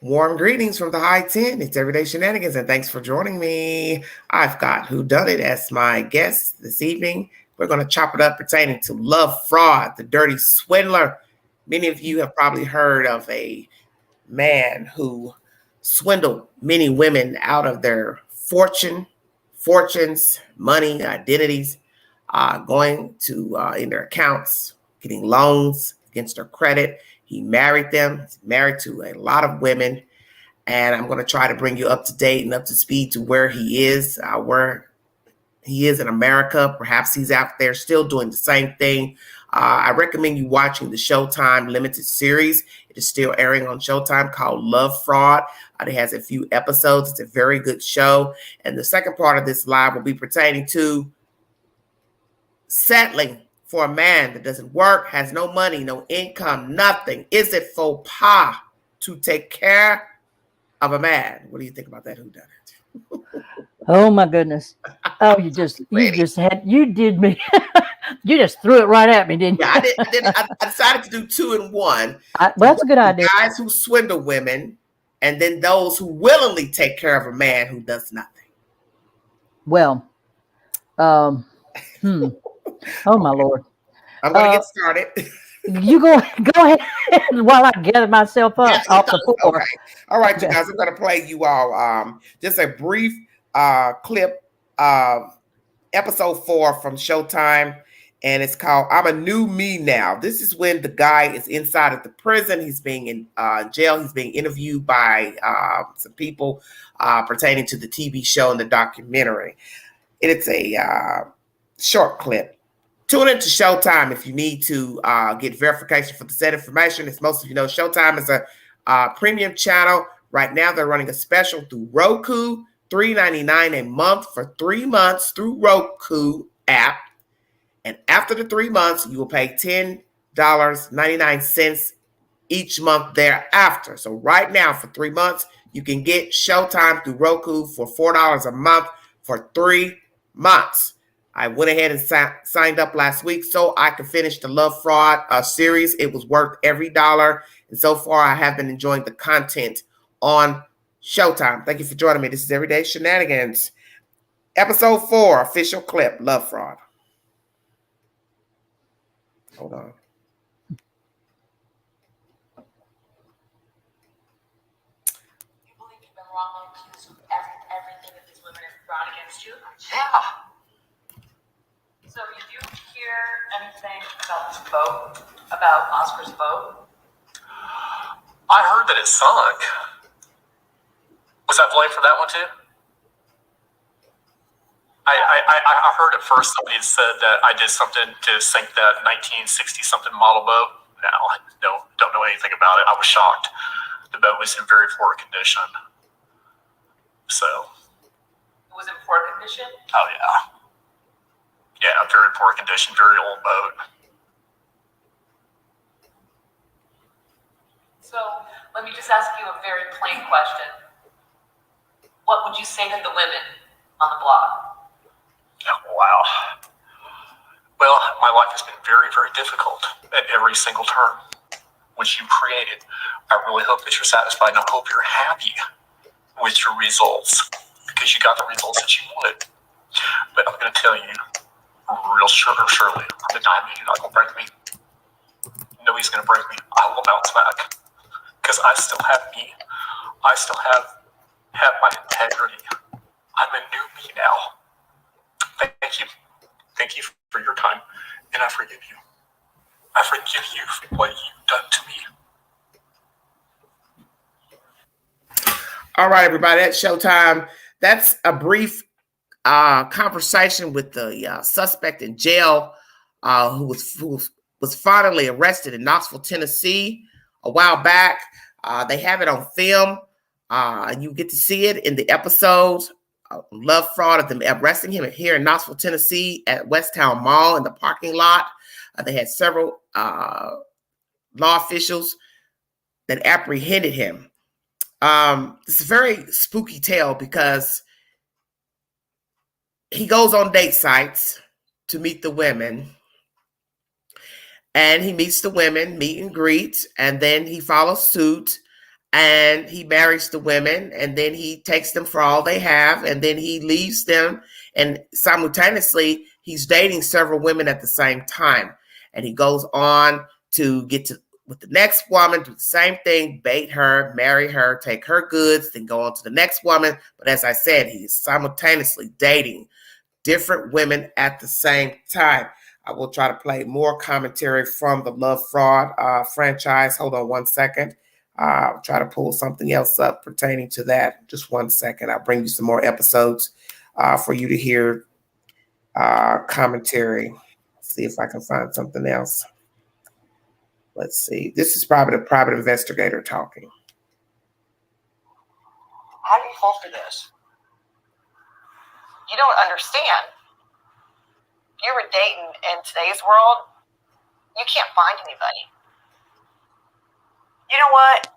Warm greetings from the high 10. It's Everyday Shenanigans, and thanks for joining me. I've got Whodunit as my guest this evening. We're going to chop it up pertaining to love fraud, the dirty swindler. Many of you have probably heard of a man who swindled many women out of their fortunes, money, identities, going to in their accounts, getting loans against their credit. He married them. He's married to a lot of women. And I'm going to try to bring you up to date and up to speed to where he is in America. Perhaps he's out there still doing the same thing. I recommend you watching the Showtime limited series. It is still airing on Showtime called Love Fraud. It has a few episodes. It's a very good show. And the second part of this live will be pertaining to settling for a man that doesn't work, has no money, no income, nothing. Is it faux pas to take care of a man? What do you think about that? Who done it? Oh my goodness! Oh, you did me. You just threw it right at me, didn't you? Yeah, I decided to do 2 in 1. Well, that's a good idea. Guys who swindle women, and then those who willingly take care of a man who does nothing. Well, Oh my Lord! I'm going to get started. You go ahead while I gather myself up off the floor. Okay. All right, you guys. I'm going to play you all just a brief clip of episode 4 from Showtime, and it's called "I'm a New Me Now." This is when the guy is inside of the prison. He's being in jail. He's being interviewed by some people pertaining to the TV show and the documentary. It's a short clip. Tune into Showtime if you need to get verification for the said information. As most of you know, Showtime is a premium channel. Right now, they're running a special through Roku, $3.99 a month for 3 months through Roku app. And after the 3 months, you will pay $10.99 each month thereafter. So right now, for 3 months, you can get Showtime through Roku for $4 a month for 3 months. I went ahead and signed up last week so I could finish the Love Fraud series. It was worth every dollar. And so far, I have been enjoying the content on Showtime. Thank you for joining me. This is Everyday Shenanigans. Episode 4, official clip, Love Fraud. Hold on. You believe you've been wrongly accused of everything that these women have brought against you? Yeah. So did you hear anything about this boat? About Oscar's boat? I heard that it sunk. Was that blamed for that one too? I heard at first somebody had said that I did something to sink that 1960-something model boat. No, don't know anything about it. I was shocked. The boat was in very poor condition. So. It was in poor condition? Oh, yeah. Yeah, very poor condition, very old boat. So, let me just ask you a very plain question. What would you say to the women on the blog? Oh, wow. Well, my life has been very, very difficult at every single turn, which you created. I really hope that you're satisfied, and I hope you're happy with your results, because you got the results that you wanted. But I'm going to tell you, real surely, I'm the diamond. You're not going to break me. Nobody's going to break me. I will bounce back, because I still have me. I still have my integrity. I'm a new me now. Thank you. Thank you for your time, and I forgive you. I forgive you for what you've done to me. All right, everybody, that's Showtime. That's a brief conversation with the suspect in jail who was finally arrested in Knoxville, Tennessee a while back. They have it on film. You get to see it in the episodes. Love Fraud of them arresting him here in Knoxville, Tennessee at Westtown Mall in the parking lot. They had several law officials that apprehended him. It's a very spooky tale because he goes on date sites to meet the women, and he meets the women, meet and greet, and then he follows suit and he marries the women, and then he takes them for all they have, and then he leaves them, and simultaneously he's dating several women at the same time, and he goes on to get to with the next woman, do the same thing, bait her, marry her, take her goods, then go on to the next woman. But as I said, he's simultaneously dating different women at the same time. I will try to play more commentary from the Love Fraud franchise. Hold on one second. I'll try to pull something else up pertaining to that. Just 1 second. I'll bring you some more episodes for you to hear commentary. See if I can find something else. Let's see. This is probably the private investigator talking. How do you fall for this? You don't understand. If you were dating in today's world, you can't find anybody. You know what?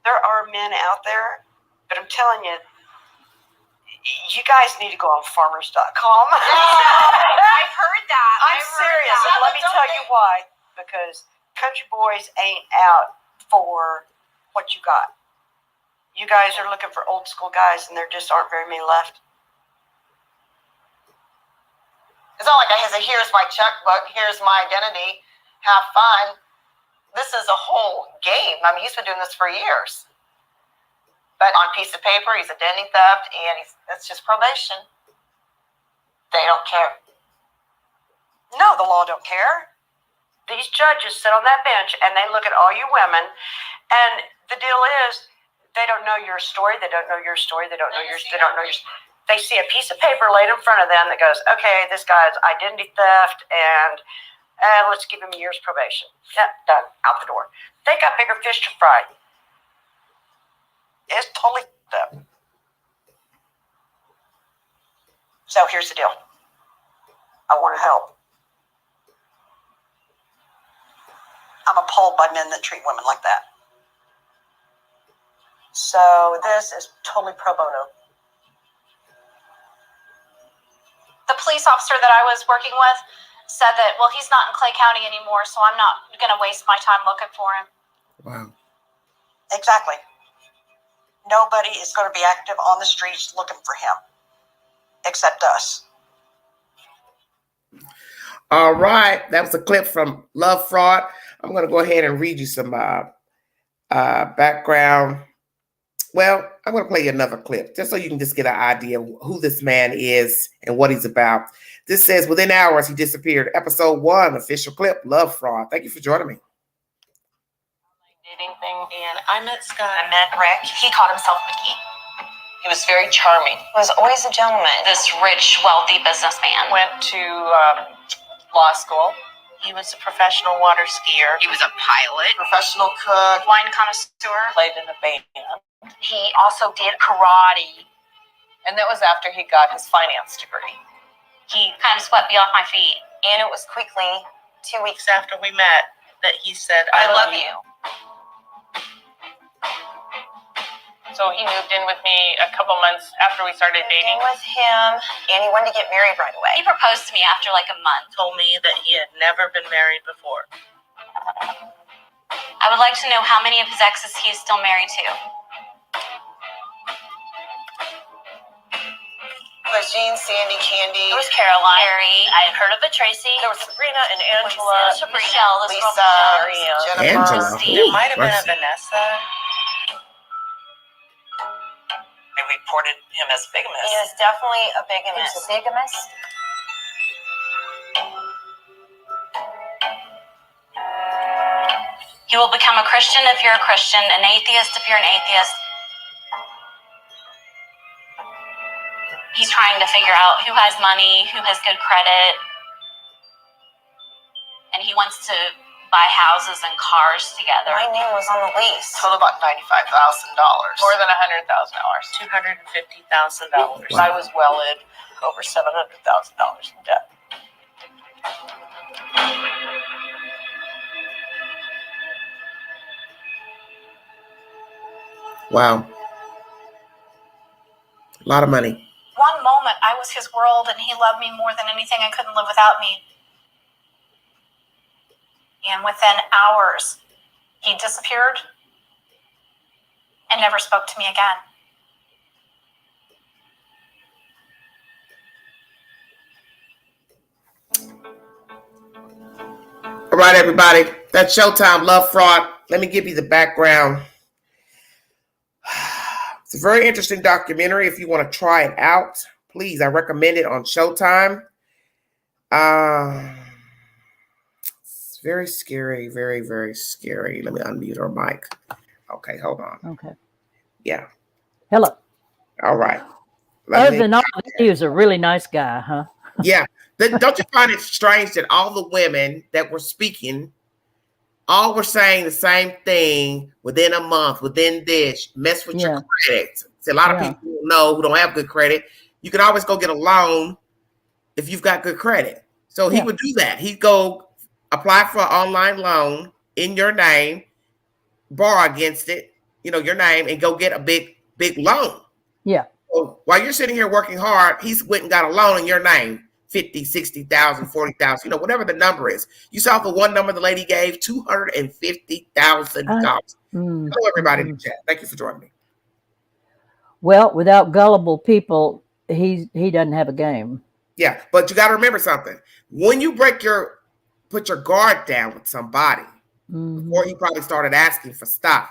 There are men out there, but I'm telling you, you guys need to go on farmers.com. I've heard that. I'm serious. And let me tell you why. Because country boys ain't out for what you got. You guys are looking for old school guys, and there just aren't very many left. It's not like I say, here's my checkbook, here's my identity, have fun. This is a whole game. I mean, he's been doing this for years. But on piece of paper, he's identity theft, and it's just probation. They don't care. No, the law don't care. These judges sit on that bench, and they look at all you women, and the deal is, they don't know your story. They don't know your story. They don't know your. They don't know your. They see a piece of paper laid in front of them that goes, "Okay, this guy's identity theft, and let's give him a year's probation." Yeah, done. Out the door. They got bigger fish to fry. It's totally up. So here's the deal. I want to help. I'm appalled by men that treat women like that. So this is totally pro bono. The police officer that I was working with said that, well, he's not in Clay County anymore, so I'm not going to waste my time looking for him. Wow. Exactly. Nobody is going to be active on the streets looking for him, except us. All right. That was a clip from Love Fraud. I'm going to go ahead and read you some background. Well, I'm going to play you another clip just so you can just get an idea of who this man is and what he's about. This says, within hours, he disappeared. Episode 1, official clip, Love Fraud. Thank you for joining me. Dating thing, and I met Scott. I met Rick. He called himself Mickey. He was very charming. He was always a gentleman. This rich, wealthy businessman. Went to law school. He was a professional water skier. He was a pilot. Professional cook. Wine connoisseur. Played in a band. He also did karate. And that was after he got his finance degree. He kind of swept me off my feet. And it was quickly 2 weeks after we met that he said, I love you. So he moved in with me a couple months after we started dating. With him, and he wanted to get married right away. He proposed to me after like a month. Told me that he had never been married before. I would like to know how many of his exes he is still married to. It was Jean, Sandy, Candy. It was Caroline. Harry. I had heard of the Tracy. There was Sabrina and Angela. Michelle. Lisa. Jennifer. Angela. Steve. There might have been a Mercy. Vanessa. They reported him as bigamous. He is definitely a bigamist. He's a bigamist. He will become a Christian if you're a Christian, an atheist if you're an atheist. He's trying to figure out who has money, who has good credit, and he wants to buy houses and cars together. My name was on the lease. Total about $95,000. More than $100,000. $250,000. I was well in over $700,000 in debt. Wow. A lot of money. One moment, I was his world, and he loved me more than anything. I couldn't live without me. And within hours, he disappeared. and never spoke to me again. All right, everybody. That's Showtime, Love, Fraud. Let me give you the background. It's a very interesting documentary. If you want to try it out, please, I recommend it on Showtime. It's very scary, very, very scary. Let me unmute our mic. Okay, hold on. Okay. Yeah. Hello. All right. Other than all that, he was a really nice guy, huh? Yeah. Don't you find it strange that all the women that were speaking, all were saying the same thing within a month, within this, mess with your credit. See, a lot of people know who don't have good credit. You can always go get a loan if you've got good credit. So he would do that. He'd go apply for an online loan in your name, borrow against it, your name, and go get a big loan. Yeah. So while you're sitting here working hard, he's went and got a loan in your name. 50, 60,000, 40,000, whatever the number is. You saw the one number the lady gave, $250,000. Hello, everybody in the chat. Thank you for joining me. Well, without gullible people, he doesn't have a game. Yeah, but you got to remember something. When you put your guard down with somebody, before he probably started asking for stuff,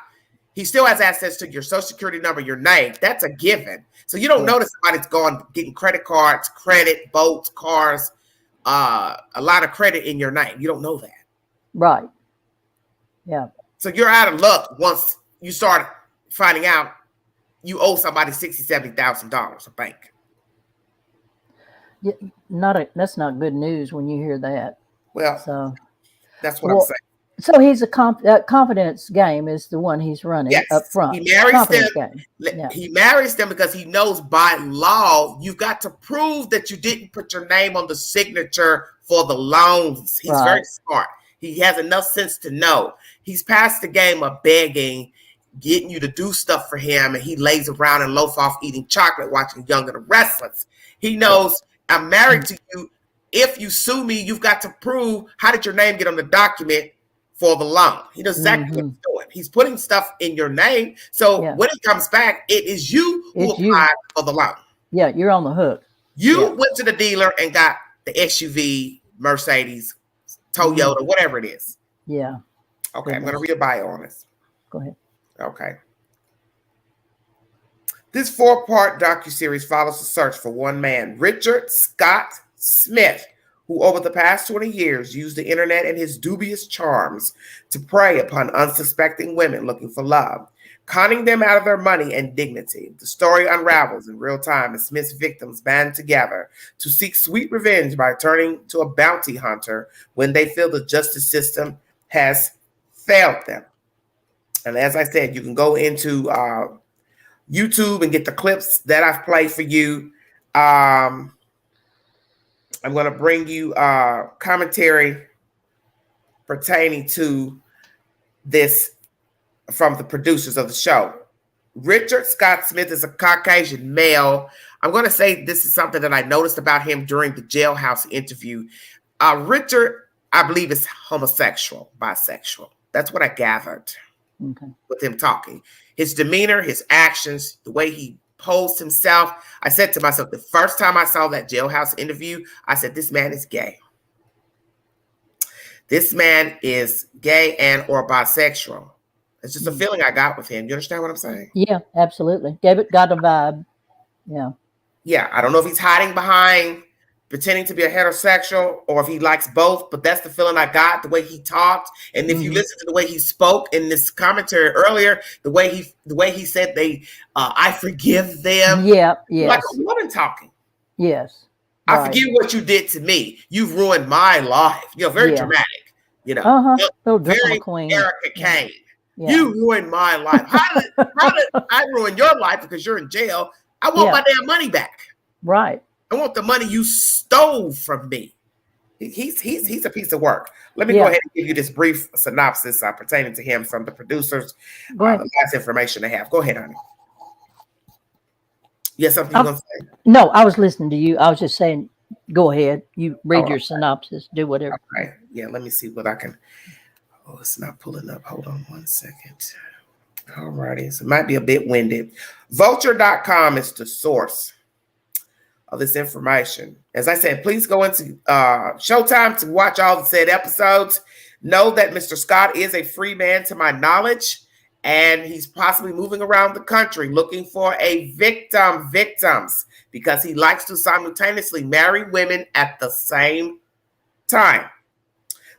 he still has access to your social security number, your name. That's a given. So you don't notice somebody's gone getting credit cards, credit, boats, cars, a lot of credit in your name. You don't know that. Right. Yeah. So you're out of luck once you start finding out you owe somebody $60,000, $70,000 a bank. Yeah, that's not good news when you hear that. Well, so that's what I'm saying. So he's a confidence game is the one he's running up front. He marries them. He marries them because he knows by law you've got to prove that you didn't put your name on the signature for the loans. He's very smart. He has enough sense to know. He's past the game of begging, getting you to do stuff for him, and he lays around and loaf off eating chocolate, watching Young and the Restless. He knows I'm married to you. If you sue me, you've got to prove how did your name get on the document for the loan. He knows exactly what he's doing. He's putting stuff in your name. So when it comes back, it is you who applied for the loan. Yeah, you're on the hook. You went to the dealer and got the SUV, Mercedes, Toyota, whatever it is. Yeah. Okay, I'm going to read a bio on this. Go ahead. Okay. This 4-part docuseries follows the search for one man, Richard Scott Smith, who over the past 20 years used the internet and his dubious charms to prey upon unsuspecting women looking for love, conning them out of their money and dignity. The story unravels in real time as Smith's victims band together to seek sweet revenge by turning to a bounty hunter when they feel the justice system has failed them. And as I said, you can go into YouTube and get the clips that I've played for you. I'm going to bring you commentary pertaining to this from the producers of the show. Richard Scott Smith is a Caucasian male. I'm going to say this is something that I noticed about him during the jailhouse interview. Richard, I believe, is homosexual, bisexual. That's what I gathered with him talking. His demeanor, his actions, the way he posed himself. I said to myself, the first time I saw that jailhouse interview, I said, this man is gay. This man is gay and or bisexual. It's just a feeling I got with him. You understand what I'm saying? Yeah, absolutely. Got a vibe. Yeah. Yeah. I don't know if he's hiding behind pretending to be a heterosexual or if he likes both, but that's the feeling I got, the way he talked. And if you listen to the way he spoke in this commentary earlier, the way he said I forgive them. Yeah. Yes. Like a woman talking. Yes. I forgive what you did to me. You've ruined my life. Very dramatic. Very queen. Erica Kane. Yeah. You ruined my life. How did I ruin your life because you're in jail? I want my damn money back. Right. I want the money you stole from me. He's a piece of work. Let me go ahead and give you this brief synopsis pertaining to him from the producers. The last information they have. Go ahead, honey. You have something you're going to say? No, I was listening to you. I was just saying, go ahead. You read your synopsis. Do whatever. Okay. Yeah, let me see what I can. Oh, it's not pulling up. Hold on one second. All righty. So it might be a bit winded. Vulture.com is the source of this information. As I said, please go into Showtime to watch all the said episodes. Know that Mr. Scott is a free man to my knowledge, and he's possibly moving around the country looking for a victims, because he likes to simultaneously marry women at the same time.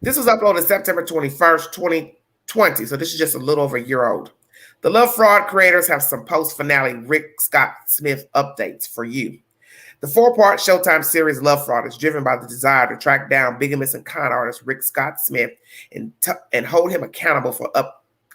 This was uploaded September 21st, 2020, so this is just a little over a year old. The Love Fraud creators have some post-finale Rick Scott Smith updates for you. The 4-part Showtime series Love Fraud is driven by the desire to track down bigamist and con artist Rick Scott Smith and hold him accountable for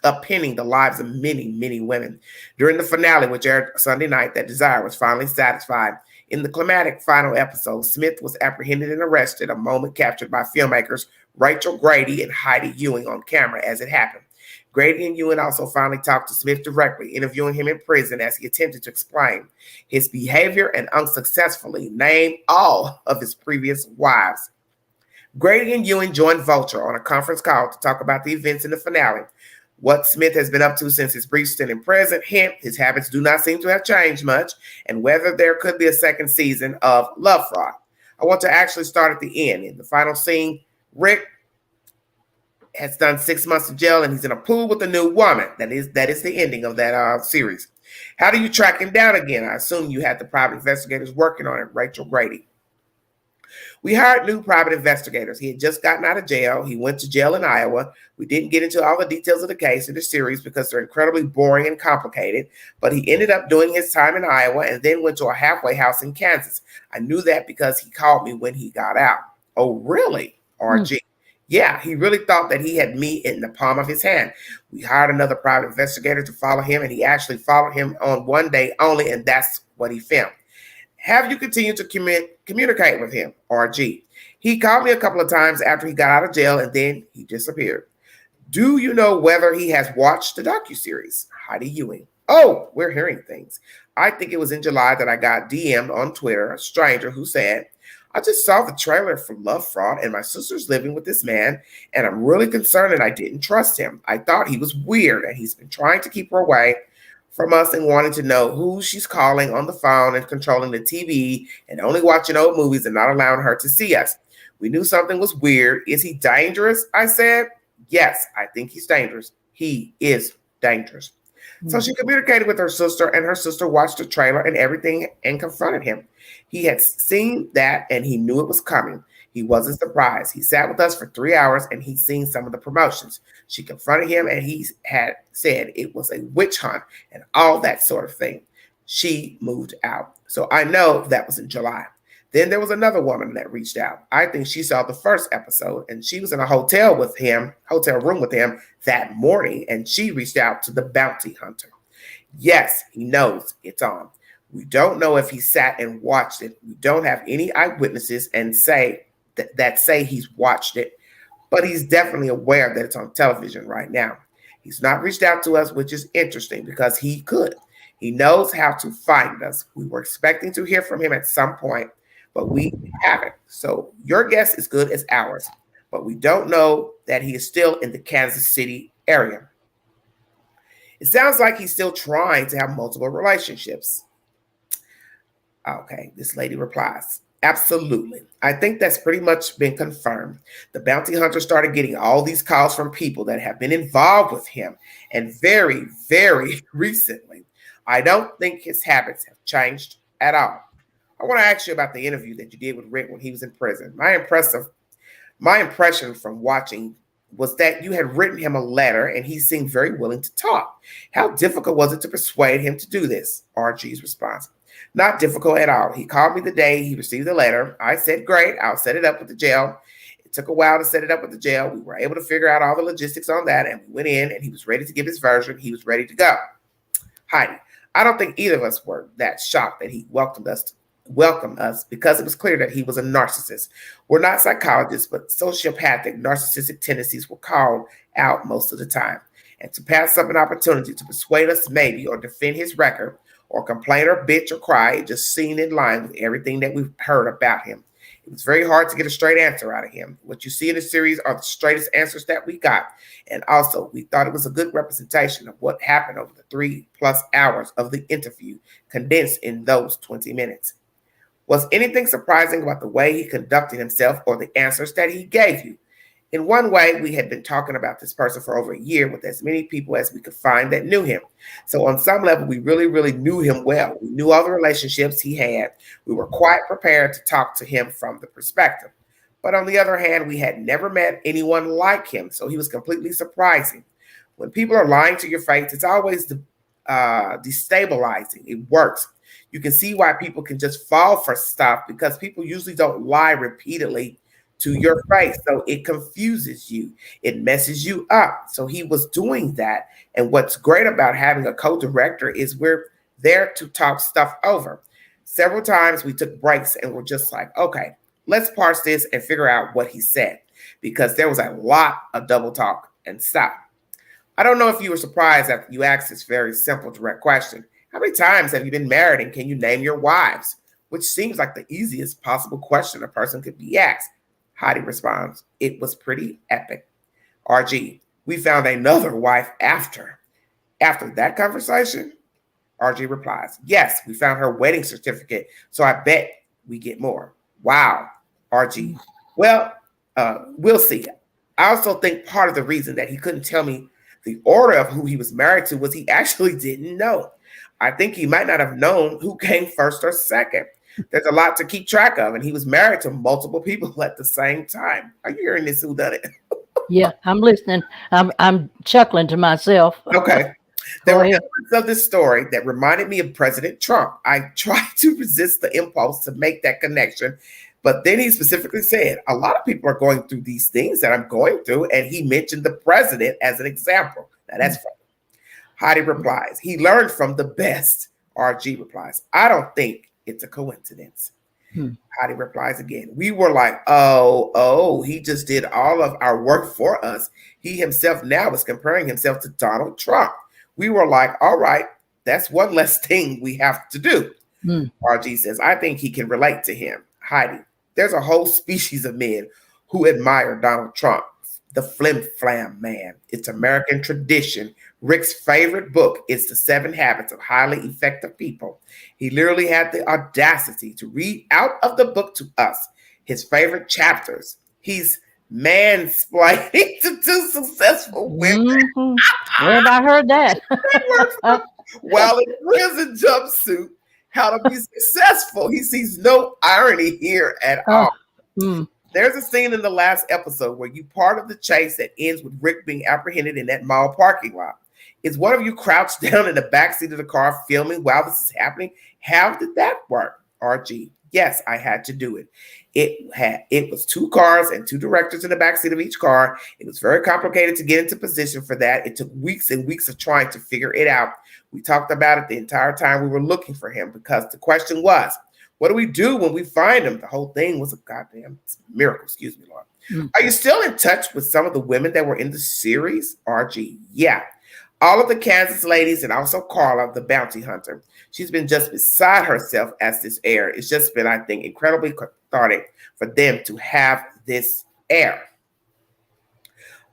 upending the lives of many, many women. During the finale, which aired Sunday night, that desire was finally satisfied. In the climatic final episode, Smith was apprehended and arrested, a moment captured by filmmakers Rachel Grady and Heidi Ewing on camera as it happened. Grady and Ewing also finally talked to Smith directly, interviewing him in prison as he attempted to explain his behavior and unsuccessfully name all of his previous wives. Grady and Ewing joined Vulture on a conference call to talk about the events in the finale, what Smith has been up to since his brief stint in prison. Hint, his habits do not seem to have changed much, and whether there could be a second season of Love Fraud. I want to actually start at the end. In the final scene, Rick has done 6 months in jail, and he's in a pool with a new woman. That is the ending of that series. How do you track him down again? I assume you had the private investigators working on it, Rachel Grady. We hired new private investigators. He had just gotten out of jail. He went to jail in Iowa. We didn't get into all the details of the case in the series because they're incredibly boring and complicated, but he ended up doing his time in Iowa and then went to a halfway house in Kansas. I knew that because he called me when he got out. Oh, really? RG. Yeah, he really thought that he had me in the palm of his hand. We hired another private investigator to follow him, and he actually followed him on one day only, and that's what he filmed. Have you continued to communicate with him, RG? He called me a couple of times after he got out of jail, and then he disappeared. Do you know whether he has watched the docuseries? Heidi Ewing. Oh, we're hearing things. I think it was in July that I got DM'd on Twitter, a stranger who said, I just saw the trailer for Love Fraud, and my sister's living with this man, and I'm really concerned that I didn't trust him. I thought he was weird, and he's been trying to keep her away from us and wanting to know who she's calling on the phone and controlling the TV and only watching old movies and not allowing her to see us. We knew something was weird. Is he dangerous? I said, yes, I think he's dangerous. He is dangerous. So she communicated with her sister, and her sister watched the trailer and everything and confronted him. He had seen that, and he knew it was coming. He wasn't surprised. He sat with us for 3 hours, and he'd seen some of the promotions. She confronted him, and he had said it was a witch hunt and all that sort of thing. She moved out. So I know that was in July. Then there was another woman that reached out. I think she saw the first episode, and she was in a hotel room with him that morning, and she reached out to the bounty hunter. Yes, he knows it's on. We don't know if he sat and watched it. We don't have any eyewitnesses and say he's watched it, but he's definitely aware that it's on television right now. He's not reached out to us, which is interesting because he could. He knows how to find us. We were expecting to hear from him at some point, but we haven't. So your guess is good as ours, but we don't know that he is still in the Kansas City area. It sounds like he's still trying to have multiple relationships. Okay, this lady replies, absolutely. I think that's pretty much been confirmed. The bounty hunter started getting all these calls from people that have been involved with him, and very, very recently. I don't think his habits have changed at all. I want to ask you about the interview that you did with Rick when he was in prison. My impression from watching was that you had written him a letter and he seemed very willing to talk. How difficult was it to persuade him to do this? RG's response. Not difficult at all. He called me the day he received the letter. I said, great, I'll set it up with the jail. It took a while to set it up with the jail. We were able to figure out all the logistics on that, and we went in and he was ready to give his version. He was ready to go. Heidi, I don't think either of us were that shocked that he welcomed us because it was clear that he was a narcissist. We're not psychologists, but sociopathic narcissistic tendencies were called out most of the time. And to pass up an opportunity to persuade us maybe or defend his record or complain or bitch or cry, it just seemed in line with everything that we've heard about him. It was very hard to get a straight answer out of him. What you see in the series are the straightest answers that we got. And also, we thought it was a good representation of what happened over the 3+ hours of the interview, condensed in those 20 minutes. Was anything surprising about the way he conducted himself or the answers that he gave you? In one way, we had been talking about this person for over a year with as many people as we could find that knew him. So on some level, we really, really knew him well. We knew all the relationships he had. We were quite prepared to talk to him from the perspective. But on the other hand, we had never met anyone like him, so he was completely surprising. When people are lying to your face, it's always destabilizing. It works. You can see why people can just fall for stuff because people usually don't lie repeatedly to your face. So it confuses you. It messes you up. So he was doing that. And what's great about having a co-director is we're there to talk stuff over. Several times we took breaks and we're just like, okay, let's parse this and figure out what he said, because there was a lot of double talk and stuff. I don't know if you were surprised after you asked this very simple, direct question. How many times have you been married and can you name your wives? Which seems like the easiest possible question a person could be asked. Heidi responds, it was pretty epic. RG, we found another wife after. After that conversation? RG replies, yes, we found her wedding certificate, so I bet we get more. Wow. RG, well, we'll see. I also think part of the reason that he couldn't tell me the order of who he was married to was he actually didn't know. I think he might not have known who came first or second. There's a lot to keep track of, and he was married to multiple people at the same time. Are you hearing this? Who done it? Yeah, I'm listening. I'm chuckling to myself. Okay. There were elements of this story that reminded me of President Trump. I tried to resist the impulse to make that connection, but then he specifically said, a lot of people are going through these things that I'm going through, and he mentioned the president as an example. Now, that's funny. Heidi replies, he learned from the best. RG replies, I don't think it's a coincidence. Heidi replies again, we were like, oh, he just did all of our work for us. He himself now is comparing himself to Donald Trump. We were like, all right, that's one less thing we have to do. RG says, I think he can relate to him. Heidi, there's a whole species of men who admire Donald Trump, the flim-flam man. It's American tradition. Rick's favorite book is The 7 Habits of Highly Effective People. He literally had the audacity to read out of the book to us his favorite chapters. He's mansplaining to two successful women. Where have I heard that? While in prison jumpsuit, how to be successful. He sees no irony here at all. There's a scene in the last episode where you part of the chase that ends with Rick being apprehended in that mall parking lot. Is one of you crouched down in the backseat of the car filming while this is happening? How did that work? RG, yes, I had to do it. It was 2 cars and 2 directors in the backseat of each car. It was very complicated to get into position for that. It took weeks and weeks of trying to figure it out. We talked about it the entire time we were looking for him, because the question was, what do we do when we find him? The whole thing was a goddamn miracle. Excuse me, Lord. Are you still in touch with some of the women that were in the series? RG, yeah. All of the Kansas ladies and also Carla, the bounty hunter. She's been just beside herself as this aired. It's just been, I think, incredibly cathartic for them to have this air.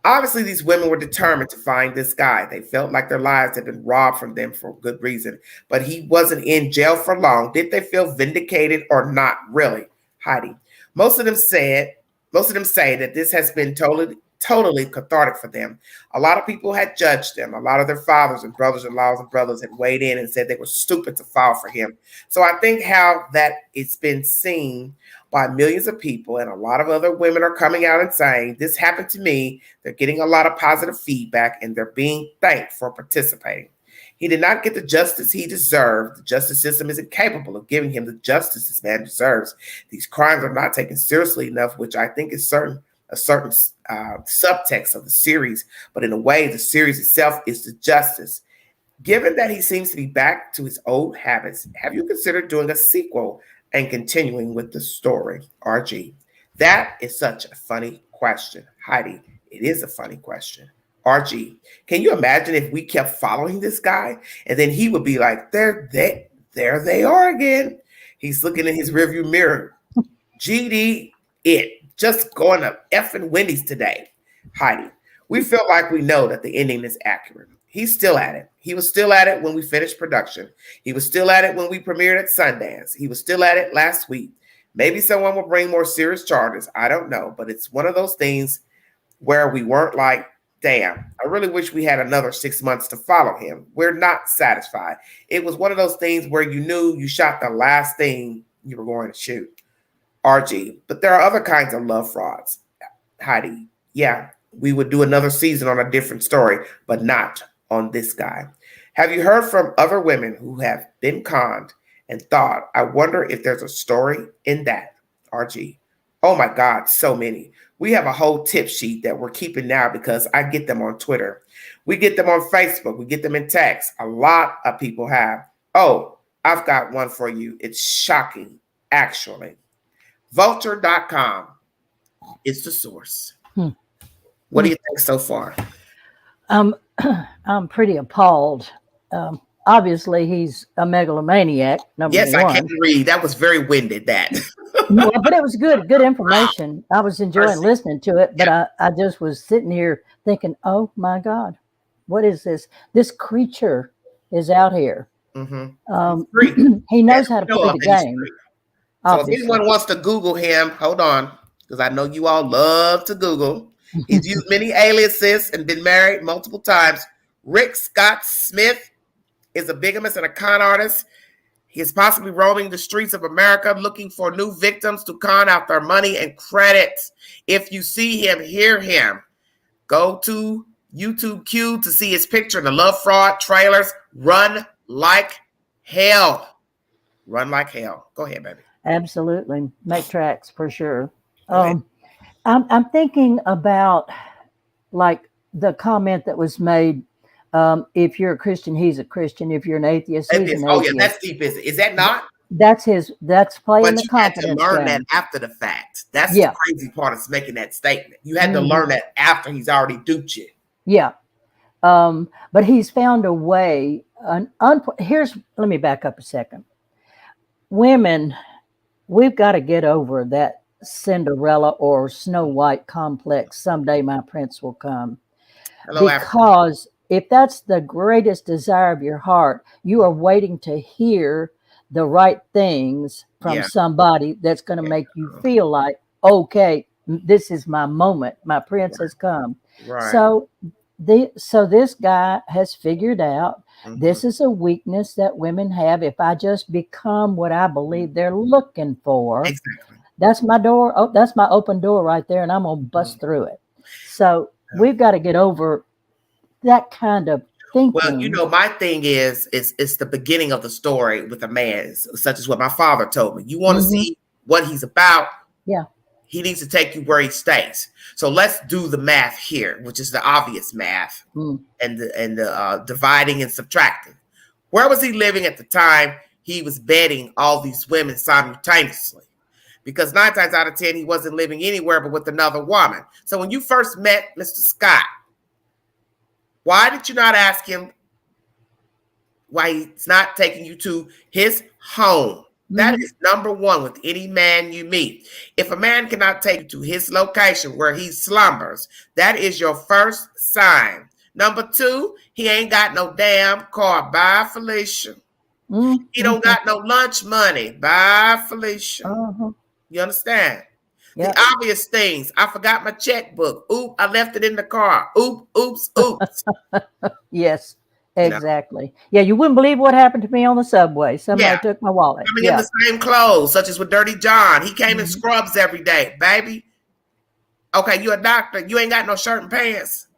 Obviously, these women were determined to find this guy. They felt like their lives had been robbed from them for good reason, but he wasn't in jail for long. Did they feel vindicated or not really? Heidi, most of them say that this has been totally cathartic for them. A lot of people had judged them. A lot of their fathers and brothers-in-laws and brothers had weighed in and said they were stupid to fall for him. So I think how that it's been seen by millions of people, and a lot of other women are coming out and saying, this happened to me. They're getting a lot of positive feedback, and they're being thanked for participating. He did not get the justice he deserved. The justice system isn't capable of giving him the justice this man deserves. These crimes are not taken seriously enough, which I think is a certain subtext of the series, but in a way, the series itself is the justice. Given that he seems to be back to his old habits, have you considered doing a sequel and continuing with the story? RG, that is such a funny question. Heidi, it is a funny question. RG, can you imagine if we kept following this guy and then he would be like, there they are again. He's looking in his rearview mirror, GD it. Just going to effing Wendy's today. Heidi, we feel like we know that the ending is accurate. He's still at it. He was still at it when we finished production. He was still at it when we premiered at Sundance. He was still at it last week. Maybe someone will bring more serious charges. I don't know. But it's one of those things where we weren't like, damn, I really wish we had another 6 months to follow him. We're not satisfied. It was one of those things where you knew you shot the last thing you were going to shoot. RG. But there are other kinds of love frauds. Heidi, yeah, we would do another season on a different story, but not on this guy. Have you heard from other women who have been conned and thought, I wonder if there's a story in that? RG. Oh my God, so many. We have a whole tip sheet that we're keeping now because I get them on Twitter. We get them on Facebook. We get them in text. A lot of people have. Oh, I've got one for you. It's shocking, actually. Vulture.com is the source. What do you think so far? I'm pretty appalled. Obviously, he's a megalomaniac. Number Yes, one. I can read. That was very winded, that. Yeah, but it was good information. I was enjoying listening to it, but I just was sitting here thinking, oh my God, what is this? This creature is out here. He knows how to play the game. So if anyone wants to Google him, hold on, because I know you all love to Google. He's used many aliases and been married multiple times. Rick Scott Smith is a bigamist and a con artist. He is possibly roaming the streets of America looking for new victims to con out their money and credits. If you see him, hear him. Go to YouTube Q to see his picture in the love fraud trailers. Run like hell. Run like hell. Go ahead, baby. Absolutely. Make tracks for sure. I'm thinking about like the comment that was made. If you're a Christian, he's a Christian. If you're an atheist, he's an atheist. Oh yeah, that's deep. Is that not? That's playing the confidence. But you had to learn that after the fact. That's the crazy part of making that statement. You had to learn that after he's already duped you. Yeah. But he's found a way. Let me back up a second. Women, we've got to get over that Cinderella or Snow White complex. Someday my prince will come. Hello, because if that's the greatest desire of your heart, you are waiting to hear the right things from somebody that's going to make you feel like, okay, this is my moment. My prince has come. Right. So this guy has figured out this is a weakness that women have. If I just become what I believe they're looking for, that's my door. Oh, that's my open door right there, and I'm gonna bust through it. So we've got to get over that kind of thinking. Well, my thing is it's the beginning of the story with a man, such as what my father told me. You want to see what he's about? Yeah. He needs to take you where he stays. So let's do the math here, which is the obvious math and the dividing and subtracting. Where was he living at the time he was bedding all these women simultaneously? Because 9 times out of 10, he wasn't living anywhere but with another woman. So when you first met Mr. Scott, why did you not ask him why he's not taking you to his home? That is number one with any man you meet. If a man cannot take you to his location where he slumbers, that is your first sign. Number 2, he ain't got no damn car. Bye, Felicia. He don't got no lunch money. Bye, Felicia. You understand? The obvious things. I forgot my checkbook. Oop, I left it in the car. Oop, oops, oops. Yes. Exactly. Yeah, you wouldn't believe what happened to me on the subway. Somebody took my wallet. Coming in the same clothes, such as with Dirty John. He came in scrubs every day, baby. Okay, you a doctor. You ain't got no shirt and pants.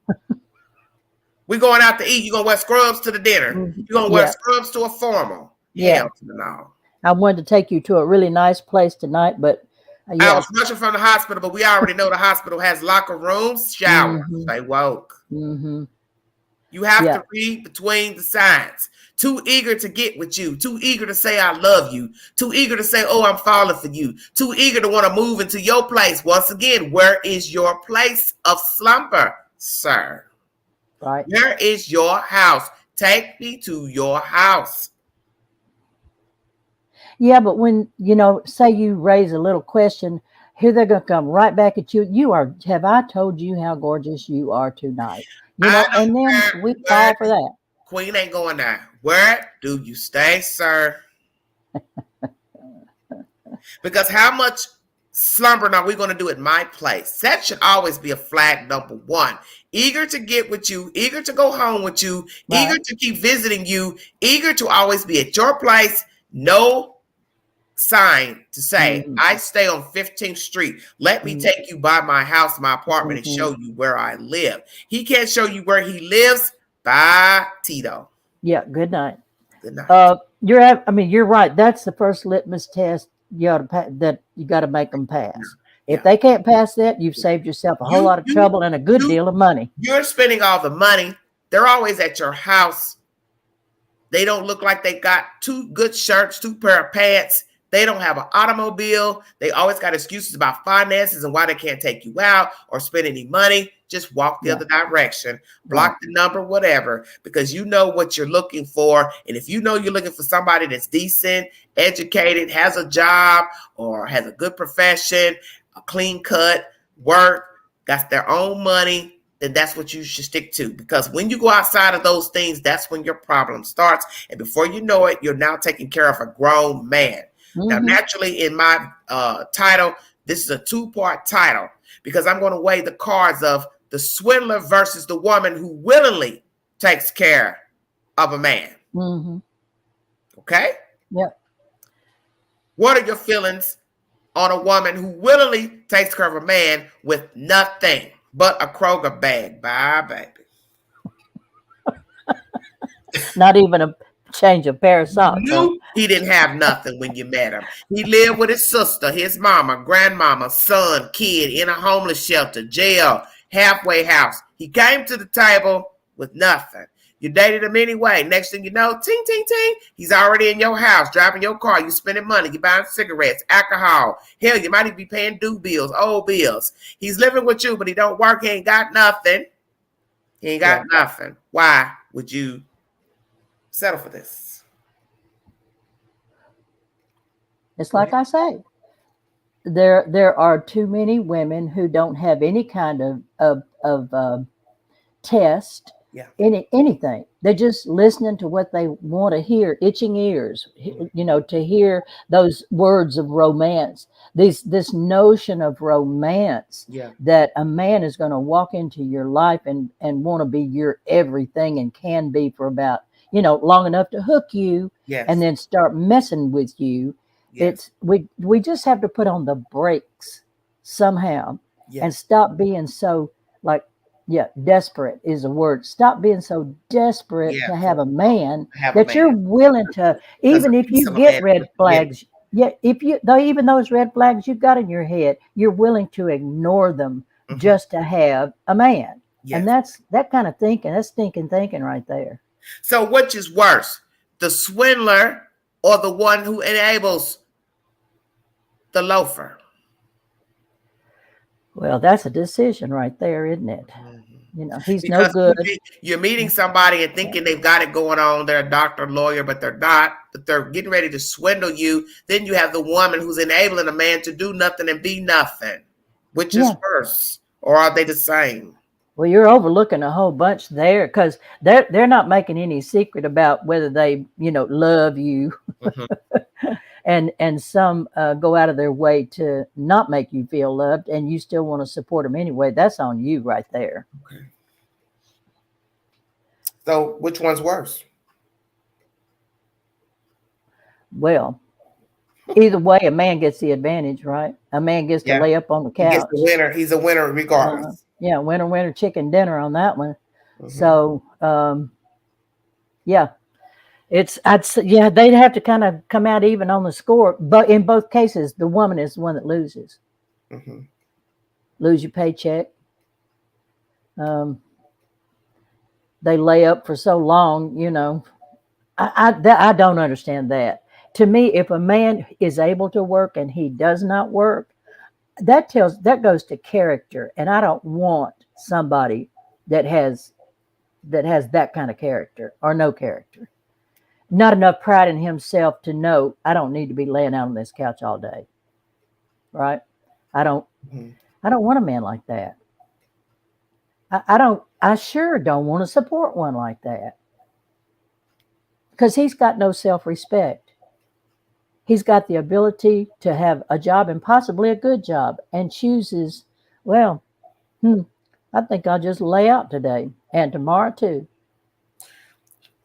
We going out to eat. You gonna wear scrubs to the dinner. You gonna wear scrubs to a formal. Yeah. No. I wanted to take you to a really nice place tonight, but I was rushing from the hospital, but we already know the hospital has locker rooms, showers. Stay woke. You have to read between the signs. Too eager to get with you. Too eager to say I love you. Too eager to say, oh, I'm falling for you. Too eager to want to move into your place. Once again, where is your place of slumber, sir? Right. Where is your house? Take me to your house. Yeah, but when, say you raise a little question, here they're going to come right back at you. Have I told you how gorgeous you are tonight? I And then don't we care. fall for that. Queen ain't going there. Where do you stay, sir? Because how much slumbering are we going to do at my place? That should always be a flag number one. Eager to get with you, eager to go home with you, Right. eager to keep visiting you, eager to always be at your place. No sign to say, I stay on 15th Street. Let me take you by my house, my apartment, and show you where I live. He can't show you where he lives. Bye, Tito. Yeah, good night. Good night. You're right. That's the first litmus test that you got to make them pass. If they can't pass that, you've saved yourself a whole lot of trouble and a good deal of money. You're spending all the money. They're always at your house. They don't look like they got 2 good shirts, 2 pair of pants. They don't have an automobile. They always got excuses about finances and why they can't take you out or spend any money. Just walk the other direction, block the number, whatever, because you know what you're looking for. And if you know you're looking for somebody that's decent, educated, has a job, or has a good profession, a clean cut, work, got their own money, then that's what you should stick to. Because when you go outside of those things, that's when your problem starts. And before you know it, you're now taking care of a grown man. Now, naturally, in my title, this is a 2-part title because I'm going to weigh the cards of the swindler versus the woman who willingly takes care of a man. Okay? Yep. What are your feelings on a woman who willingly takes care of a man with nothing but a Kroger bag? Bye, baby. Not even a change of pair of socks. Knew he didn't have nothing when you met him. He lived with his sister, his mama, grandmama, son, kid in a homeless shelter, jail, halfway house. He came to the table with nothing. You dated him anyway. Next thing you know, ting, ting, ting, he's already in your house, driving your car. You spending money. You buying cigarettes, alcohol. Hell, you might even be paying due bills, old bills. He's living with you, but he don't work. He ain't got nothing. He ain't got nothing. Why would you settle for this? It's like I say, there are too many women who don't have any kind of test, anything. They're just listening to what they want to hear, itching ears, to hear those words of romance. This notion of romance that a man is going to walk into your life and want to be your everything and can be for about long enough to hook you and then start messing with you. It's we just have to put on the brakes somehow and stop being so desperate is a word. Stop being so desperate to have a man you're willing to, even if you get red flags. Even those red flags you've got in your head, you're willing to ignore them just to have a man. And that's that kind of thinking. That's stinking thinking right there. So which is worse, the swindler or the one who enables the loafer? Well, that's a decision right there, isn't it? He's because no good. You're meeting somebody and thinking they've got it going on. They're a doctor, lawyer, but they're not. But they're getting ready to swindle you. Then you have the woman who's enabling a man to do nothing and be nothing. Which is worse? Or are they the same? Well, you're overlooking a whole bunch there because they're not making any secret about whether they, love you. And some go out of their way to not make you feel loved, and you still want to support them anyway. That's on you right there. Okay. So which one's worse? Well, either way, a man gets the advantage, right? A man gets to lay up on the couch. He gets the winner. He's a winner regardless. Winner, chicken dinner on that one. So, they'd have to kind of come out even on the score. But in both cases, the woman is the one that loses. Lose your paycheck. They lay up for so long, I don't understand that. To me, if a man is able to work and he does not work, that goes to character. And I don't want somebody that has that kind of character or no character. not enough pride in himself to know I don't need to be laying out on this couch all day. Right? I don't want a man like that. I sure don't want to support one like that. Because he's got no self-respect. He's got the ability to have a job and possibly a good job and chooses, well, I think I'll just lay out today and tomorrow too.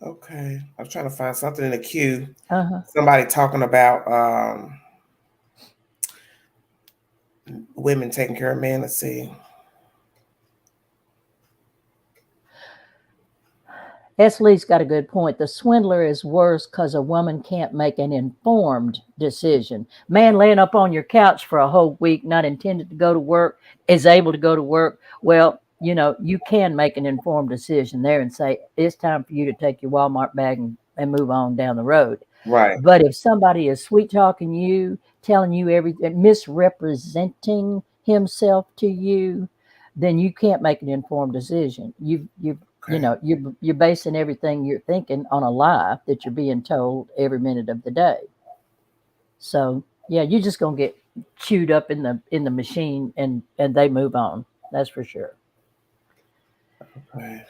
Okay. I was trying to find something in the queue. Somebody talking about women taking care of men. Let's see. S. Lee's got a good point. The swindler is worse because a woman can't make an informed decision. Man laying up on your couch for a whole week, not intended to go to work, is able to go to work. Well, you can make an informed decision there and say, it's time for you to take your Walmart bag and move on down the road. Right. But if somebody is sweet talking you, telling you everything, misrepresenting himself to you, then you can't make an informed decision. You're basing everything you're thinking on a lie that you're being told every minute of the day. So yeah, you're just gonna get chewed up in the machine, and they move on. That's for sure. Okay.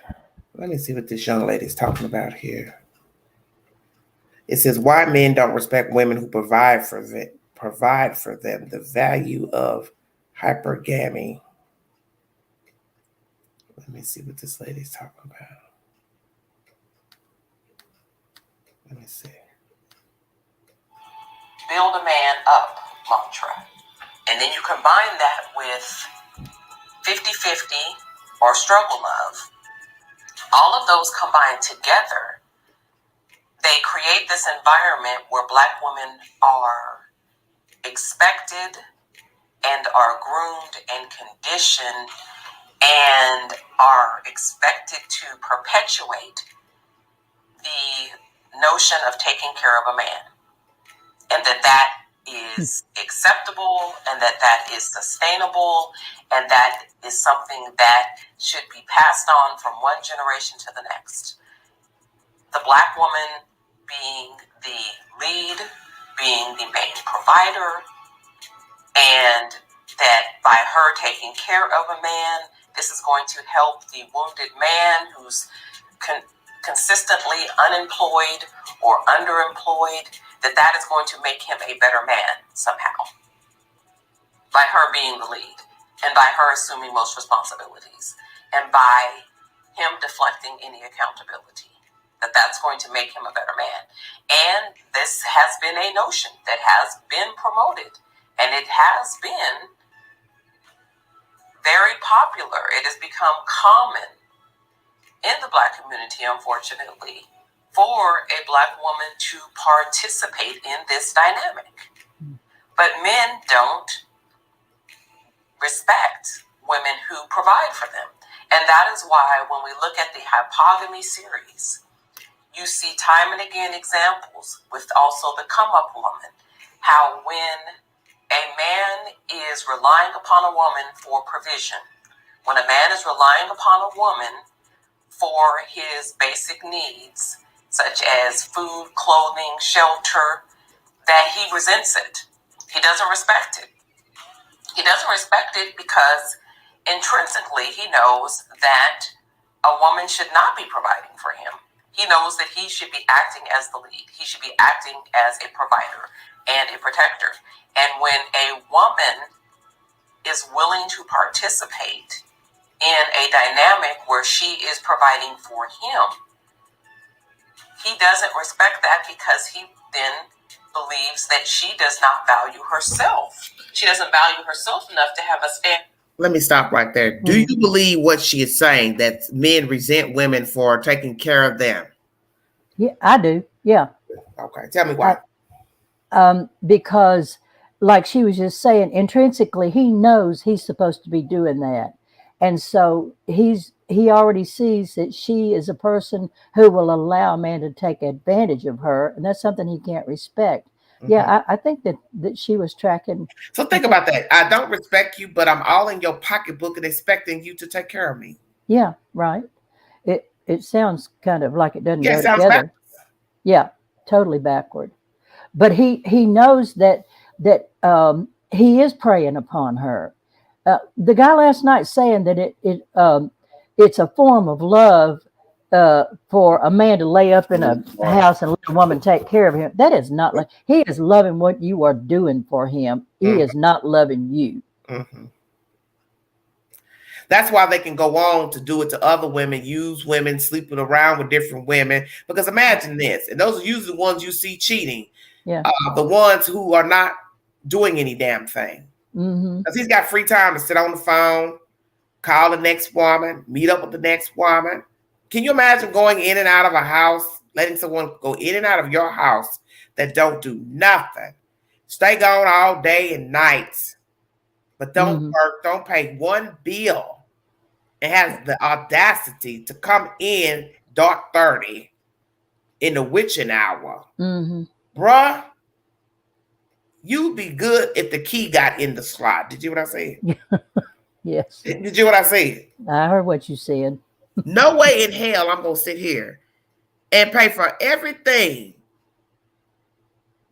Let me see what this young lady is talking about here. It says, why men don't respect women who provide for them. The value of hypergamy. Let me see what this lady's talking about. Let me see. Build a man up mantra. And then you combine that with 50-50 or struggle love. All of those combined together, they create this environment where Black women are expected and are groomed and conditioned and are expected to perpetuate the notion of taking care of a man, and that is acceptable, and that is sustainable, and that is something that should be passed on from one generation to the next. The Black woman being the lead, being the main provider, and that by her taking care of a man, this is going to help the wounded man who's consistently unemployed or underemployed, that is going to make him a better man somehow. By her being the lead, and by her assuming most responsibilities, and by him deflecting any accountability, that's going to make him a better man. And this has been a notion that has been promoted, and it has been very popular. It has become common in the Black community, unfortunately, for a Black woman to participate in this dynamic. But men don't respect women who provide for them. And that is why when we look at the hypogamy series, you see time and again examples with also the come up woman, how when a man is relying upon a woman for provision, when a man is relying upon a woman for his basic needs, such as food, clothing, shelter, that he resents it. He doesn't respect it. He doesn't respect it because intrinsically he knows that a woman should not be providing for him. He knows that he should be acting as the lead. He should be acting as a provider and a protector. And when a woman is willing to participate in a dynamic where she is providing for him, he doesn't respect that because he then believes that she does not value herself. She doesn't value herself enough to have a stand. Let me stop right there. Do you believe what she is saying, that men resent women for taking care of them? Yeah, I do. Yeah. Okay. Tell me why. Because like she was just saying, intrinsically, he knows he's supposed to be doing that. And so he already sees that she is a person who will allow a man to take advantage of her. And that's something he can't respect. Mm-hmm. Yeah, I think that she was tracking. So think about that. I don't respect you, but I'm all in your pocketbook and expecting you to take care of me. Yeah, right. It sounds kind of like it doesn't go it sounds together. bad. Yeah. totally backward. But he knows that he is preying upon her. The guy last night saying that it's a form of love for a man to lay up in a house and let a woman take care of him. That is not like he is loving what you are doing for him. He is not loving you. Mm-hmm. That's why they can go on to do it to other women, use women, sleeping around with different women. Because imagine this, and those are usually the ones you see cheating. Yeah. The ones who are not doing any damn thing. Because he's got free time to sit on the phone, call the next woman, meet up with the next woman. Can you imagine going in and out of a house, letting someone go in and out of your house that don't do nothing? Stay gone all day and nights, but don't work, don't pay one bill, and has the audacity to come in dark 30 in the witching hour. Bruh, you'd be good if the key got in the slot. Did you hear what I said? Yes. Did you hear what I said? I heard what you said. No way in hell I'm going to sit here and pay for everything.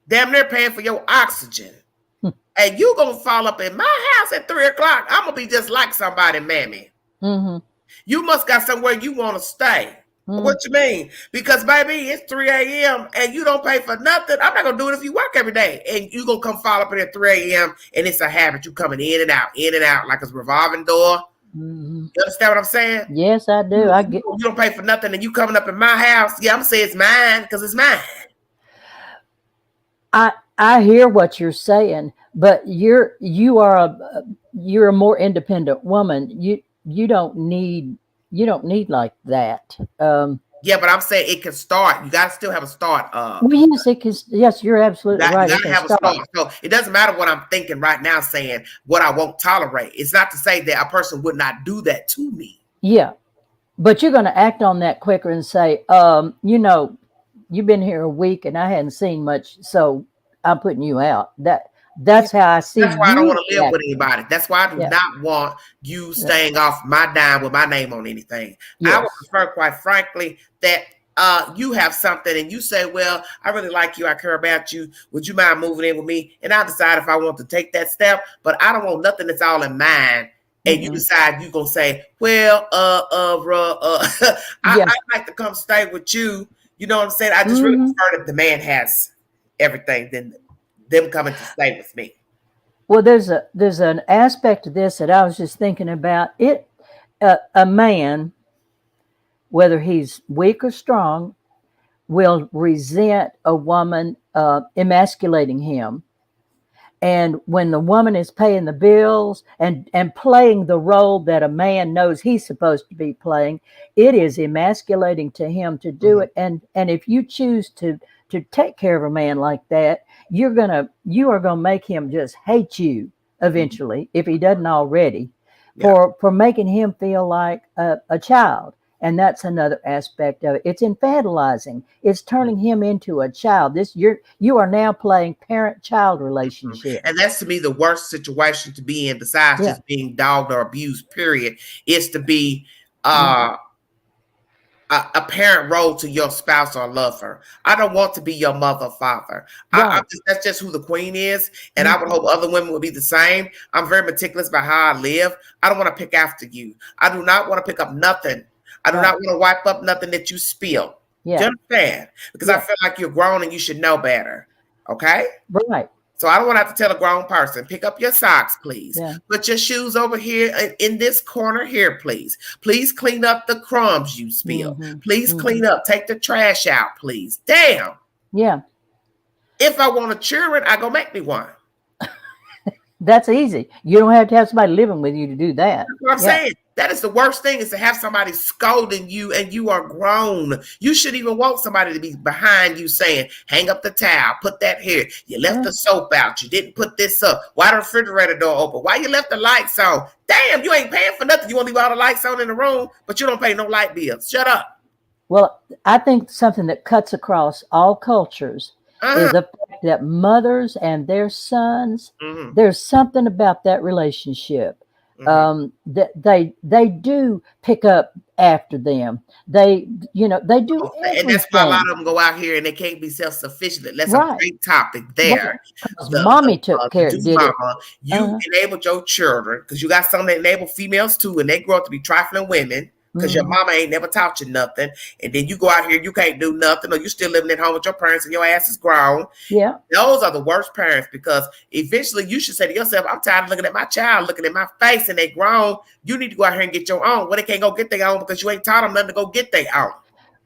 Damn near paying for your oxygen. And you going to fall up in my house at 3 o'clock. I'm going to be just like somebody, mammy. You must got somewhere you want to stay. What you mean? Because, baby, it's 3 a.m. and you don't pay for nothing. I'm not going to do it if you work every day. And you going to come fall up in at 3 a.m. and it's a habit. You coming in and out like it's a revolving door. You understand what I'm saying? Yes, I do. I get. You don't pay for nothing and you coming up in my house. Yeah, I'm going to say it's mine because it's mine. I hear what you're saying, but you're a more independent woman. You don't need like that. Yeah, but I'm saying it can start. You got to still have a start. Well, yes, it can. Yes, you're absolutely right. You got to have a start. So it doesn't matter what I'm thinking right now, saying what I won't tolerate. It's not to say that a person would not do that to me. Yeah, but you're going to act on that quicker and say, you've been here a week and I hadn't seen much, so I'm putting you out. That's how I see. That's why I don't want to live with anybody. That's why I do not want you staying off my dime with my name on anything. I would prefer, quite frankly, that you have something and you say, well, I really like you. I care about you. Would you mind moving in with me? And I'll decide if I want to take that step. But I don't want nothing that's all in mine. And you decide you're going to say, well, I'd like to come stay with you. You know what I'm saying? I just really prefer that the man has everything than them coming to stay with me. Well, there's an aspect of this that I was just thinking about. A man, whether he's weak or strong, will resent a woman emasculating him. And when the woman is paying the bills and playing the role that a man knows he's supposed to be playing, it is emasculating to him to do it. And if you choose to take care of a man like that, you are gonna make him just hate you eventually, if he doesn't already, for making him feel like a child. And that's another aspect of it. It's infantilizing. It's turning him into a child. You are now playing parent-child relationship. And that's, to me, the worst situation to be in, besides just being dogged or abused, period, is to be a parent role to your spouse or lover. I don't want to be your mother or father. That's just who the queen is. And I would hope other women would be the same. I'm very meticulous about how I live. I don't want to pick after you. I do not want to pick up nothing. I do not want to wipe up nothing that you spill. Yeah. Do you understand? Because I feel like you're grown and you should know better. Okay? Right. So I don't want to have to tell a grown person, pick up your socks, please. Yeah. Put your shoes over here in this corner here, please. Please clean up the crumbs you spill. Please clean up. Take the trash out, please. Damn. Yeah. If I want a children, I go make me one. That's easy. You don't have to have somebody living with you to do that. That's what I'm saying. That is the worst thing, is to have somebody scolding you and you are grown. You shouldn't even want somebody to be behind you saying, hang up the towel, put that here. You left the soap out. You didn't put this up. Why the refrigerator door open? Why you left the lights on? Damn, you ain't paying for nothing. You want to leave all the lights on in the room, but you don't pay no light bills. Shut up. Well, I think something that cuts across all cultures is the fact that mothers and their sons, there's something about that relationship. That they do pick up after them. They, they do everything. And that's why a lot of them go out here and they can't be self-sufficient. That's a great topic there. Because mommy took care, did it. You enabled your children, because you got some that enable females too, and they grow up to be trifling women because your mama ain't never taught you nothing. And then you go out here, you can't do nothing, or you still living at home with your parents and your ass is grown. Yeah. Those are the worst parents, because eventually you should say to yourself, I'm tired of looking at my child, looking at my face, and they grown. You need to go out here and get your own. Well, they can't go get their own because you ain't taught them nothing to go get their own.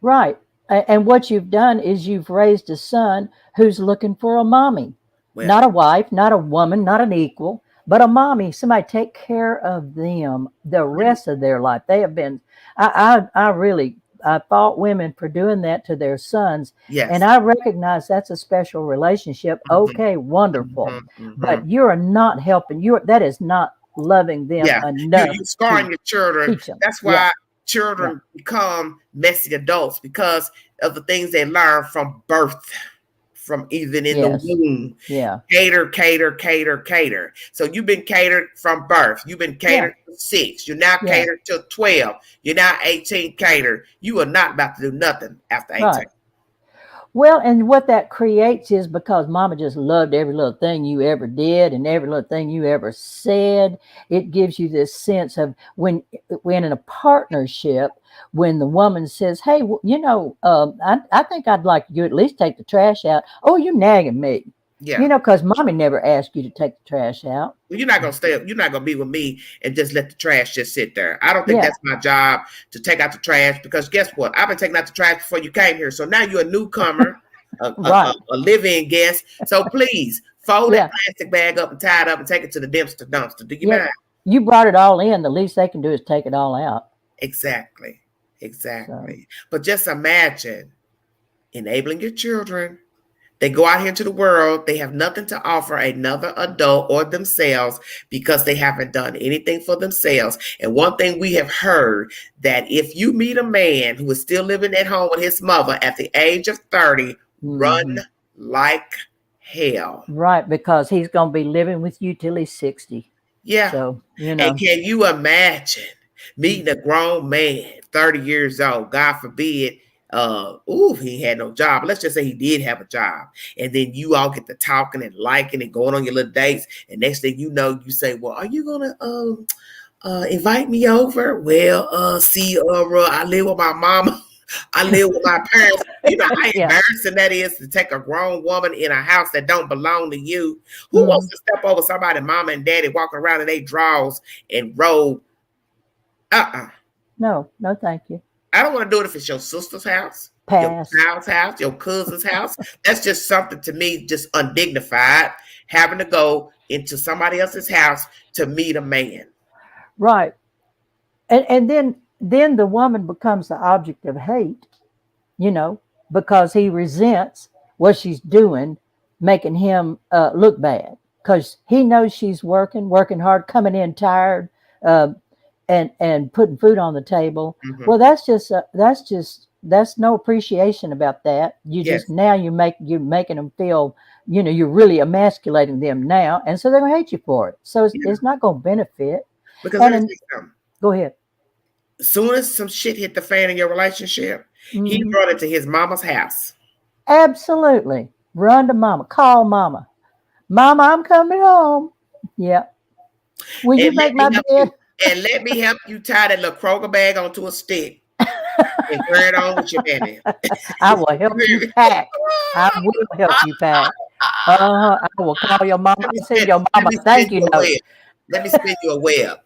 Right. And what you've done is you've raised a son who's looking for a mommy, not a wife, not a woman, not an equal, but a mommy, somebody take care of them the rest of their life. They have been, I fault women for doing that to their sons. Yes. And I recognize that's a special relationship. Okay, wonderful. But you're not helping. That is not loving them enough. You're scarring your children. That's why children become messy adults, because of the things they learn from birth, from even in the womb. Yeah. Cater. So you've been catered from birth. You've been catered to 6. You're now catered to 12. You're now 18 catered. You are not about to do nothing after 18. Right. Well, and what that creates is, because mama just loved every little thing you ever did and every little thing you ever said, it gives you this sense of when in a partnership, when the woman says, hey, I think I'd like you to at least take the trash out. Oh, you're nagging me. Yeah. Because mommy never asked you to take the trash out. Well, you're not going to stay up. You're not going to be with me and just let the trash just sit there. I don't think that's my job, to take out the trash, because guess what? I've been taking out the trash before you came here. So now you're a newcomer, a live-in guest. So please fold that plastic bag up and tie it up and take it to the dumpster. Do you mind? You brought it all in. The least they can do is take it all out. Exactly. So. But just imagine enabling your children. They go out here into the world. They have nothing to offer another adult or themselves, because they haven't done anything for themselves. And one thing we have heard, that if you meet a man who is still living at home with his mother at the age of 30, run like hell. Right, because he's going to be living with you till he's 60. Yeah. So, And can you imagine meeting a grown man, 30 years old, God forbid, he had no job. Let's just say he did have a job. And then you all get to talking and liking and going on your little dates. And next thing you know, you say, well, are you going to invite me over? Well, I live with my mama. I live with my parents. You know how embarrassing that is, to take a grown woman in a house that don't belong to you. Who wants to step over somebody, mama and daddy, walking around in their drawers and robe? No, thank you. I don't want to do it if it's your sister's house, your child's house, your cousin's house. That's just something, to me, just undignified, having to go into somebody else's house to meet a man. Right. And then the woman becomes the object of hate, because he resents what she's doing, making him look bad, because he knows she's working hard, coming in tired, and putting food on the table. Well, that's no appreciation about that. You just, now you're making them feel, you're really emasculating them now. And so they're going to hate you for it. So it's not going to benefit. Because go ahead. As soon as some shit hit the fan in your relationship, he brought it to his mama's house. Absolutely. Run to mama. Call mama. Mama, I'm coming home. Yeah. Will you make my bed? And let me help you tie that little Kroger bag onto a stick and wear it on with your baby. I will help you pack. I will call your mama. Send your mama thank you note. Let me spin you a web.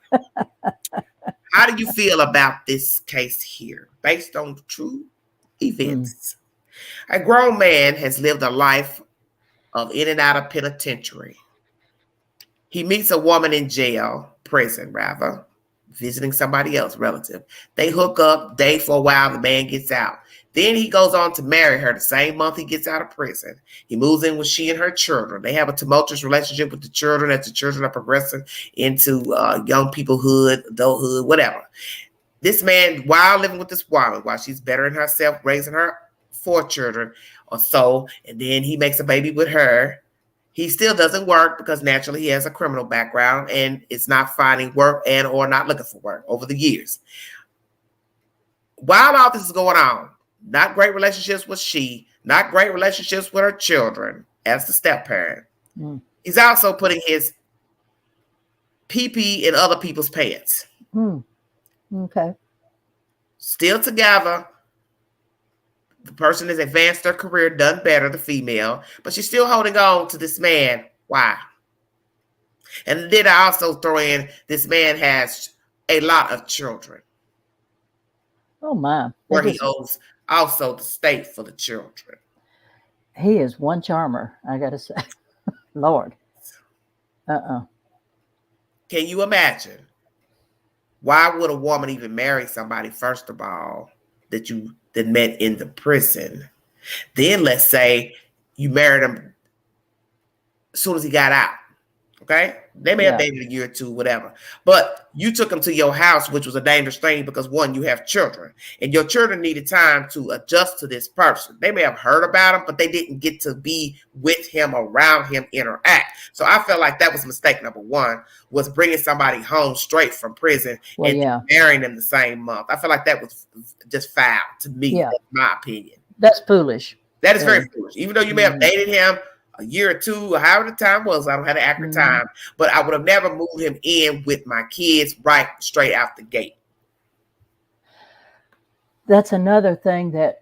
How do you feel about this case here, based on true events? A grown man has lived a life of in and out of penitentiary. He meets a woman in prison, visiting somebody else, relative. They hook up, date for a while, the man gets out. Then he goes on to marry her the same month he gets out of prison. He moves in with she and her children. They have a tumultuous relationship with the children as the children are progressing into young peoplehood, adulthood, whatever. This man, while living with this woman, while she's bettering herself, raising her 4 children or so, and then he makes a baby with her. He still doesn't work because naturally he has a criminal background and is not finding work and or not looking for work over the years. while all this is going on, not great relationships with she, not great relationships with her children as the step parent. He's also putting his pee in other people's pants. Okay. Still together. The person has advanced their career, done better, the female, but she's still holding on to this man. Why? And then I also throw in this man has a lot of children. Oh my. Where he owes also the state for the children. He is one charmer, I gotta say. Lord. Can you imagine? Why would a woman even marry somebody, first of all, that met in the prison? Then let's say you married him as soon as he got out. Okay? They may have dated a year or two, whatever. But you took him to your house, which was a dangerous thing because, one, you have children. And your children needed time to adjust to this person. They may have heard about him, but they didn't get to be with him, around him, interact. So I felt like that was mistake number one, was bringing somebody home straight from prison and marrying them the same month. I feel like that was just foul to me. That's my opinion. That's foolish. That is very foolish. Even though you may have dated him a year or two, or however the time was, I don't have the accurate time, but I would have never moved him in with my kids right straight out the gate. That's another thing that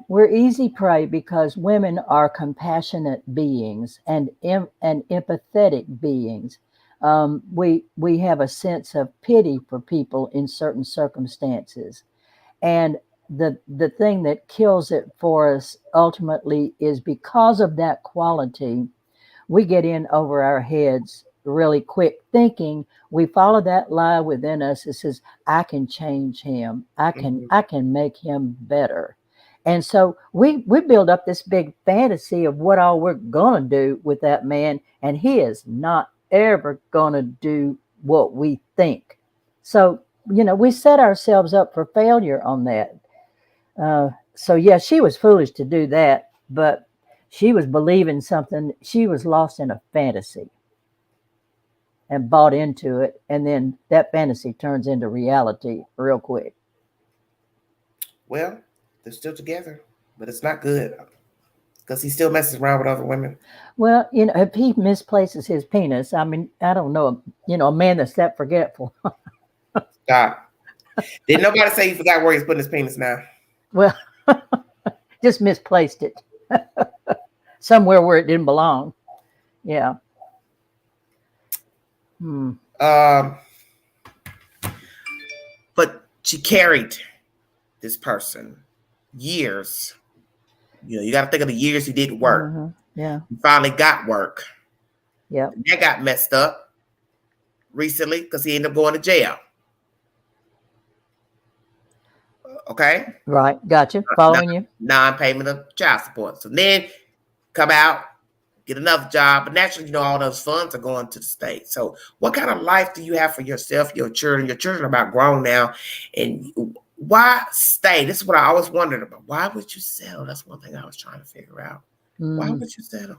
we're easy prey because women are compassionate beings and empathetic beings. We have a sense of pity for people in certain circumstances, and the thing that kills it for us ultimately is because of that quality, we get in over our heads really quick, thinking we follow that lie within us that says, I can change him. I can make him better. And so we build up this big fantasy of what all we're going to do with that man. And he is not ever going to do what we think. So, we set ourselves up for failure on that. So yeah, she was foolish to do that, but she was believing something. She was lost in a fantasy and bought into it. And then that fantasy turns into reality real quick. Well, they're still together, but it's not good because he still messes around with other women. Well, if he misplaces his penis, I mean, I don't know, a man that's that forgetful. Stop. Did nobody say he forgot where he's putting his penis now? Well, just misplaced it somewhere where it didn't belong. Yeah. But she carried this person years. You got to think of the years he didn't work. Yeah. He finally got work. Yeah. That got messed up recently because he ended up going to jail. Okay. Right. Gotcha. Following you. Non-payment of child support. So then come out, get another job. But naturally, all those funds are going to the state. So what kind of life do you have for yourself, your children? Your children are about grown now. And why stay? This is what I always wondered about. Why would you settle? That's one thing I was trying to figure out. Why would you settle?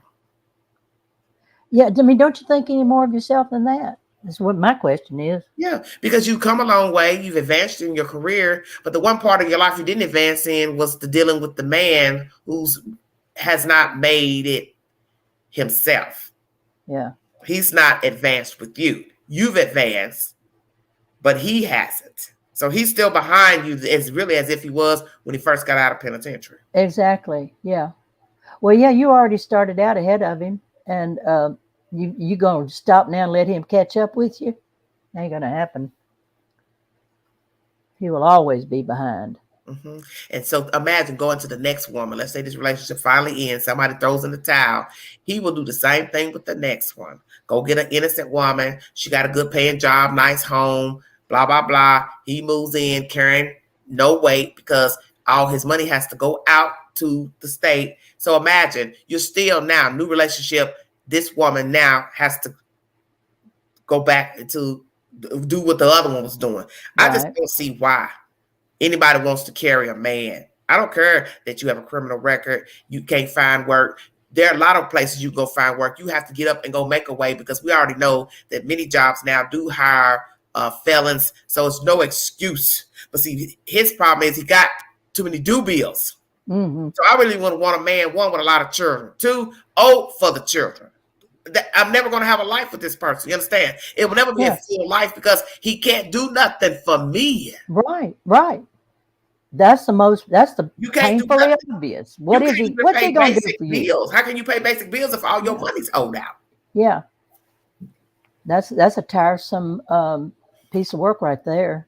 Yeah. I mean, don't you think any more of yourself than that? That's what my question is. Yeah, because you've come a long way. You've advanced in your career. But the one part of your life you didn't advance in was the dealing with the man who has not made it himself. Yeah. He's not advanced with you. You've advanced, but he hasn't. So he's still behind you. It's really as if he was when he first got out of penitentiary. Exactly. Yeah. Well, yeah, you already started out ahead of him. And you going to stop now and let him catch up with you? Ain't going to happen. He will always be behind. And so imagine going to the next woman. Let's say this relationship finally ends. Somebody throws in the towel. He will do the same thing with the next one. Go get an innocent woman. She got a good paying job, nice home, blah, blah, blah. He moves in carrying no weight because all his money has to go out to the state. So imagine you're still now, new relationship. This woman now has to go back to do what the other one was doing. Right. I just don't see why anybody wants to carry a man. I don't care that you have a criminal record. You can't find work. There are a lot of places you go find work. You have to get up and go make a way because we already know that many jobs now do hire felons, so it's no excuse. But see, his problem is he got too many due bills. Mm-hmm. So I really want a man, one, with a lot of children, two, old for the children. I'm never going to have a life with this person. You understand? It will never be a full life because he can't do nothing for me. Right. That's the painfully obvious. What's he going to do for you? How can you pay basic bills if all your money's owed out? Yeah. That's a tiresome piece of work right there.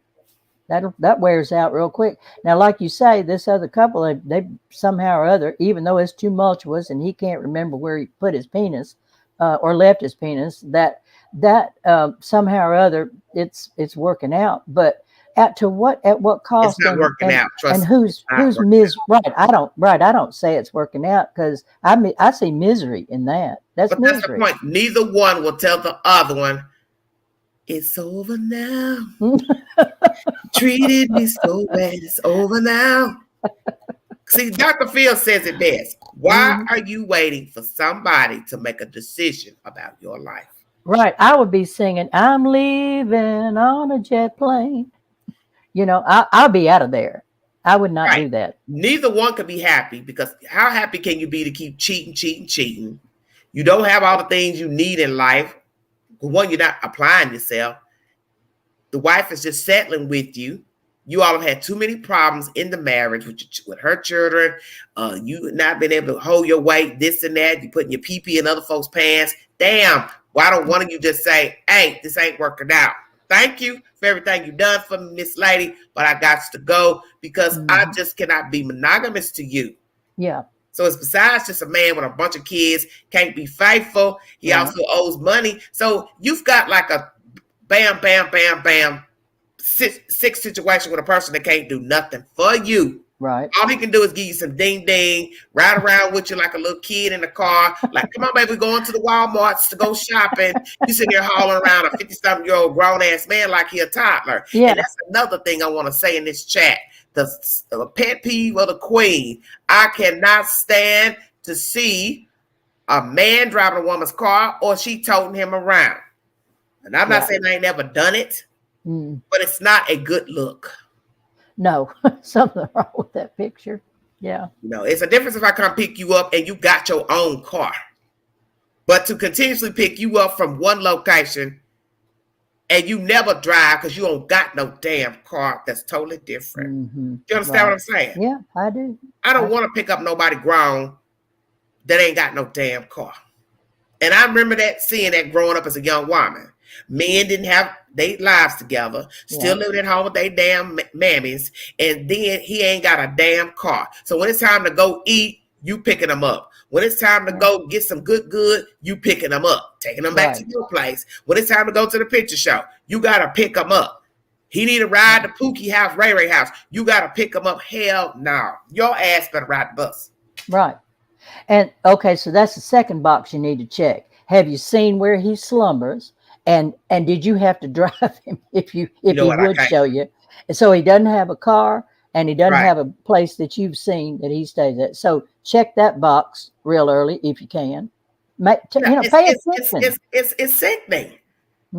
That wears out real quick. Now, like you say, this other couple, they somehow or other, even though it's tumultuous and he can't remember where he put his penis or left his penis, that somehow or other it's working out. But at what cost? It's not working out. Trust and who's right? I don't say it's working out because I see misery in that. That's the point. Neither one will tell the other one, it's over now. Treated me so bad. It's over now. See, Dr. Phil says it best. Why are you waiting for somebody to make a decision about your life? Right. I would be singing, I'm leaving on a jet plane. I'll be out of there. I would not do that. Neither one could be happy because how happy can you be to keep cheating? You don't have all the things you need in life. One, you're not applying yourself. The wife is just settling with you. You all have had too many problems in the marriage with her children. You not been able to hold your weight, this and that. You putting your pee-pee in other folks' pants. Damn, why don't one of you just say, hey, this ain't working out. Thank you for everything you've done for me, Miss Lady, but I got to go because I just cannot be monogamous to you. Yeah. So it's besides just a man with a bunch of kids, can't be faithful. He also owes money. So you've got like a bam, bam, bam, bam, six situation with a person that can't do nothing for you. Right. All he can do is give you some ding ding, ride around with you like a little kid in the car. Like, come on, baby, we're going to the Walmarts to go shopping. You sitting there hauling around a 50-something-year-old grown-ass man like he a toddler. Yeah. And that's another thing I want to say in this chat. The pet peeve of the queen. I cannot stand to see a man driving a woman's car or she toting him around. And I'm not saying I ain't never done it, but it's not a good look. No, something wrong with that picture. Yeah. It's a difference if I come pick you up and you got your own car. But to continuously pick you up from one location and you never drive because you don't got no damn car, that's totally different. Mm-hmm. You understand what I'm saying? Yeah, I do. I don't want to pick up nobody grown that ain't got no damn car. And I remember seeing that growing up as a young woman. Men didn't have their lives together, still living at home with their damn mammies, and then he ain't got a damn car. So when it's time to go eat, you picking them up. When it's time to go get some good, you picking them up, taking them back to your place. When it's time to go to the picture show, you got to pick them up. He need to ride to Pookie house, Ray Ray house. You got to pick them up. Hell no. Your ass better ride the bus. Right. And okay, so that's the second box you need to check. Have you seen where he slumbers? And did you have to drive him if he would show you? And so he doesn't have a car and he doesn't have a place that you've seen that he stays at. So check that box real early if you can. Pay attention. It's sickening.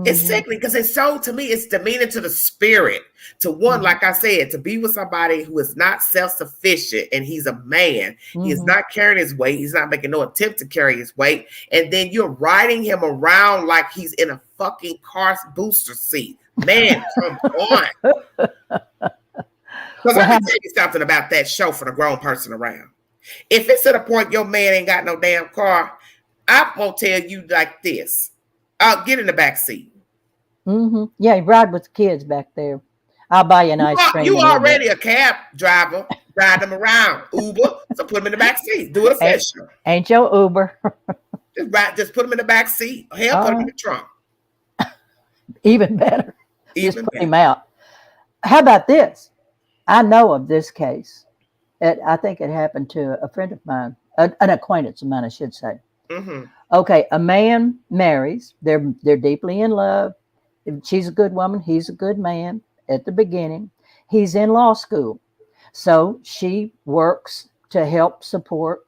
It's sickening because it's so, to me, it's demeaning to the spirit. To one, like I said, to be with somebody who is not self-sufficient and he's a man. He is not carrying his weight. He's not making no attempt to carry his weight. And then you're riding him around like he's in a fucking car booster seat. Man, come on. Because I can tell you something about that show for the grown person around. If it's to the point your man ain't got no damn car, I won't tell you like this. I'll get in the back seat. Yeah, ride with the kids back there. I'll buy you an ice cream. You already a cab driver. Ride them around. Uber. So put them in the back seat. Do it official. Ain't your Uber. Just put them in the back seat. Hell, put them in the trunk. Even better. Just put him out. How about this? I know of this case. I think it happened to a friend of mine, an acquaintance of mine, I should say. Okay, a man marries. They're deeply in love. She's a good woman. He's a good man at the beginning. He's in law school. So she works to help support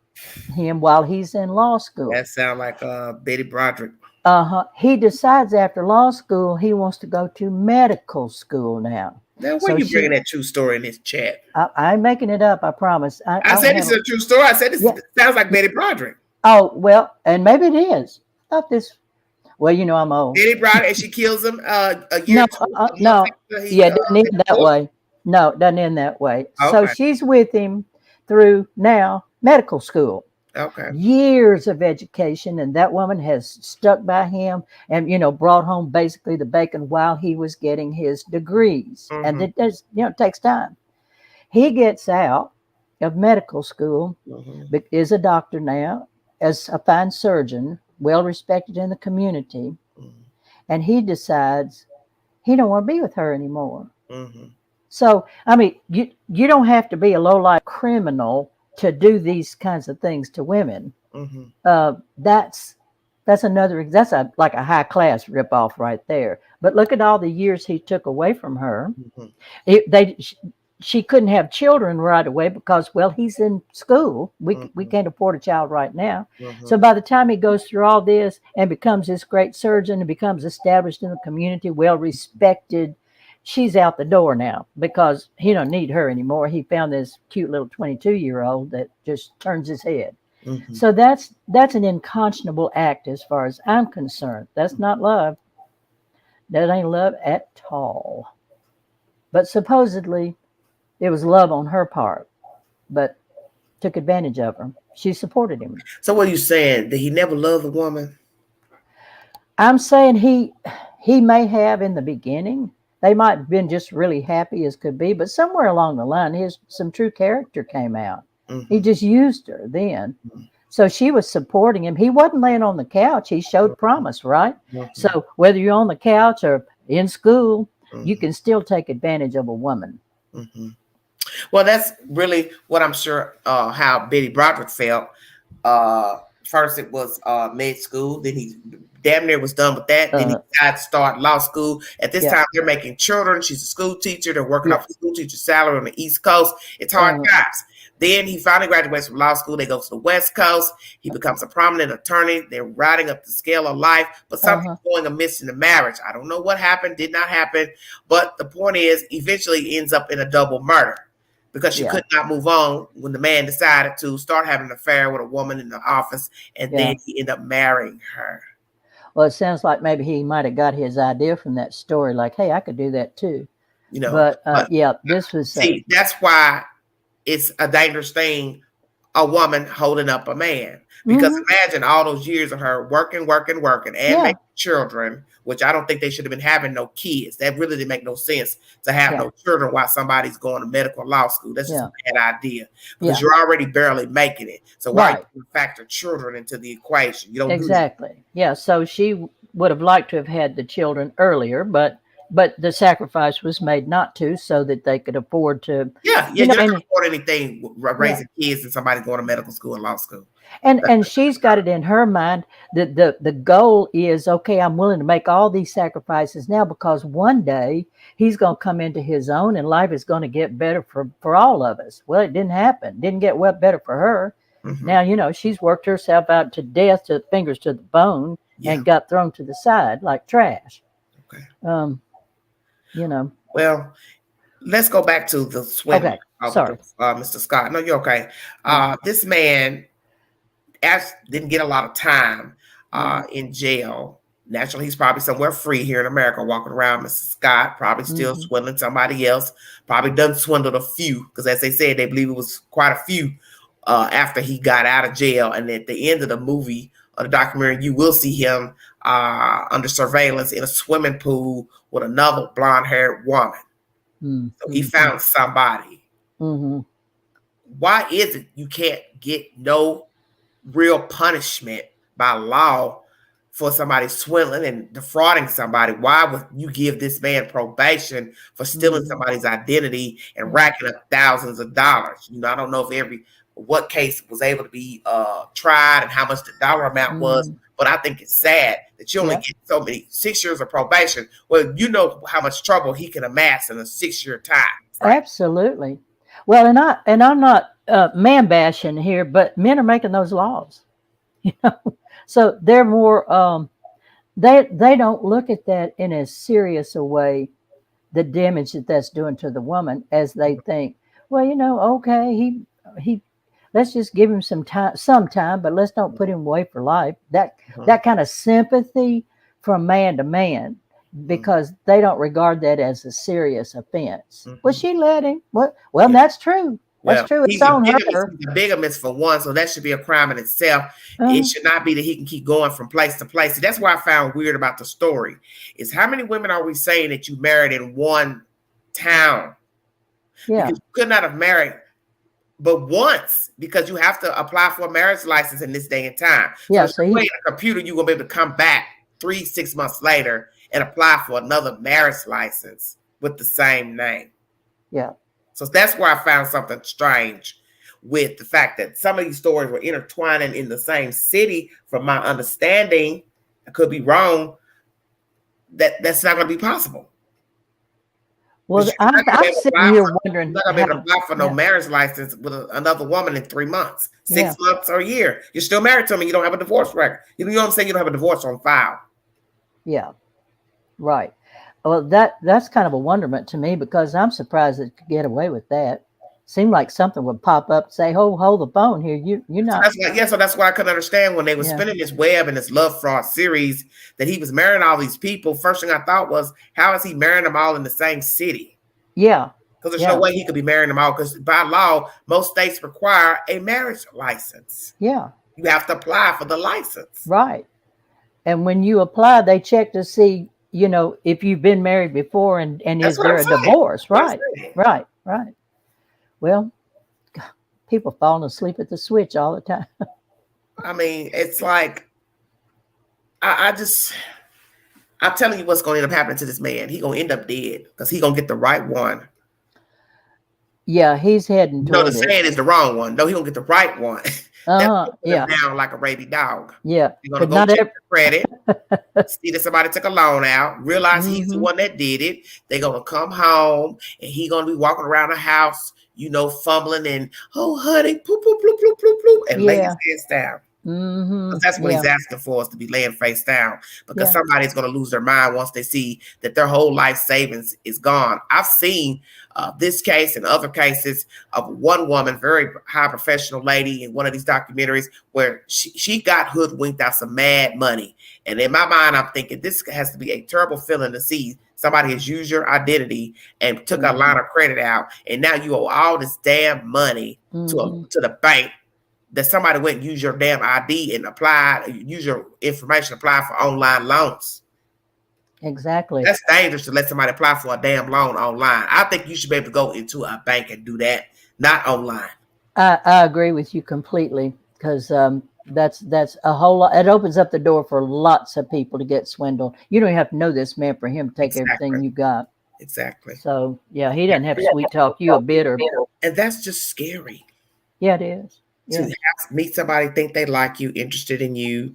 him while he's in law school. That sounds like Betty Broderick. He decides after law school he wants to go to medical school now. Now, where you bringing that true story in this chat? I'm making it up. I promise. I said this is a true story. I said this sounds like Betty Broderick. Oh well, and maybe it is. I thought this. Well, you know I'm old. Betty Broderick, and she kills him a year. No. Yeah, it doesn't end that way. No, it doesn't end that way. Okay. So she's with him through now medical school. Okay. Years of education, and that woman has stuck by him and, brought home basically the bacon while he was getting his degrees. And it does, it takes time. He gets out of medical school, is a doctor now, as a fine surgeon, well respected in the community. And he decides he don't want to be with her anymore. So, I mean, you don't have to be a low-life criminal to do these kinds of things to women. That's like a high class ripoff right there. But look at all the years he took away from her. She couldn't have children right away because, well, he's in school. We can't afford a child right now. So by the time he goes through all this and becomes this great surgeon and becomes established in the community, well respected, she's out the door now because he don't need her anymore. He found this cute little 22-year-old that just turns his head. So that's an unconscionable act as far as I'm concerned. That's not love. That ain't love at all. But supposedly it was love on her part, but took advantage of her. She supported him. So what are you saying? Did he never love the woman? I'm saying he may have in the beginning. They might have been just really happy as could be, but somewhere along the line, some true character came out. He just used her then. So she was supporting him. He wasn't laying on the couch. He showed promise, right? So whether you're on the couch or in school, you can still take advantage of a woman. Well, that's really what I'm sure how Betty Broderick felt. First, it was med school. Then he damn near was done with that. Then he decided to start law school. At this time, they're making children. She's a school teacher. They're working off a school teacher's salary on the East Coast. It's hard times. Then he finally graduates from law school. They go to the West Coast. He becomes a prominent attorney. They're riding up the scale of life, but something's going amiss in the marriage. I don't know what happened, did not happen. But the point is, eventually he ends up in a double murder because she could not move on when the man decided to start having an affair with a woman in the office, and then he ended up marrying her. Well, it sounds like maybe he might have got his idea from that story, like, hey, I could do that too. But this was... See, that's why it's a dangerous thing, a woman holding up a man. Because imagine all those years of her working, and making children, which I don't think they should have been having no kids. That really didn't make no sense to have no children while somebody's going to medical law school. That's just a bad idea because you're already barely making it. So why you factor children into the equation? You don't exactly. Yeah. So she would have liked to have had the children earlier, but the sacrifice was made not to, so that they could afford to. You're not going to afford anything raising kids and somebody going to medical school and law school. And she's got it in her mind that the goal is, okay, I'm willing to make all these sacrifices now because one day he's going to come into his own and life is going to get better for all of us. Well, it didn't happen. Didn't get better for her. Now, she's worked herself out to death, to fingers to the bone, and got thrown to the side like trash. Okay. Well, let's go back to the Swindler. Okay. Sorry. Mr. Scott. No, you're okay. This man didn't get a lot of time in jail. Naturally, he's probably somewhere free here in America, walking around. Mr. Scott probably still swindling somebody else. Probably done swindled a few, because as they said, they believe it was quite a few after he got out of jail. And at the end of the movie or the documentary, you will see him under surveillance in a swimming pool with another blonde-haired woman. So he found somebody. Why is it you can't get no real punishment by law for somebody swindling and defrauding somebody? Why would you give this man probation for stealing somebody's identity and racking up thousands of dollars? I don't know if what case was able to be tried and how much the dollar amount was, but I think it's sad that you only get so many 6 years of probation. Well, you know how much trouble he can amass in a 6-year time. Right? Absolutely. Well, and I'm not man bashing here, but men are making those laws, so they're more they don't look at that in as serious a way, the damage that that's doing to the woman, as they think, well, okay, he let's just give him some time, but let's don't put him away for life. That kind of sympathy from man to man, because they don't regard that as a serious offense. Well, she let him. Well, that's true. That's true. It's on her. He's a bigamist for one, so that should be a crime in itself. It should not be that he can keep going from place to place. See, that's what I found weird about the story, is how many women are we saying that you married in one town? Yeah. Because you could not have married but once, because you have to apply for a marriage license in this day and time. Yeah, so in a computer, you're going to be able to come back 3-6 months later and apply for another marriage license with the same name. Yeah. So that's where I found something strange with the fact that some of these stories were intertwining in the same city. From my understanding, I could be wrong, that's not going to be possible. Well, I'm sitting here wondering. You're not going to be able to apply for no marriage license with another woman in 3 months, 6 months, or a year. You're still married to them and you don't have a divorce record. You know what I'm saying? You don't have a divorce on file. Yeah, right. Well, that's kind of a wonderment to me, because I'm surprised it could get away with that. Seemed like something would pop up and say, hold the phone here. You're not. So that's what I couldn't understand when they were spinning this web and this love fraud series, that he was marrying all these people. First thing I thought was, how is he marrying them all in the same city? Yeah. Because there's no way he could be marrying them all, because by law, most states require a marriage license. Yeah. You have to apply for the license. Right. And when you apply, they check to see, if you've been married before, and is there a divorce? Right. Right. Right. Well, people falling asleep at the switch all the time. I mean, it's like, I'm telling you what's going to end up happening to this man. He's going to end up dead, because he's going to get the right one. Yeah, he's heading toward the saying is the wrong one. No, he's going to get the right one. Yeah. Down like a rabid dog. Yeah. You're going to go check the credit, see that somebody took a loan out, realize he's the one that did it. They're going to come home, and he's going to be walking around the house, fumbling and, oh, honey, poop, poop, poop, poop, poop, poop, and lay his hands down. That's what he's asking for, is to be laying face down, because somebody's going to lose their mind once they see that their whole life savings is gone. I've seen this case and other cases of one woman, very high professional lady, in one of these documentaries, where she got hoodwinked out some mad money. And in my mind, I'm thinking, this has to be a terrible feeling to see somebody has used your identity and took a line of credit out, and now you owe all this damn money to the bank, that somebody went and used your damn ID and use your information, apply for online loans. Exactly. That's dangerous to let somebody apply for a damn loan online. I think you should be able to go into a bank and do that, not online. I agree with you completely, because that's a whole lot. It opens up the door for lots of people to get swindled. You don't even have to know this man for him to take everything you got. Exactly. So yeah, he doesn't have to sweet talk you a bit, and that's just scary. Yeah, it is. Yeah. To meet somebody, think they like you, interested in you.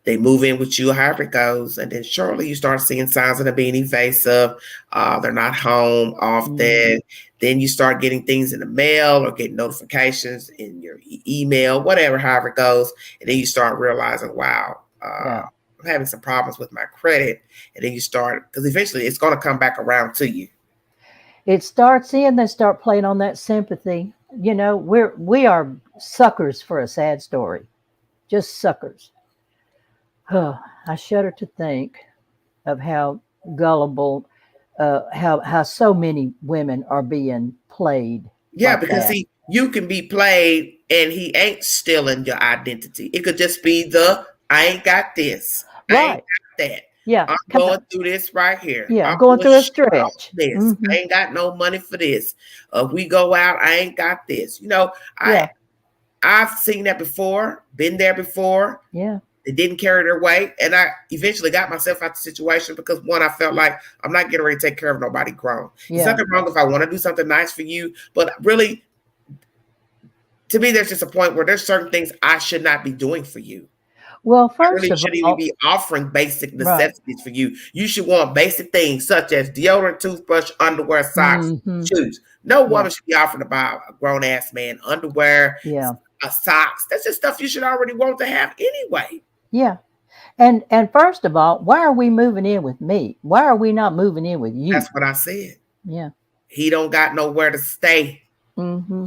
They move in with you, however it goes, and then shortly you start seeing signs of them being evasive. They're not home often. Then you start getting things in the mail or getting notifications in your email, whatever, however it goes. And then you start realizing, wow, I'm having some problems with my credit. And then you start, because eventually it's going to come back around to you. It starts in, they start playing on that sympathy. We are suckers for a sad story, just suckers. I shudder to think of how gullible, how so many women are being played. Yeah, like because see, you can be played and he ain't stealing your identity. It could just be I ain't got this. I ain't got that. Yeah, I'm going through this right here. Yeah, I'm going through a stretch. This. I ain't got no money for this. We go out, I ain't got this. I've seen that before, been there before. Yeah. They didn't carry their weight. And I eventually got myself out of the situation because, one, I felt like I'm not getting ready to take care of nobody grown. Yeah. There's nothing wrong if I want to do something nice for you. But really, to me, there's just a point where there's certain things I should not be doing for you. Well, first I really shouldn't even be offering basic necessities for you. You should want basic things such as deodorant, toothbrush, underwear, socks, shoes. No woman should be offering to buy a grown-ass man underwear, socks. That's just stuff you should already want to have anyway. Yeah. And first of all, why are we moving in with me? Why are we not moving in with you? That's what I said. Yeah. He don't got nowhere to stay. Mm-hmm.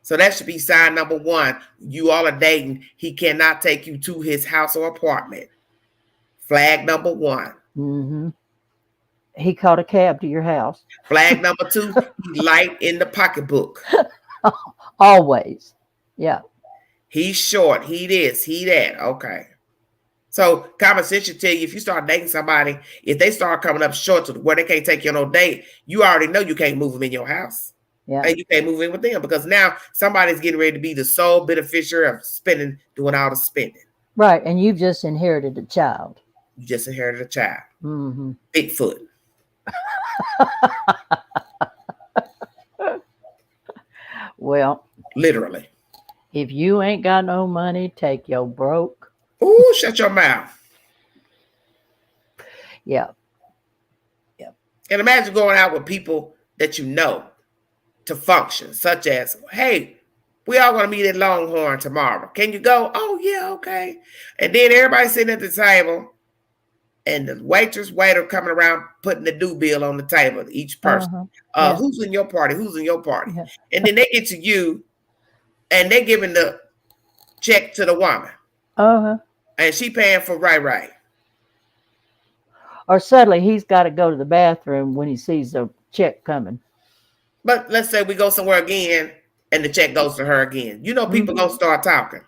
So that should be sign number one. You all are dating. He cannot take you to his house or apartment. Flag number one. Mm-hmm. He caught a cab to your house. Flag number two, he light in the pocketbook. Always. Yeah. He's short. He this, he that. Okay. So common sense should tell you if you start dating somebody, if they start coming up short to where they can't take you on no date, you already know you can't move them in your house. Yeah. And you can't move in with them because now somebody's getting ready to be the sole beneficiary of doing all the spending. Right. And you've just inherited a child. You just inherited a child. Mm-hmm. Bigfoot. Well, literally. If you ain't got no money, take your broke. Ooh, shut your mouth. Yeah. And imagine going out with people that you know to function, such as, hey, we all going to meet at Longhorn tomorrow. Can you go? Oh, yeah, okay. And then everybody sitting at the table and the waiter coming around putting the due bill on the table, each person. Who's in your party? Who's in your party? Yeah. And then they get to you and they giving the check to the woman. And she paying for right. Or suddenly he's got to go to the bathroom when he sees the check coming. But let's say we go somewhere again and the check goes to her again. You know, people gonna start talking.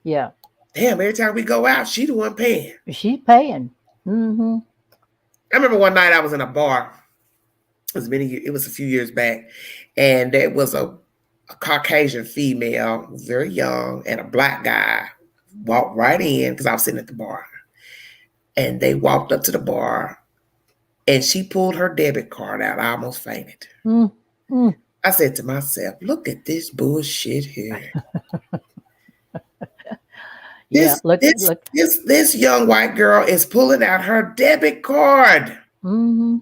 Yeah. Damn, every time we go out, she the one paying. She's paying. Mm-hmm. I remember one night I was in a bar. It was a few years back. And there was a Caucasian female, very young, and a black guy walked right in because I was sitting at the bar. And they walked up to the bar and she pulled her debit card out. I almost fainted. I said to myself, look at this bullshit here. This young white girl is pulling out her debit card. Mm-hmm.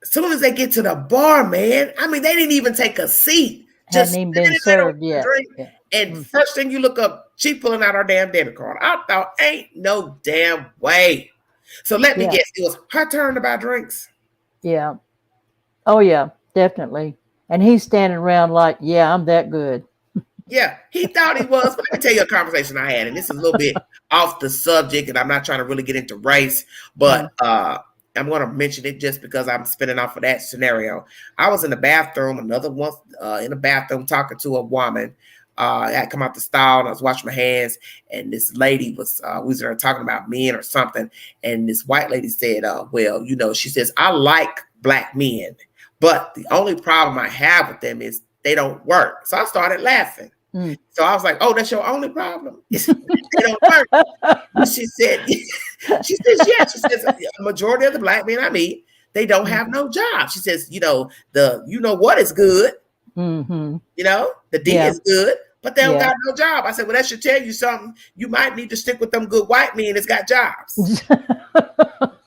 As soon as they get to the bar, man, I mean, they didn't even take a seat. Hadn't even been served yet. Yeah. And first thing you look up, she pulling out her damn debit card. I thought, ain't no damn way. So let me guess, it was her turn to buy drinks. Yeah. Oh, yeah, definitely. And he's standing around like, yeah, I'm that good. Yeah, he thought he was. But let me tell you a conversation I had, and this is a little bit off the subject, and I'm not trying to really get into race, but I'm going to mention it just because I'm spinning off of that scenario. I was in the bathroom, in the bathroom talking to a woman. I had come out the stall and I was washing my hands, and this lady was we were talking about men or something, and this white lady said, well, you know, she says, I like black men, but the only problem I have with them is they don't work. So I started laughing. So I was like, oh, that's your only problem? They don't work. And she said, yeah. She says, a majority of the black men I meet, they don't have no job. She says, you know what is good. Mm-hmm. You know, the D is good, but they don't got no job. I said, well, that should tell you something. You might need to stick with them good white men that's got jobs.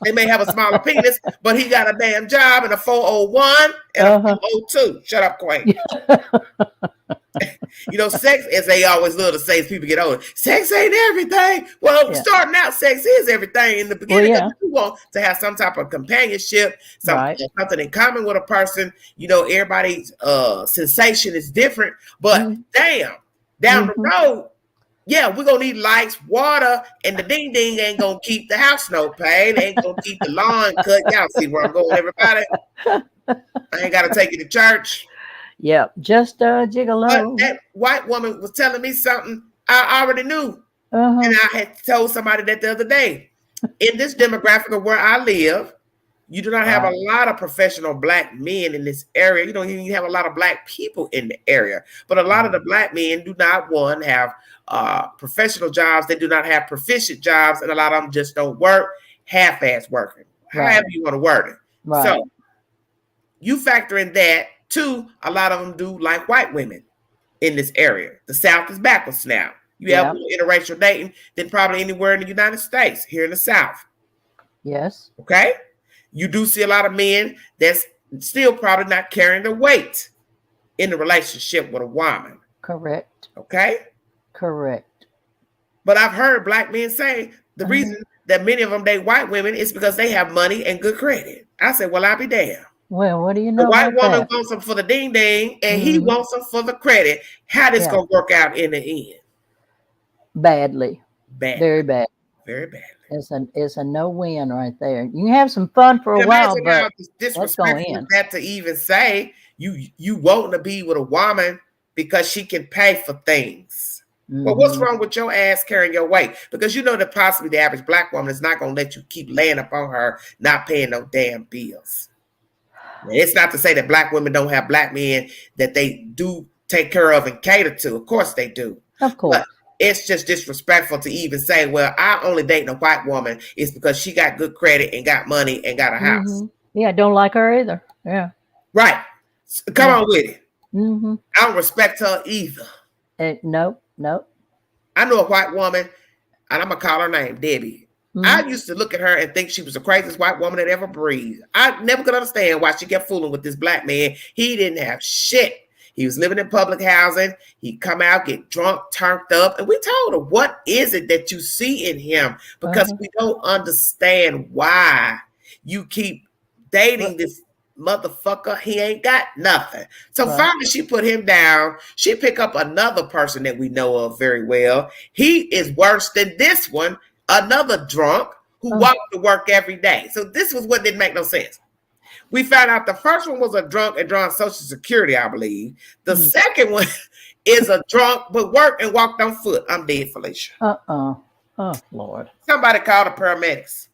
They may have a smaller penis, but he got a damn job and a 401 and a 402. Shut up, Quay. You know, sex, as they always love to say as people get older, sex ain't everything. Well, starting out, sex is everything. In the beginning, you want to have some type of companionship, something in common with a person. You know, everybody's sensation is different, but damn, down the road, we're going to need lights, water, and the ding-ding ain't going to keep the house no paid. Ain't going to keep the lawn cut. Y'all see where I'm going, everybody? I ain't got to take you to church. Yeah, just gigolo. But that white woman was telling me something I already knew. And I had told somebody that the other day. In this demographic of where I live, you do not have a lot of professional black men in this area. You don't even have a lot of black people in the area. But a lot of the black men do not, have professional jobs. They do not have proficient jobs. And a lot of them just don't work, half-ass working, however you want to word it. Right. So you factor in that. Two, a lot of them do like white women in this area. The South is backwards now. You have interracial dating than probably anywhere in the United States, here in the South. Yes. Okay? You do see a lot of men that's still probably not carrying the weight in the relationship with a woman. Correct. Okay? Correct. But I've heard black men say the reason that many of them date white women is because they have money and good credit. I said, well, I'll be damned. Well, what do you know? The white woman that? wants them for the ding ding, and he wants them for the credit. How this gonna work out in the end? Badly. Very bad. Very badly. It's a no win right there. You can have some fun for a while, but that's going in. That to even say you want to be with a woman because she can pay for things. But what's wrong with your ass carrying your weight? Because you know that possibly the average black woman is not going to let you keep laying up on her, not paying no damn bills. It's not to say that black women don't have black men that they do take care of and cater to. Of course they do. Of course. But it's just disrespectful to even say, well, I only date a white woman is because she got good credit and got money and got a house. Yeah, I don't like her either. Yeah. Right. So come on with it. I don't respect her either. Nope. I know a white woman, and I'm going to call her name, Debbie. I used to look at her and think she was the craziest white woman that ever breathed. I never could understand why she kept fooling with this black man. He didn't have shit. He was living in public housing. He'd come out, get drunk, turned up. And we told her, what is it that you see in him? Because we don't understand why you keep dating this motherfucker. He ain't got nothing. So finally she put him down. She picked up another person that we know of very well. He is worse than this one, another drunk who walked to work every day. So this was what didn't make no sense. We found out the first one was a drunk and drawing Social Security, I believe. The second one is a drunk but worked and walked on foot. I'm dead, Felicia. Oh, Lord. Somebody called the paramedics.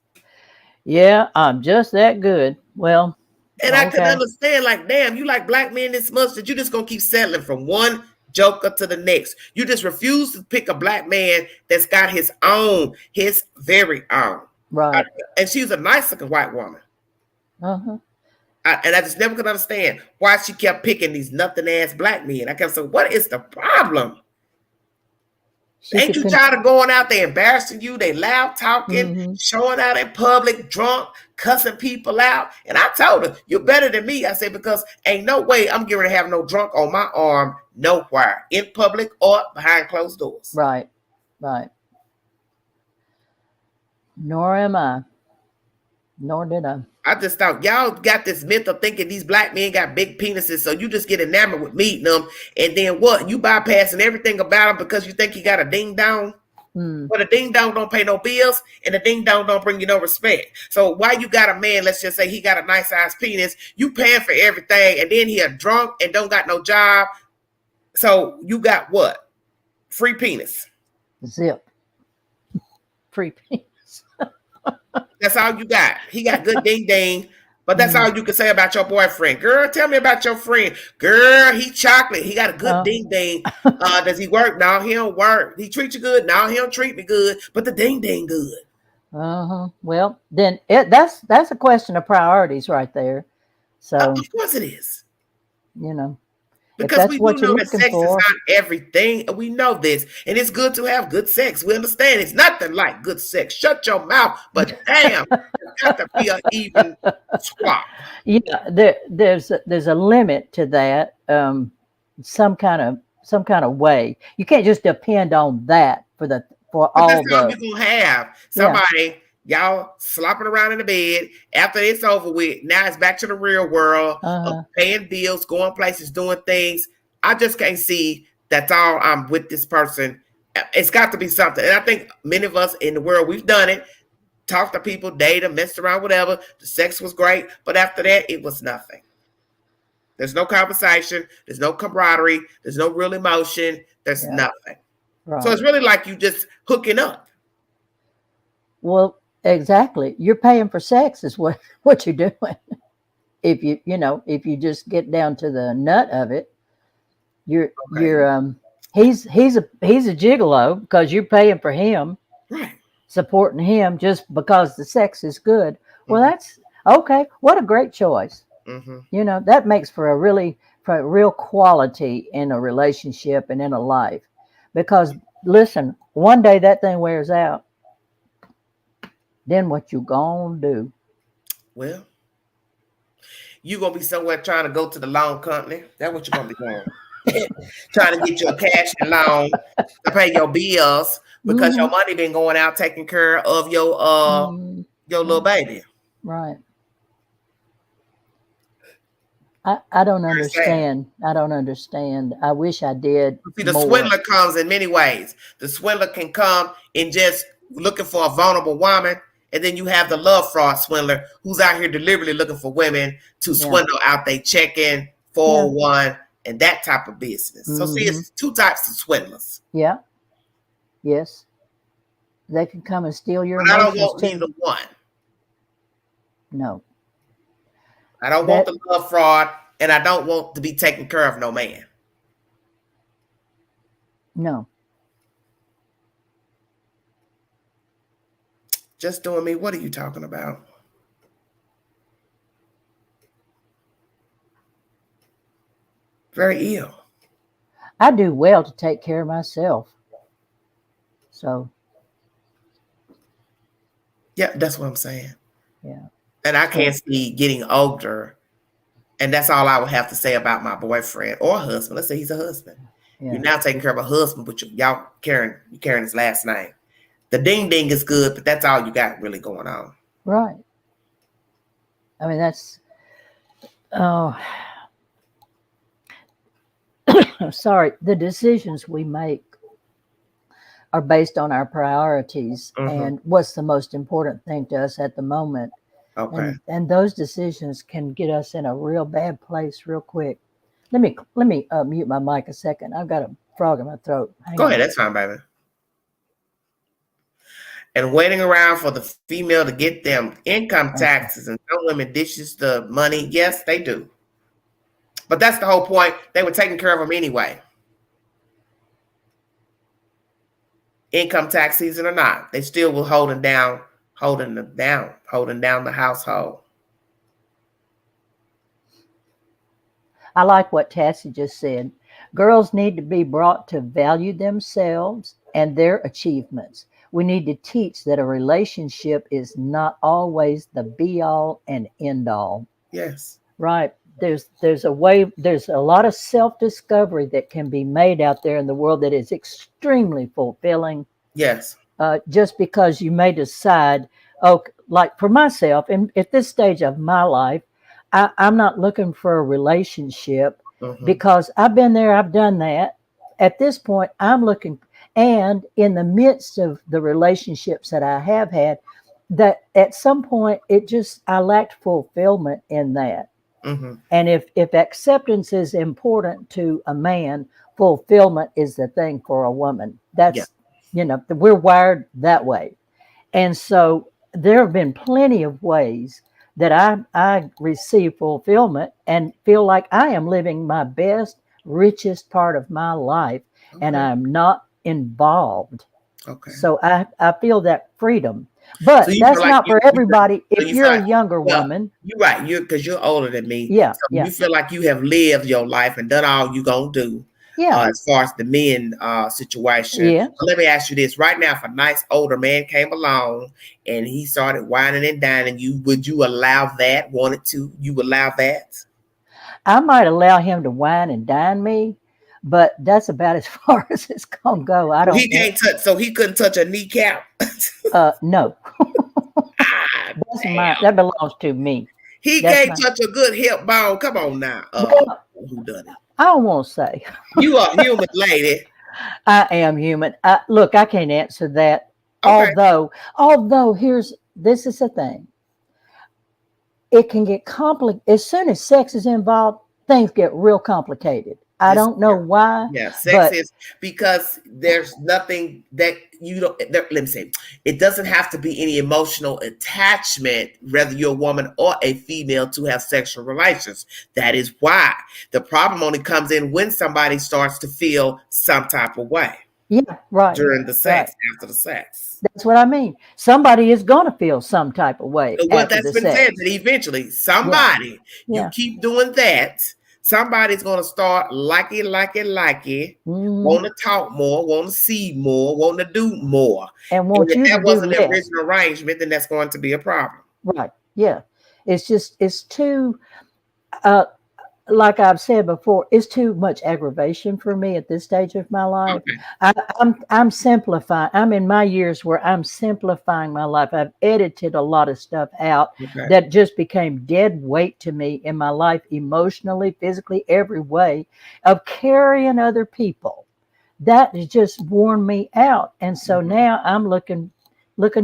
Yeah, I'm just that good. Well, and I can understand, like, damn, you like black men this much that you just gonna keep settling from one joker to the next. You just refuse to pick a black man that's got his very own. Right. And she's a nice looking white woman. And I just never could understand why she kept picking these nothing ass black men. I kept saying, what is the problem? Ain't you tired of going out there embarrassing you? They loud talking, showing out in public, drunk, cussing people out. And I told her, you're better than me. I said, because ain't no way I'm getting to have no drunk on my arm nowhere, in public or behind closed doors. Right. Nor am I. Nor did I. I just thought y'all got this myth of thinking these black men got big penises, so you just get enamored with meeting them, and then what? You bypassing everything about them because you think he got a ding dong? But a ding dong don't pay no bills, and a ding dong don't bring you no respect. So why you got a man, let's just say he got a nice size penis, you paying for everything, and then he a drunk and don't got no job. So you got what? Free penis. Zip. Free penis. That's all you got. He got good ding ding, but that's all you can say about your boyfriend. Girl, tell me about your friend. Girl, he chocolate. He got a good ding ding. Does he work? No, he don't work. He treat you good? No, he don't treat me good. But the ding ding good. Well, then that's a question of priorities right there. So of course it is. You know. Because we do know that sex is not everything. We know this. And it's good to have good sex. We understand it's nothing like good sex. Shut your mouth. But damn, it's got to be an even swap. Yeah, there's a limit to that. Some kind of way. You can't just depend on that for all that's all you're gonna have. Somebody y'all slopping around in the bed. After it's over with, now it's back to the real world of paying bills, going places, doing things. I just can't see that's all I'm with this person. It's got to be something. And I think many of us in the world, we've done it. Talked to people, dated, messed around, whatever. The sex was great. But after that, it was nothing. There's no conversation. There's no camaraderie. There's no real emotion. There's nothing. Right. So it's really like you just hooking up. Well, exactly. You're paying for sex is what you're doing. If you just get down to the nut of it, he's a gigolo because you're paying for him, right? Supporting him just because the sex is good. Well, that's okay. What a great choice. That makes for a real quality in a relationship and in a life. Because listen, one day that thing wears out. Then what you gonna do? Well, you gonna be somewhere trying to go to the loan company. That's what you're gonna be doing. Trying to get you a cash loan to pay your bills. because your money been going out taking care of your little baby. Right. I don't understand. I don't understand. I wish I did. See, the swindler comes in many ways. The swindler can come in just looking for a vulnerable woman, and then you have the love fraud swindler who's out here deliberately looking for women to swindle out their check-in, 401, and that type of business. So see, it's two types of swindlers. Yeah. Yes. They can come and steal your but emotions I don't want too. either one. No. I don't want the love fraud, and I don't want to be taken care of no man. No. Just doing me. What are you talking about? Very ill. I do well to take care of myself. So. Yeah, that's what I'm saying. Yeah. And I can't see getting older. And that's all I would have to say about my boyfriend or husband. Let's say he's a husband. Yeah. You're now taking care of a husband, but y'all carrying his last name. The ding ding is good, but that's all you got really going on. Right. I mean, that's, sorry, the decisions we make are based on our priorities and what's the most important thing to us at the moment. Okay. And those decisions can get us in a real bad place real quick. Let me mute my mic a second. I've got a frog in my throat. Go ahead. That's fine, baby. And waiting around for the female to get them income taxes, and some women dishes the money. Yes, they do. But that's the whole point. They were taking care of them anyway. Income tax season or not, they still were holding down the household. I like what Tassie just said. Girls need to be brought to value themselves and their achievements. We need to teach that a relationship is not always the be all and end all. Yes. Right. There's a lot of self-discovery that can be made out there in the world that is extremely fulfilling. Yes. Just because you may decide, like for myself, and at this stage of my life, I'm not looking for a relationship because I've been there, I've done that. At this point, I'm looking, and in the midst of the relationships that I have had, that at some point I lacked fulfillment in that. And if acceptance is important to a man, fulfillment is the thing for a woman. That's, we're wired that way. And so there have been plenty of ways that I receive fulfillment and feel like I am living my best, richest part of my life, and I'm not involved. Okay. So I feel that freedom. But so that's like not for everybody. If you're a younger woman. You're right. Because you're older than me. Yeah. So you feel like you have lived your life and done all you're going to do. Yeah. As far as the men situation. Yeah. But let me ask you this. Right now, if a nice older man came along and he started whining and dining you, would you allow that? You would allow that? I might allow him to wine and dine me. But that's about as far as it's gonna go. I don't. He can't touch. So he couldn't touch a kneecap. No. That belongs to me. He can't touch a good hip bone. Come on now. Who done it? I don't want to say. You are human, lady. I am human. Look, I can't answer that. Okay. Although this is the thing. It can get complicated as soon as sex is involved. Things get real complicated. I don't know why. Yeah, sex is because there's nothing that you don't. Let me say, it doesn't have to be any emotional attachment, whether you're a woman or a female, to have sexual relations. That is why the problem only comes in when somebody starts to feel some type of way. Yeah, right. During the sex, after the sex. That's what I mean. Somebody is going to feel some type of way. Well, that's been said that eventually somebody. You keep doing that. Somebody's going to start like it, want to talk more, want to see more, want to do more. And if that wasn't the original arrangement, then that's going to be a problem. Right. Yeah. It's too, like I've said before, it's too much aggravation for me at this stage of my life. Okay. I'm simplifying. I'm in my years where I'm simplifying my life. I've edited a lot of stuff out Okay. that just became dead weight to me in my life, emotionally, physically, every way, of carrying other people. That has just worn me out. And so now I'm looking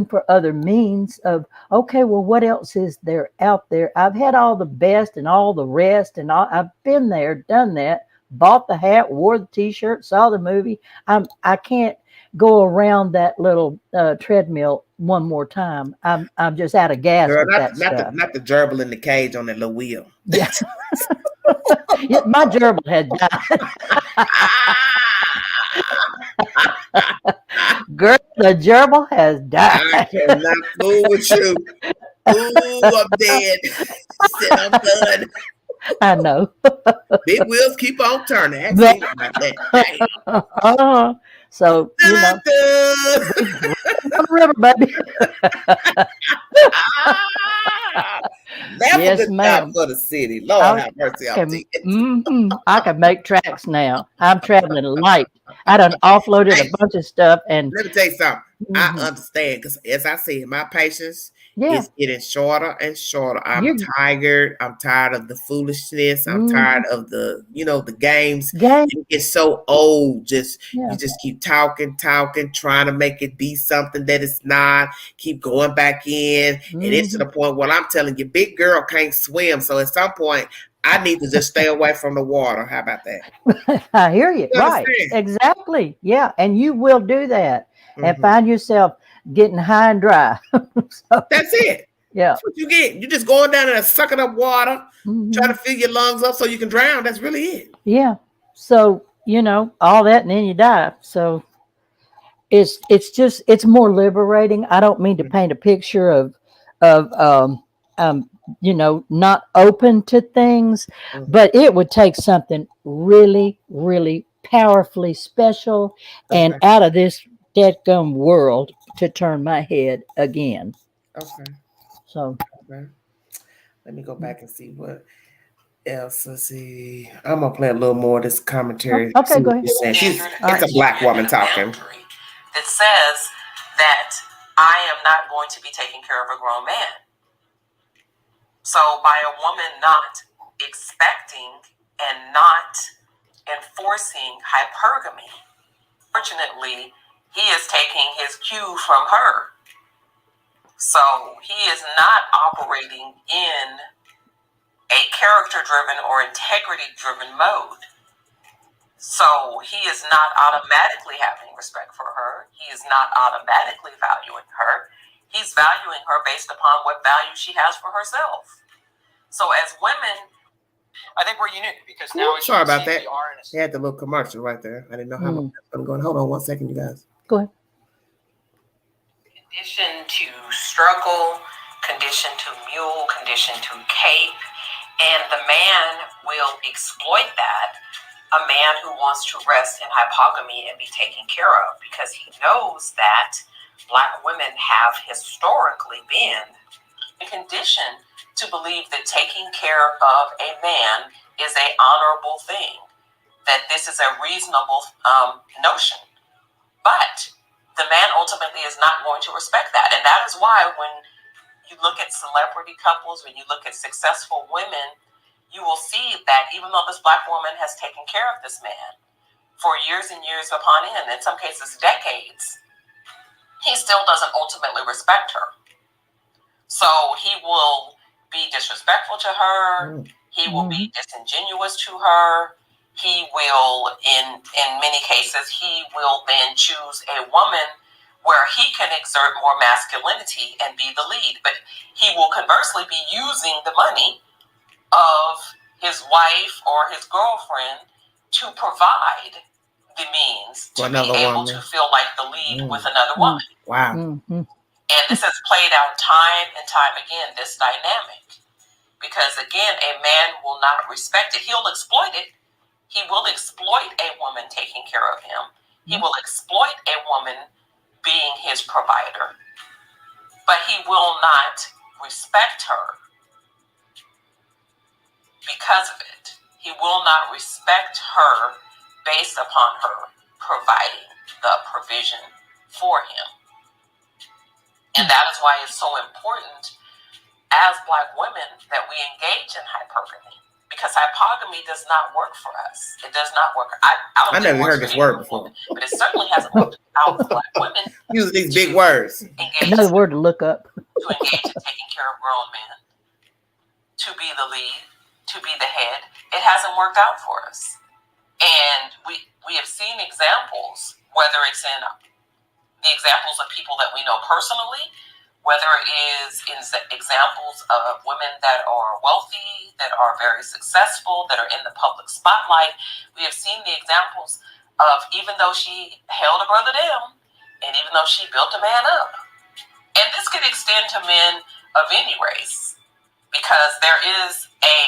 for other means of, okay, well, what else is there out there? I've had all the best and all the rest, and I've been there, done that, bought the hat, wore the t-shirt, saw the movie. I can't go around that little treadmill one more time. I'm just out of gas Girl, with that stuff. not the gerbil in the cage on that little wheel. Yeah. Yeah, my gerbil had died. Girl, the gerbil has died. I cannot fool with you. Ooh, I'm dead. Said I'm done. I know. Big wheels keep on turning. I see about that. Damn. So, you know, Dun-dun-dun. on the river, baby. Never Yes, good job ma'am. for the city. Lord have mercy on can, you. I can make tracks now. I'm traveling light. I done offloaded a Hey, bunch of stuff, and let me tell you something. I mhm. understand because, as I said, my patience Yeah, is getting shorter and shorter. I'm you tired. I'm tired of the foolishness. I'm mm, tired of the games. game. You get so old. You Yeah. just keep talking, trying to make it be something that it's not. Keep going back in, and it's to Hmm. the point where I'm telling you, big girl can't swim. So at some point, I need to just stay away from the water. How about that? I hear you. You Right. understand? Exactly. Yeah. And you will do that and Mhm. find yourself getting high and dry. So, That's it. yeah. That's what you get. You're just going down there and sucking up water, trying Hmm. to fill your lungs up so you can drown. That's really it. Yeah. So, all that and then you die. So it's more liberating. I don't mean to paint a picture of um not open to things, Mhm. but it would take something really, really powerfully special and Okay. out of this deadgum world to turn my head again. Okay. So Okay. Let me go back and see what else. Let's see. I'm gonna play a little more of this commentary. okay, See go what ahead. you're saying. All It's right. a black woman talking. That says that I am not going to be taking care of a grown man. So by a woman not expecting and not enforcing hypergamy, fortunately, he is taking his cue from her. So he is not operating in a character-driven or integrity-driven mode. So he is not automatically having respect for her. He is not automatically valuing her. He's valuing her based upon what value she has for herself. So as women, I think we're unique because now as Sorry you can about see, that. we are in a They had the little commercial right there. I didn't know how long Mm, that's gonna go. Hold on 1 second, you guys. go ahead. conditioned to struggle, conditioned to mule, conditioned to cape, and the man will exploit that. A man who wants to rest in hypogamy and be taken care of because he knows that Black women have historically been conditioned to believe that taking care of a man is a honorable thing, that this is a reasonable notion. But the man ultimately is not going to respect that. And that is why when you look at celebrity couples, when you look at successful women, you will see that even though this Black woman has taken care of this man for years and years upon end, in some cases decades, he still doesn't ultimately respect her. So he will be disrespectful to her. He will be disingenuous to her. He will, in many cases, he will then choose a woman where he can exert more masculinity and be the lead. But he will conversely be using the money of his wife or his girlfriend to provide the means to be able to feel like the lead with another woman. Wow. Mm-hmm. And this has played out time and time again, this dynamic. Because again, a man will not respect it. He'll exploit it. He will exploit a woman taking care of him. He will exploit a woman being his provider. But he will not respect her because of it. He will not respect her based upon her providing the provision for him. And that is why it's so important as Black women that we engage in hypergamy, because hypogamy does not work for us. It does not work. I never heard this word before. But it certainly hasn't worked out for Black women. Use these big words. Another word to look up. To engage in taking care of grown men, to be the lead, to be the head. It hasn't worked out for us. And we have seen examples, whether it's in the examples of people that we know personally, whether it is in examples of women that are wealthy, that are very successful, that are in the public spotlight. We have seen the examples of, even though she held a brother down, and even though she built a man up. And this could extend to men of any race, because there is a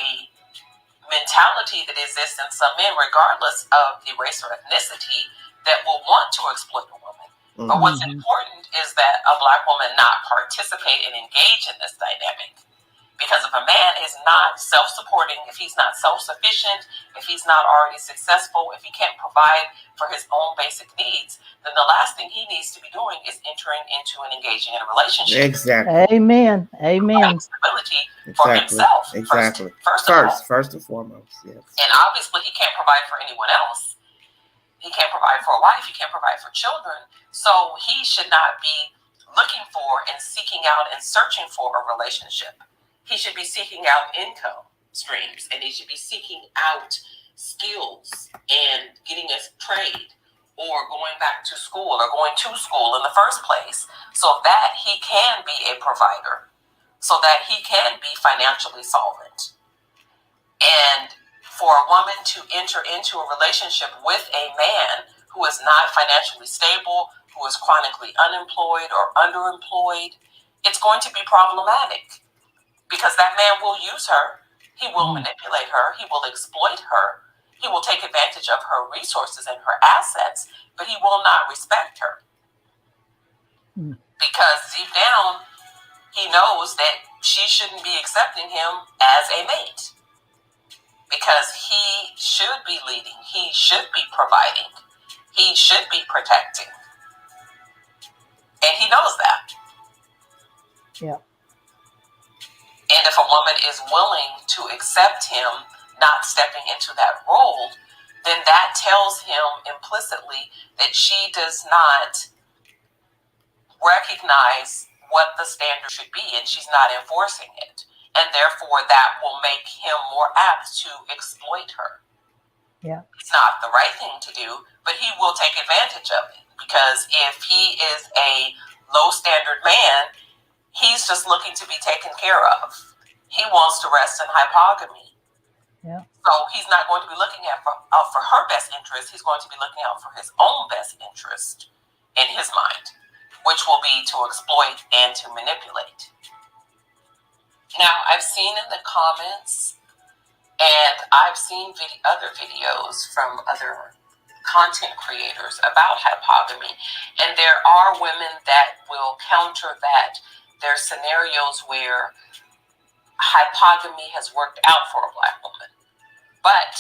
mentality that exists in some men, regardless of the race or ethnicity, that will want to exploit a woman. Mm-hmm. But what's important is that a Black woman not participate and engage in this dynamic. Because if a man is not self-supporting, if he's not self-sufficient, if he's not already successful, if he can't provide for his own basic needs, then the last thing he needs to be doing is entering into and engaging in a relationship. Exactly. Amen. Amen. Stability for himself. Exactly. First and foremost. Yes. And obviously he can't provide for anyone else. He can't provide for a wife. He can't provide for children. So he should not be looking for and seeking out and searching for a relationship. He should be seeking out income streams, and he should be seeking out skills and getting a trade, or going back to school, or going to school in the first place, so that he can be a provider, so that he can be financially solvent. And for a woman to enter into a relationship with a man who is not financially stable, who is chronically unemployed or underemployed, it's going to be problematic. Because that man will use her, he will manipulate her, he will exploit her, he will take advantage of her resources and her assets, but he will not respect her. Because deep down, he knows that she shouldn't be accepting him as a mate. Because he should be leading, he should be providing, he should be protecting. And he knows that. Yeah. And if a woman is willing to accept him not stepping into that role, then that tells him implicitly that she does not recognize what the standard should be, and she's not enforcing it. And therefore, that will make him more apt to exploit her. Yeah. It's not the right thing to do, but he will take advantage of it. Because if he is a low standard man, he's just looking to be taken care of. He wants to rest in hypogamy. Yeah. So he's not going to be looking out for her best interest. He's going to be looking out for his own best interest in his mind, which will be to exploit and to manipulate. Now, I've seen in the comments, and I've seen other videos from other content creators about hypogamy, and there are women that will counter that. There are scenarios where hypogamy has worked out for a Black woman, but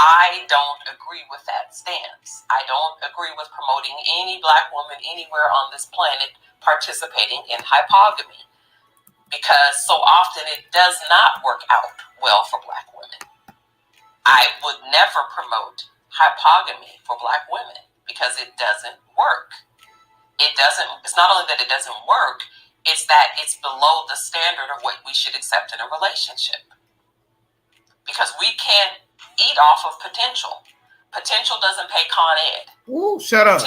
I don't agree with that stance. I don't agree with promoting any Black woman anywhere on this planet participating in hypogamy, because so often it does not work out well for Black women. I would never promote hypogamy for Black women because it doesn't work. It's not only that it doesn't work, it's that it's below the standard of what we should accept in a relationship. Because we can't eat off of potential. Potential doesn't pay Con Ed. Ooh, shut up.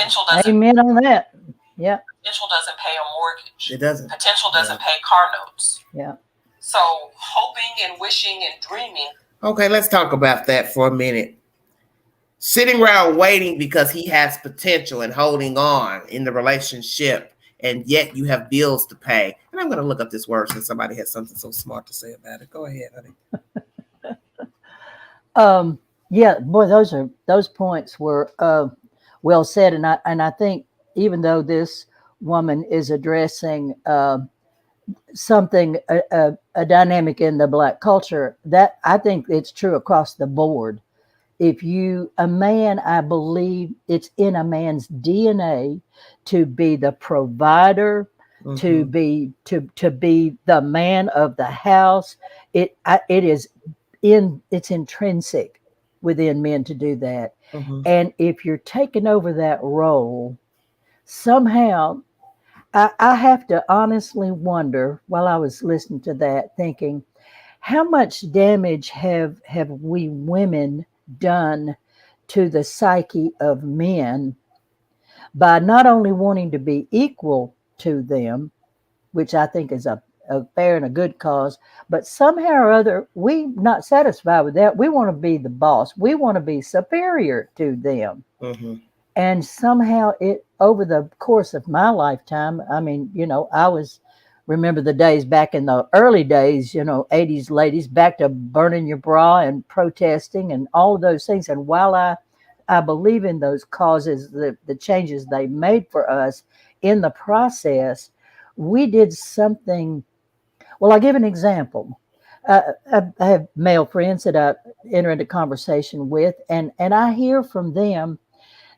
Amen on that. Yeah. Potential doesn't pay a mortgage. It doesn't. Potential doesn't pay car notes. Yeah. So hoping and wishing and dreaming. Okay, let's talk about that for a minute. Sitting around waiting because he has potential and holding on in the relationship, and yet you have bills to pay. And I'm going to look up this word since somebody has something so smart to say about it. Go ahead, honey. Yeah, boy, those points were well said, and I think even though this woman is addressing something, a dynamic in the Black culture that I think it's true across the board. If a man, I believe it's in a man's DNA to be the provider, to be the man of the house. It's intrinsic within men to do that. And if you're taking over that role, somehow I have to honestly wonder, while I was listening to that, thinking, how much damage have we women done to the psyche of men by not only wanting to be equal to them, which I think is a fair and a good cause, but somehow or other, we not satisfied with that. We want to be the boss. We want to be superior to them. And somehow over the course of my lifetime, I mean, remember the days back in the early days, 80s ladies, back to burning your bra and protesting and all of those things. And while I believe in those causes, the changes they made for us in the process, we did something. Well, I'll give an example. I have male friends that I enter into conversation with, and I hear from them,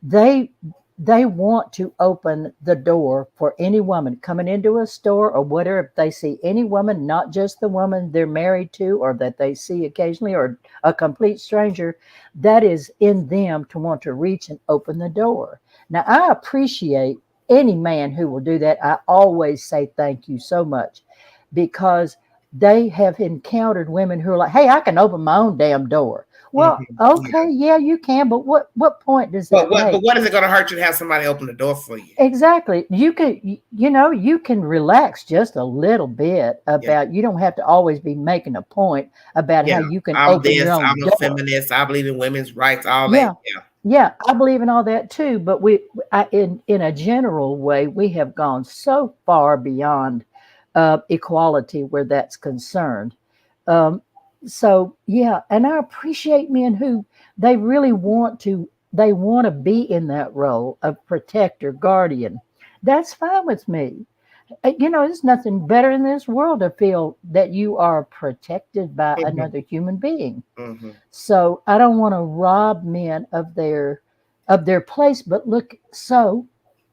they want to open the door for any woman coming into a store or whatever. If they see any woman, not just the woman they're married to or that they see occasionally or a complete stranger, that is in them to want to reach and open the door. Now, I appreciate any man who will do that. I always say thank you so much, because they have encountered women who are like, hey, I can open my own damn door. Well, okay, yeah, you can, but what point does that make? But what is it going to hurt you to have somebody open the door for you? Exactly. You can relax just a little bit about, you don't have to always be making a point about how you can open your own door. I'm a feminist. I believe in women's rights, all that. Yeah, I believe in all that too. But in a general way, we have gone so far beyond equality where that's concerned. So yeah, and I appreciate men who they really want to be in that role of protector, guardian. That's fine with me. There's nothing better in this world to feel that you are protected by another human being. So I don't want to rob men of their place. But look, so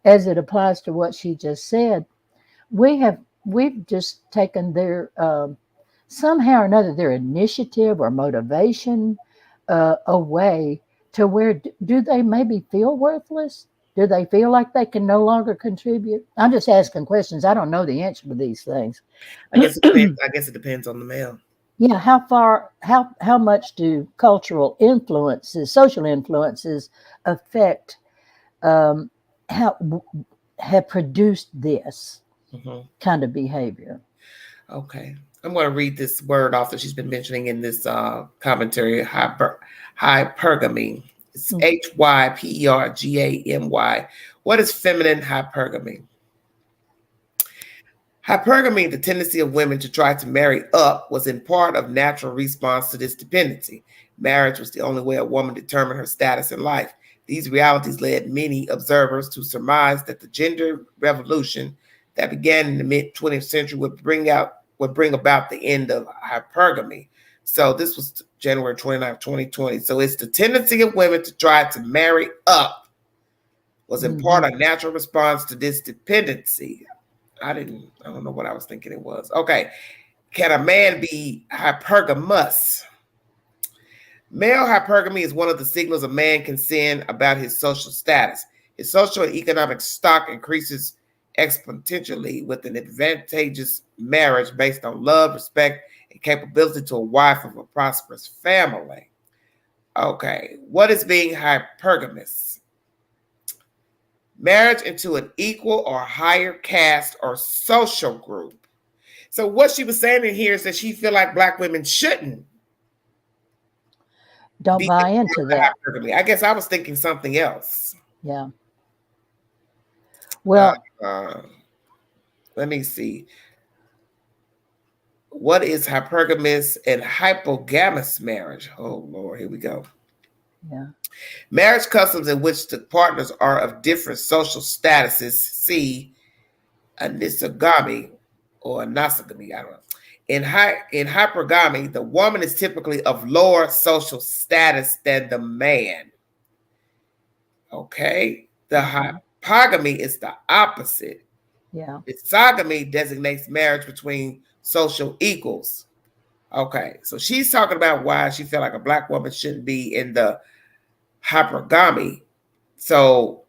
as it applies to what she just said, we've just taken their somehow or another their initiative or motivation away to where do they maybe feel worthless? Do they feel like they can no longer contribute? I'm just asking questions. I don't know the answer to these things. I guess it depends on the male. Yeah, how much do cultural influences, social influences affect how have produced this kind of behavior? Okay. I'm going to read this word off that she's been mentioning in this commentary, hypergamy. It's hypergamy. What is feminine hypergamy? Hypergamy, the tendency of women to try to marry up, was in part of natural response to this dependency. Marriage was the only way a woman determined her status in life. These realities led many observers to surmise that the gender revolution that began in the mid-20th century would bring about the end of hypergamy. So this was January 29, 2020. So it's the tendency of women to try to marry up was in part a natural response to this dependency. I don't know what I was thinking it was. Okay. Can a man be hypergamous? Male hypergamy is one of the signals a man can send about his social status. His social and economic stock increases exponentially with an advantageous marriage based on love, respect, and capability to a wife of a prosperous family. Okay, what is being hypergamous? Marriage into an equal or higher caste or social group. So what she was saying in here is that she feel like Black women shouldn't. Don't buy into that. Hypergamy. I guess I was thinking something else. Yeah. Well, let me see. What is hypergamous and hypogamous marriage? Oh, Lord, here we go. Yeah. Marriage customs in which the partners are of different social statuses. See, anisogamy or nasogamy, I don't know. In hypergamy, the woman is typically of lower social status than the man. Okay. The hypogamy is the opposite. Yeah. Isogamy designates marriage between social equals. Okay. So she's talking about why she felt like a black woman shouldn't be in the hypergamy. So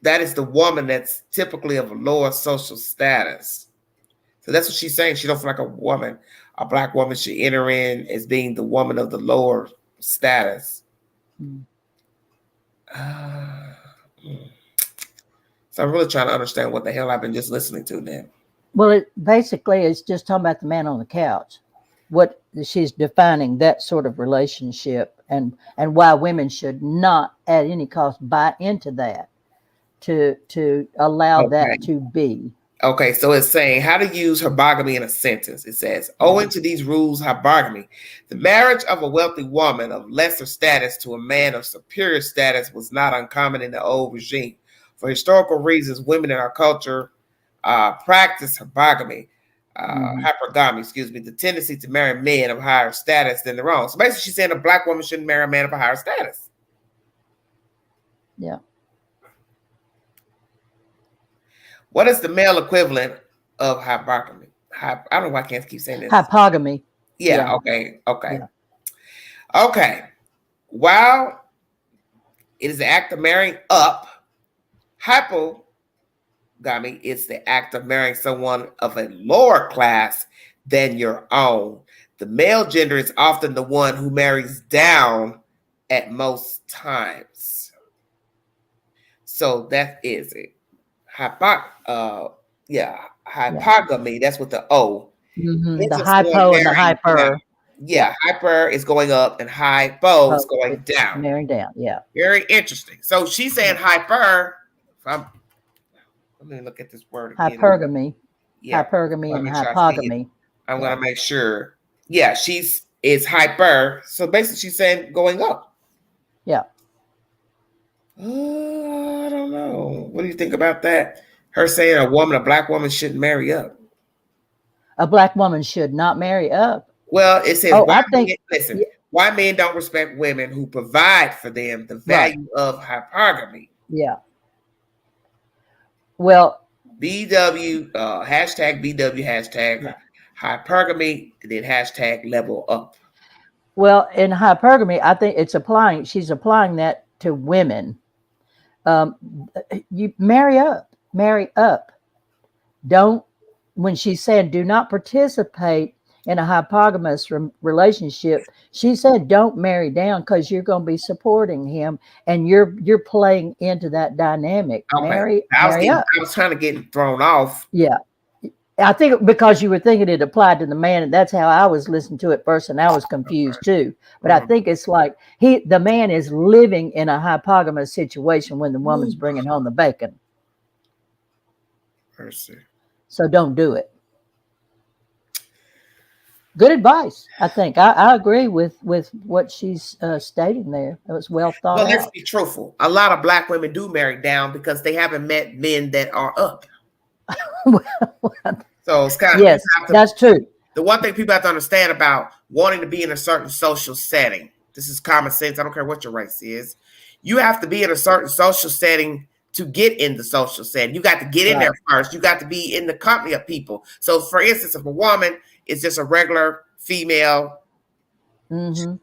that is the woman that's typically of a lower social status. So that's what she's saying. She don't feel like a black woman should enter in as being the woman of the lower status. So I'm really trying to understand what the hell I've been just listening to now. Well, it basically is just talking about the man on the couch. What she's defining that sort of relationship and why women should not at any cost buy into that to allow that to be. Okay, so it's saying how to use hypergamy in a sentence. It says, owing to these rules, hypergamy, the marriage of a wealthy woman of lesser status to a man of superior status was not uncommon in the old regime. For historical reasons, women in our culture practice hypergamy, the tendency to marry men of higher status than their own. So basically, she's saying a black woman shouldn't marry a man of a higher status. Yeah. What is the male equivalent of hypergamy? I don't know why I can't keep saying this. Hypogamy. Yeah. Okay. While it is the act of marrying up, hypogamy is the act of marrying someone of a lower class than your own. The male gender is often the one who marries down at most times. So that is it. Hypogamy, that's with the O. The hypo and the hyper. Yeah, hyper is going up and hypo is going down. Marrying down, yeah. Very interesting. So she's saying hyper. Let me look at this word again. Hypergamy. Yeah. Hypergamy and hypogamy. I'm going to make sure. Yeah, is hyper. So basically she's saying going up. Yeah. I don't know. What do you think about that? Her saying a black woman shouldn't marry up. A black woman should not marry up. Well, it says why men don't respect women who provide for them the value of hypergamy. Yeah. Well, BW hashtag BW hashtag hypergamy, then hashtag level up. Well, in hypergamy, I think she's applying that to women. You marry up. Don't, when she said do not participate in a hypogamous relationship, she said don't marry down because you're going to be supporting him and you're playing into that dynamic. Okay. Marry up. I was kind of getting thrown off. Yeah. I think because you were thinking it applied to the man, and that's how I was listening to it first, and I was confused too. But I think it's like the man is living in a hypogamous situation when the woman's bringing home the bacon. Mercy. So don't do it. Good advice, I think. I agree with what she's stating there. It was well thought out. Well, let's be truthful. A lot of black women do marry down because they haven't met men that are up. So it's kind of that's true. The one thing people have to understand about wanting to be in a certain social setting, this is common sense. I don't care what your race is. You have to be in a certain social setting to get in the social setting. You got to get in there first. You got to be in the company of people. So, for instance, if a woman is just a regular female,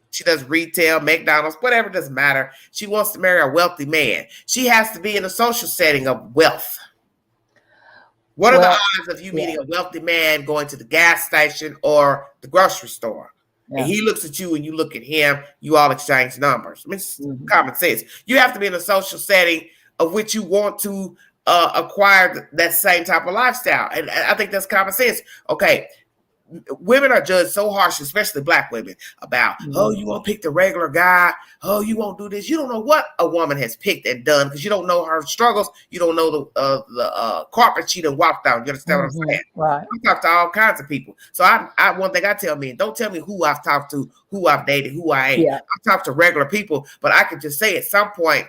she does retail, McDonald's, whatever, doesn't matter. She wants to marry a wealthy man. She has to be in a social setting of wealth. What are the odds of you meeting a wealthy man going to the gas station or the grocery store? Yeah. And he looks at you and you look at him, you all exchange numbers. I mean, it's common sense. You have to be in a social setting of which you want to acquire that same type of lifestyle. And I think that's common sense. Okay. Women are judged so harsh, especially black women, about, oh, you won't pick the regular guy. Oh, you won't do this. You don't know what a woman has picked and done because you don't know her struggles. You don't know the carpet she done walked down. You understand what I'm saying? Right. I talk to all kinds of people. So I one thing I tell men, don't tell me who I've talked to, who I've dated, who I ain't. Yeah. I talk to regular people, but I can just say at some point,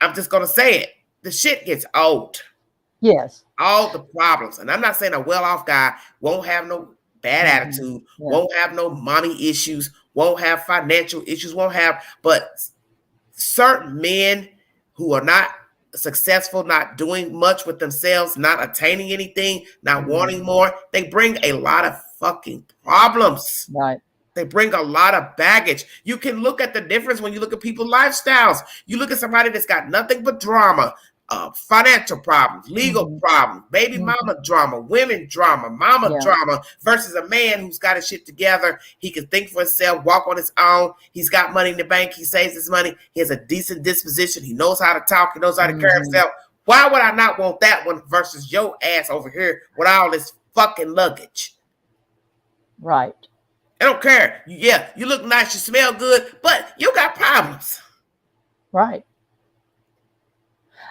I'm just going to say it. The shit gets old. Yes. All the problems. And I'm not saying a well-off guy won't have no bad attitude, won't have no mommy issues, won't have financial issues, but certain men who are not successful, not doing much with themselves, not attaining anything, not wanting more, they bring a lot of fucking problems. Right. They bring a lot of baggage. You can look at the difference when you look at people's lifestyles. You look at somebody that's got nothing but drama, financial problems, legal problems, baby mama drama, women drama, mama drama, versus a man who's got his shit together. He can think for himself, walk on his own. He's got money in the bank. He saves his money. He has a decent disposition. He knows how to talk. He knows how to carry himself. Why would I not want that one versus your ass over here with all this fucking luggage? Right. I don't care. Yeah, you look nice, you smell good, but you got problems. Right.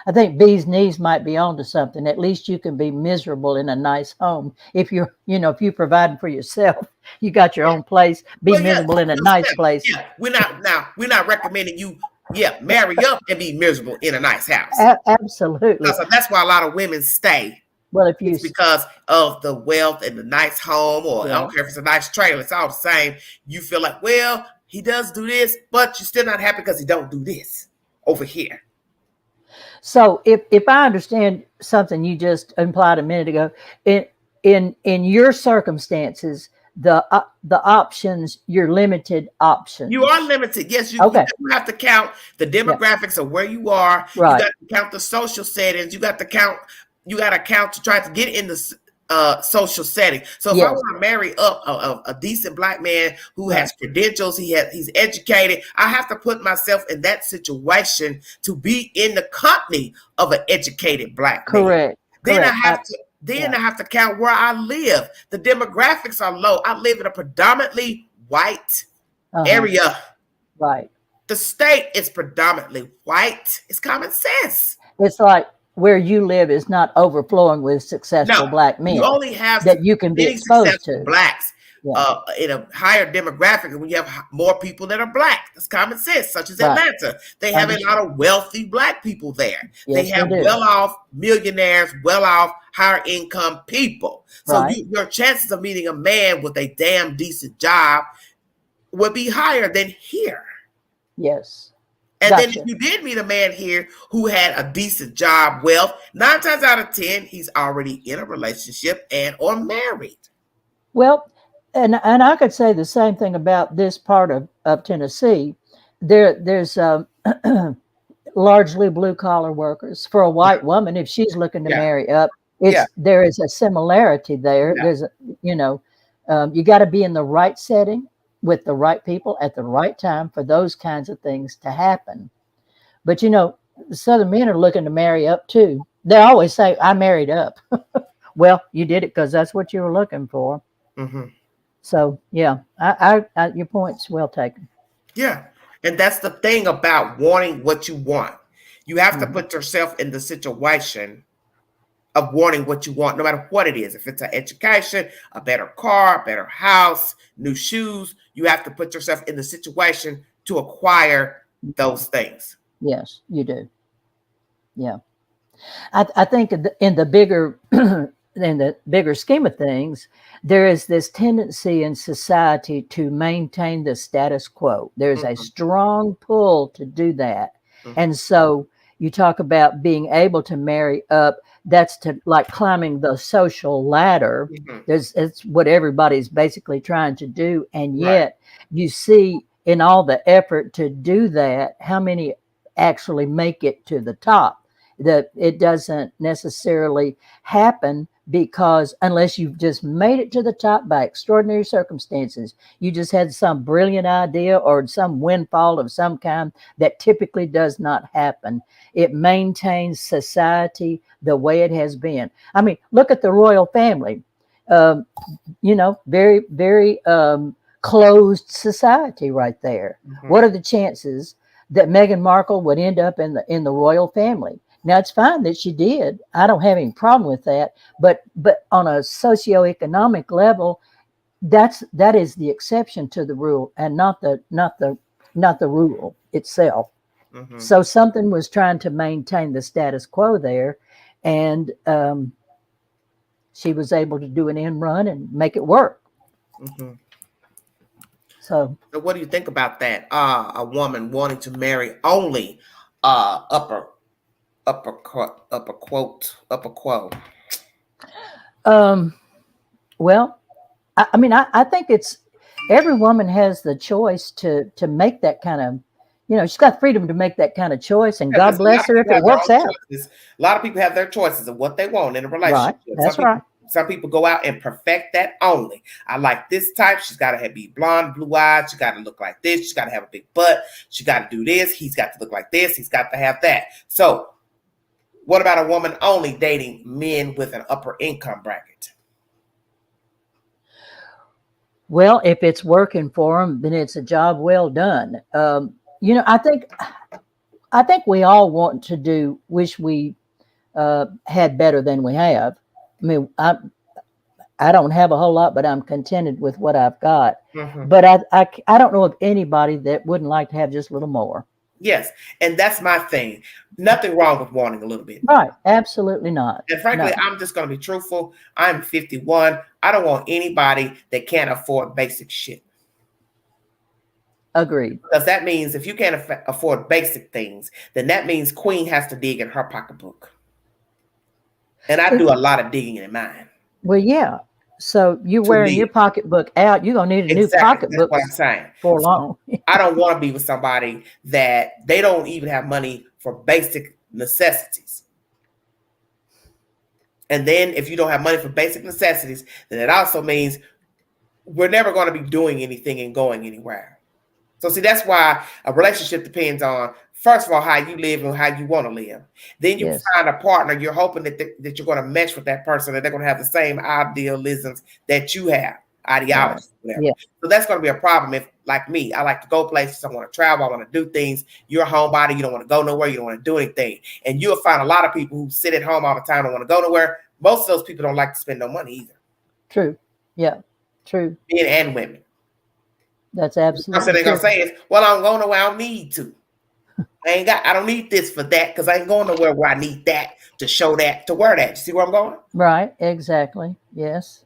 I think B's knees might be onto something. At least you can be miserable in a nice home. If you're, if you're providing for yourself, you got your own place, be miserable in a nice place. Yeah, we're not recommending you, marry up and be miserable in a nice house. Absolutely. That's why a lot of women stay. Well, it's because of the wealth and the nice home, or I don't care if it's a nice trailer, it's all the same. You feel like, well, he does do this, but you're still not happy because he don't do this over here. So if I understand something you just implied a minute ago, in your circumstances, the options, you're limited options. You are limited. Yes, you have to count the demographics of where you are. Right. You got to count the social settings. You got to count to try to get in the social setting. So if I want to marry up a decent black man who has credentials, he's educated, I have to put myself in that situation to be in the company of an educated black man. Correct. Then I have to count where I live. The demographics are low. I live in a predominantly white area. Right. The state is predominantly white. It's common sense. It's like where you live is not overflowing with successful black men. You only have that you can be exposed to. Blacks in a higher demographic, and when you have more people that are black, that's common sense, such as Atlanta. They have a lot of wealthy black people there. They have well-off millionaires, well-off higher income people. So your chances of meeting a man with a damn decent job would be higher than here. Yes. And then if you did meet a man here who had a decent job, wealth, 9 times out of 10, he's already in a relationship and or married. Well, and I could say the same thing about this part of Tennessee. There's largely blue collar workers. For a white woman, if she's looking to marry up, there is a similarity there. There's you got to be in the right setting with the right people at the right time for those kinds of things to happen. But the Southern men are looking to marry up too. They always say, I married up. Well, you did it because that's what you were looking for. So I your point's well taken. Yeah. And that's the thing about wanting what you want. You have to put yourself in the situation of wanting what you want, no matter what it is. If it's an education, a better car, a better house, new shoes, you have to put yourself in the situation to acquire those things. Yes, you do. Yeah. I think in the bigger scheme of things, there is this tendency in society to maintain the status quo. There's a strong pull to do that. And so you talk about being able to marry up. That's to like climbing the social ladder. It's what everybody's basically trying to do. And yet you see in all the effort to do that, how many actually make it to the top. That it doesn't necessarily happen because unless you've just made it to the top by extraordinary circumstances, you just had some brilliant idea or some windfall of some kind that typically does not happen. It maintains society the way it has been. I mean, look at the royal family, very, very closed society right there. What are the chances that Meghan Markle would end up in the royal family? Now, it's fine that she did. I don't have any problem with that. But on a socioeconomic level, that is the exception to the rule and not the rule itself. Mm-hmm. So something was trying to maintain the status quo there, and she was able to do an end run and make it work. Mm-hmm. So what do you think about that? A woman wanting to marry only upper quo. Well, I mean, I think it's every woman has the choice to make that kind of, she's got freedom to make that kind of choice, and God bless her if it works out. Choices. A lot of people have their choices of what they want in a relationship. Right, that's right. Some people go out and perfect that only. I like this type. She's got to be blonde, blue eyes. She got to look like this. She's got to have a big butt. She got to do this. He's got to look like this. He's got to have that. So what about a woman only dating men with an upper income bracket? Well, if it's working for them, then it's a job well done. I think we all want to wish we had better than we have. I mean, I don't have a whole lot, but I'm contented with what I've got. Mm-hmm. But I don't know of anybody that wouldn't like to have just a little more. Yes, and that's my thing. Nothing wrong with wanting a little bit. Right, absolutely not. And frankly, no. I'm just going to be truthful. I'm 51. I don't want anybody that can't afford basic shit. Agreed. Because that means if you can't afford basic things, then that means Queen has to dig in her pocketbook. And I do a lot of digging in mine. Well, yeah. So you're wearing your pocketbook out. You're going to need a new pocketbook. That's what I'm saying. For long. I don't want to be with somebody that they don't even have money for basic necessities. And then if you don't have money for basic necessities, then it also means we're never going to be doing anything and going anywhere. So see, that's why a relationship depends on, first of all, how you live and how you want to live. Then you find a partner. You're hoping that you're going to mesh with that person, that they're going to have the same idealisms that you have, ideology. Right. Yeah. So that's going to be a problem. If, like me, I like to go places. I want to travel. I want to do things. You're a homebody. You don't want to go nowhere. You don't want to do anything. And you'll find a lot of people who sit at home all the time, don't want to go nowhere. Most of those people don't like to spend no money either. True. Yeah. True. Men and women. That's absolutely true. So they're going to say is, well, I'm going nowhere I don't need to. I don't need this for that because I ain't going nowhere where I need that to show that, to wear that. You see where I'm going? Right. Exactly. Yes.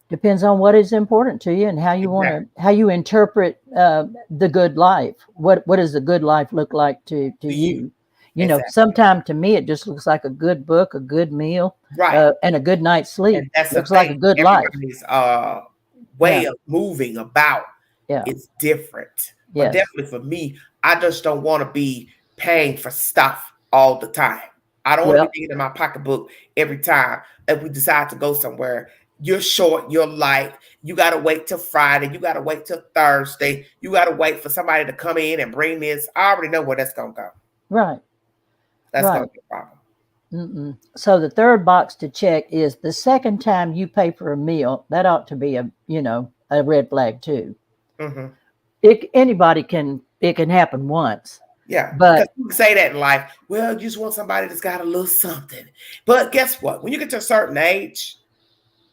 Depends on what is important to you and how you how you interpret the good life. What does the good life look like to you? You know, sometimes to me, it just looks like a good book, a good meal, right, and a good night's sleep. And that's looks like a good life. Way of moving about is different. But definitely for me, I just don't want to be paying for stuff all the time. I don't want to be digging in my pocketbook every time if we decide to go somewhere. You're short, you're light. You got to wait till Friday. You got to wait till Thursday. You got to wait for somebody to come in and bring this. I already know where that's going to go. Right. That's going to be a problem. Mm-mm. So the third box to check is the second time you pay for a meal. That ought to be a red flag too. Mm-hmm. It can happen once. Yeah, but you can say that in life. Well, you just want somebody that's got a little something. But guess what? When you get to a certain age,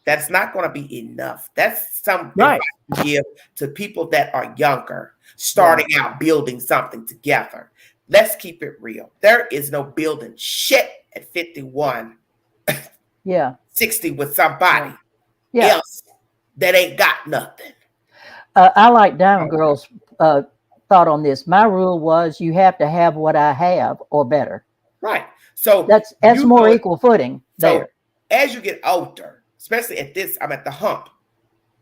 that's not going to be enough. That's something I give to people that are younger, starting out building something together. Let's keep it real. There is no building shit at 51, 60 with somebody else that ain't got nothing. I like Diamond Girl's thought on this. My rule was you have to have what I have or better. Right. So that's more equal footing there. So as you get older, especially at this, I'm at the hump.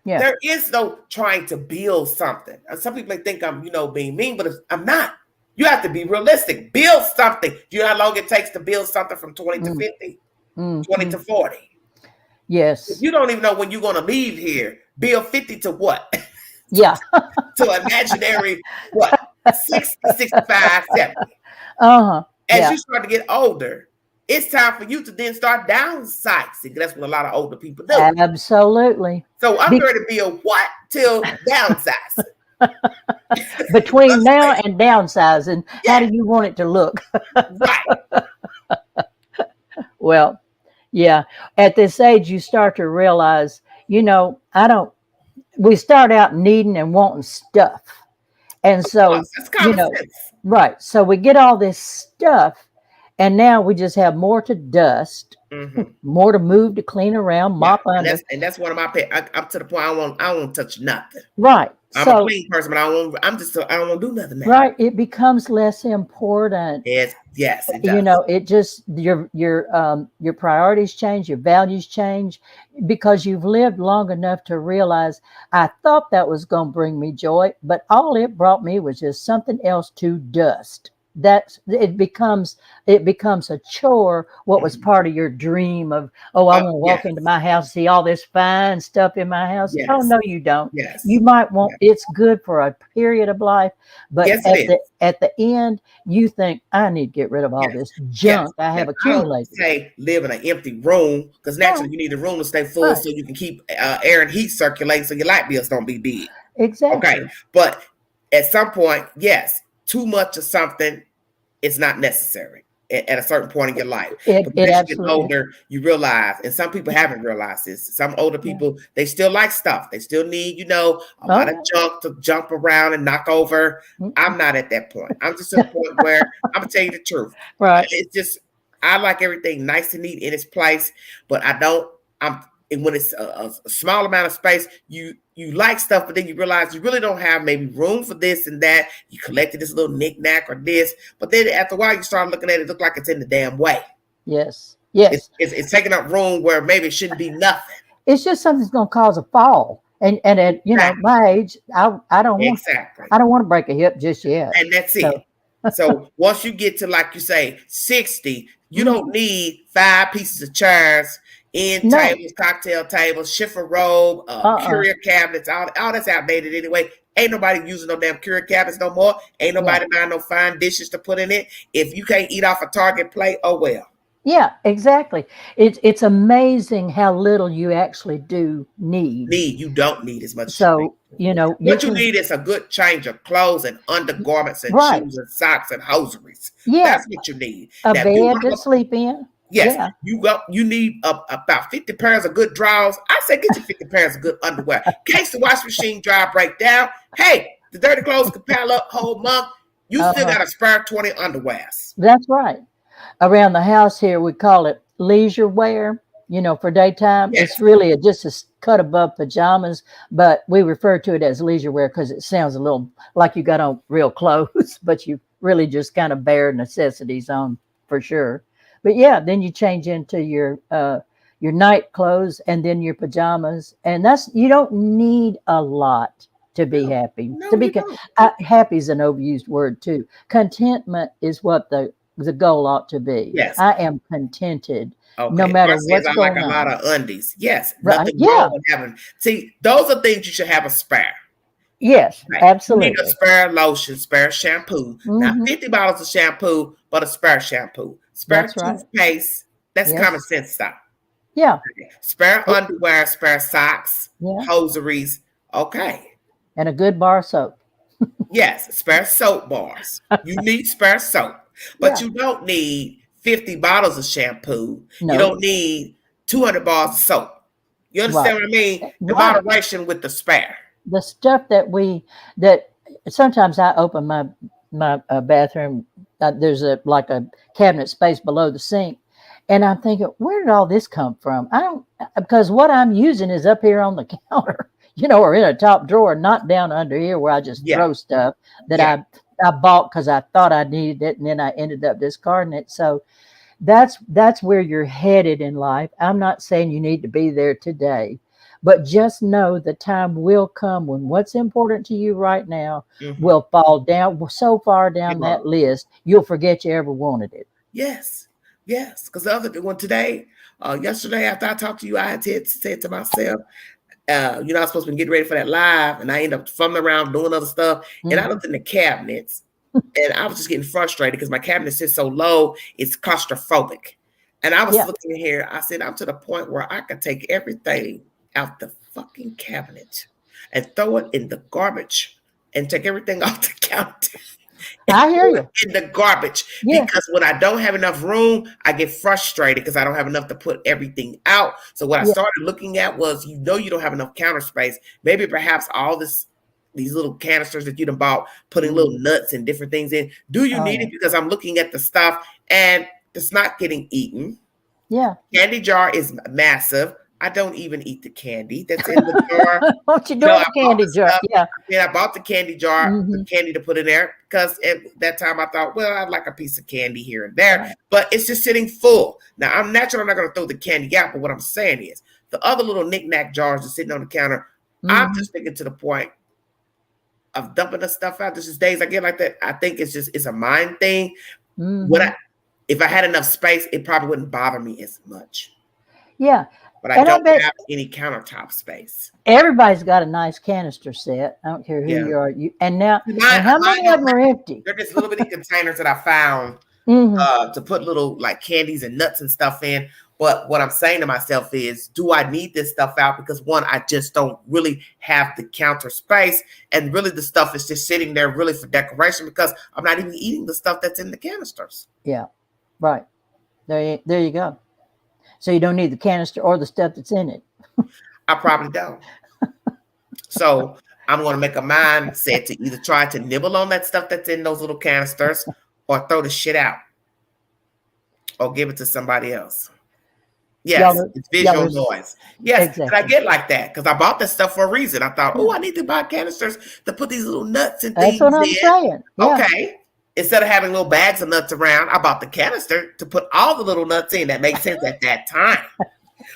Yeah. There is no trying to build something. Some people think I'm, being mean, but I'm not. You have to be realistic. Build something. Do you know how long it takes to build something from 20 to 50, 20 to 40? Yes. If you don't even know when you're going to leave here, build 50 to what? Yeah. To imaginary, 60, 65, 70. Uh-huh. As you start to get older, it's time for you to then start downsizing. That's what a lot of older people do. Absolutely. So I'm going to be a what till downsizing. Between now and downsizing, how do you want it to look? Right. Well, yeah. At this age, you start to realize, we start out needing and wanting stuff. And so, that's common sense. Right. So we get all this stuff, and now we just have more to dust, more to move, to clean around, mop under. And that's one of my pet. I'm to the point I don't want to touch nothing. Right. I'm a clean person, but I don't want to do nothing now. Right. It becomes less important. Yes, it does. It just your priorities change, your values change, because you've lived long enough to realize, I thought that was going to bring me joy, but all it brought me was just something else to dust. It becomes a chore. What was part of your dream of, I want to walk into my house, see all this fine stuff in my house. Yes. Oh, no, you don't. Yes. You might want, it's good for a period of life, but at the end, you think, I need to get rid of all this junk I have accumulated. I don't say live in an empty room, because naturally you need the room to stay full so you can keep air and heat circulating so your light bills don't be big. Exactly. Okay. But at some point, yes, too much of something is not necessary at a certain point in your life. But as you get older, you realize, and some people haven't realized this, some older people, they still like stuff. They still need, a lot of junk to jump around and knock over. I'm not at that point. I'm just at a point where I'm going to tell you the truth. Right. It's just, I like everything nice and neat in its place, but and when it's a small amount of space, you like stuff, but then you realize you really don't have maybe room for this and that. You collected this little knick-knack or this, but then after a while you start looking at it, look like it's in the damn way. Yes. It's taking up room where maybe it shouldn't be nothing. It's just something that's going to cause a fall. And at my age, I don't want to break a hip just yet. And that's it. So once you get to, like you say, 60, you don't need 5 pieces of chairs, tables, cocktail tables, chiffon robe, courier cabinets, all that's outdated anyway. Ain't nobody using no damn courier cabinets no more. Ain't nobody buying no fine dishes to put in it. If you can't eat off a Target plate, oh well. Yeah, exactly. It's amazing how little you actually do need. You don't need as much. So, what you need is a good change of clothes and undergarments and shoes and socks and hosieries. Yeah. That's what you need. A bed to sleep in. Yes, you need about 50 pairs of good drawers. I say get you 50 pairs of good underwear. In case the washing machine dryer break down, hey, the dirty clothes can pile up whole month. You still got a spare 20 underwears. That's right. Around the house here, we call it leisure wear, for daytime. Yes. It's really just a cut above pajamas, but we refer to it as leisure wear because it sounds a little like you got on real clothes, but you really just kind of bare necessities on for sure. But yeah, then you change into your night clothes and then your pajamas, and you don't need a lot to be happy. Happy is an overused word too. Contentment is what the goal ought to be. Yes, I am contented no matter what's going on. I like a lot of undies. Yes, nothing wrong with having. See, those are things you should have a spare. Yes, absolutely. You need a spare lotion, spare shampoo. Not 50 bottles of shampoo, but a spare shampoo. Spare toothpaste. That's common sense stuff. Yeah. Spare underwear, spare socks, hosieries. Okay. And a good bar of soap. Yes, spare soap bars. You need spare soap. But you don't need 50 bottles of shampoo. No. You don't need 200 bars of soap. You understand what I mean? The moderation with the spare. The stuff that sometimes I open my bathroom. There's a cabinet space below the sink, and I'm thinking, where did all this come from? Because what I'm using is up here on the counter, or in a top drawer, not down under here where I just throw stuff that I bought because I thought I needed it, and then I ended up discarding it. So that's where you're headed in life. I'm not saying you need to be there today, but just know the time will come when what's important to you right now will fall down so far down that list, you'll forget you ever wanted it. Yes. Because the other one yesterday after I talked to you, I had said to myself, I was supposed to be getting ready for that live, and I ended up fumbling around doing other stuff, and I looked in the cabinets, and I was just getting frustrated because my cabinet sits so low, it's claustrophobic. And I was looking here, I said, I'm to the point where I can take everything out the fucking cabinet and throw it in the garbage and take everything off the counter. I hear you. In the garbage. Because when I don't have enough room, I get frustrated because I don't have enough to put everything out. So what I started looking at was, you don't have enough counter space. Maybe perhaps all this these little canisters that you done bought, putting little nuts and different things in. Do you need it? Because I'm looking at the stuff and it's not getting eaten. Yeah. Candy jar is massive. I don't even eat the candy that's in the jar. What you doing with the candy jar? Yeah. Yeah, I bought the candy jar, the candy to put in there, because at that time I thought, well, I'd like a piece of candy here and there, Right. but it's just sitting full. Now, I'm not going to throw the candy out, but what I'm saying is the other little knick-knack jars are sitting on the counter. I'm just thinking to the point of dumping the stuff out. There's just days I get like that. I think it's a mind thing. If I had enough space, it probably wouldn't bother me as much. Yeah. But I don't have any countertop space. Everybody's got a nice canister set. I don't care who you are. And how many of them are empty? They're just little bitty containers that I found to put little like candies and nuts and stuff in. But what I'm saying to myself is, do I need this stuff out? Because one, I just don't really have the counter space. And really the stuff is just sitting there really for decoration, because I'm not even eating the stuff that's in the canisters. Yeah, right. There you go. So you don't need the canister or the stuff that's in it. I probably don't. So I'm going to make a mindset to either try to nibble on that stuff that's in those little canisters or throw the shit out or give it to somebody else. Yes, it's visual noise. Yes, exactly. And I get like that because I bought this stuff for a reason. I thought, I need to buy canisters to put these little nuts and things in. That's what I'm saying. Yeah. Okay. Instead of having little bags of nuts around, I bought the canister to put all the little nuts in. That makes sense at that time.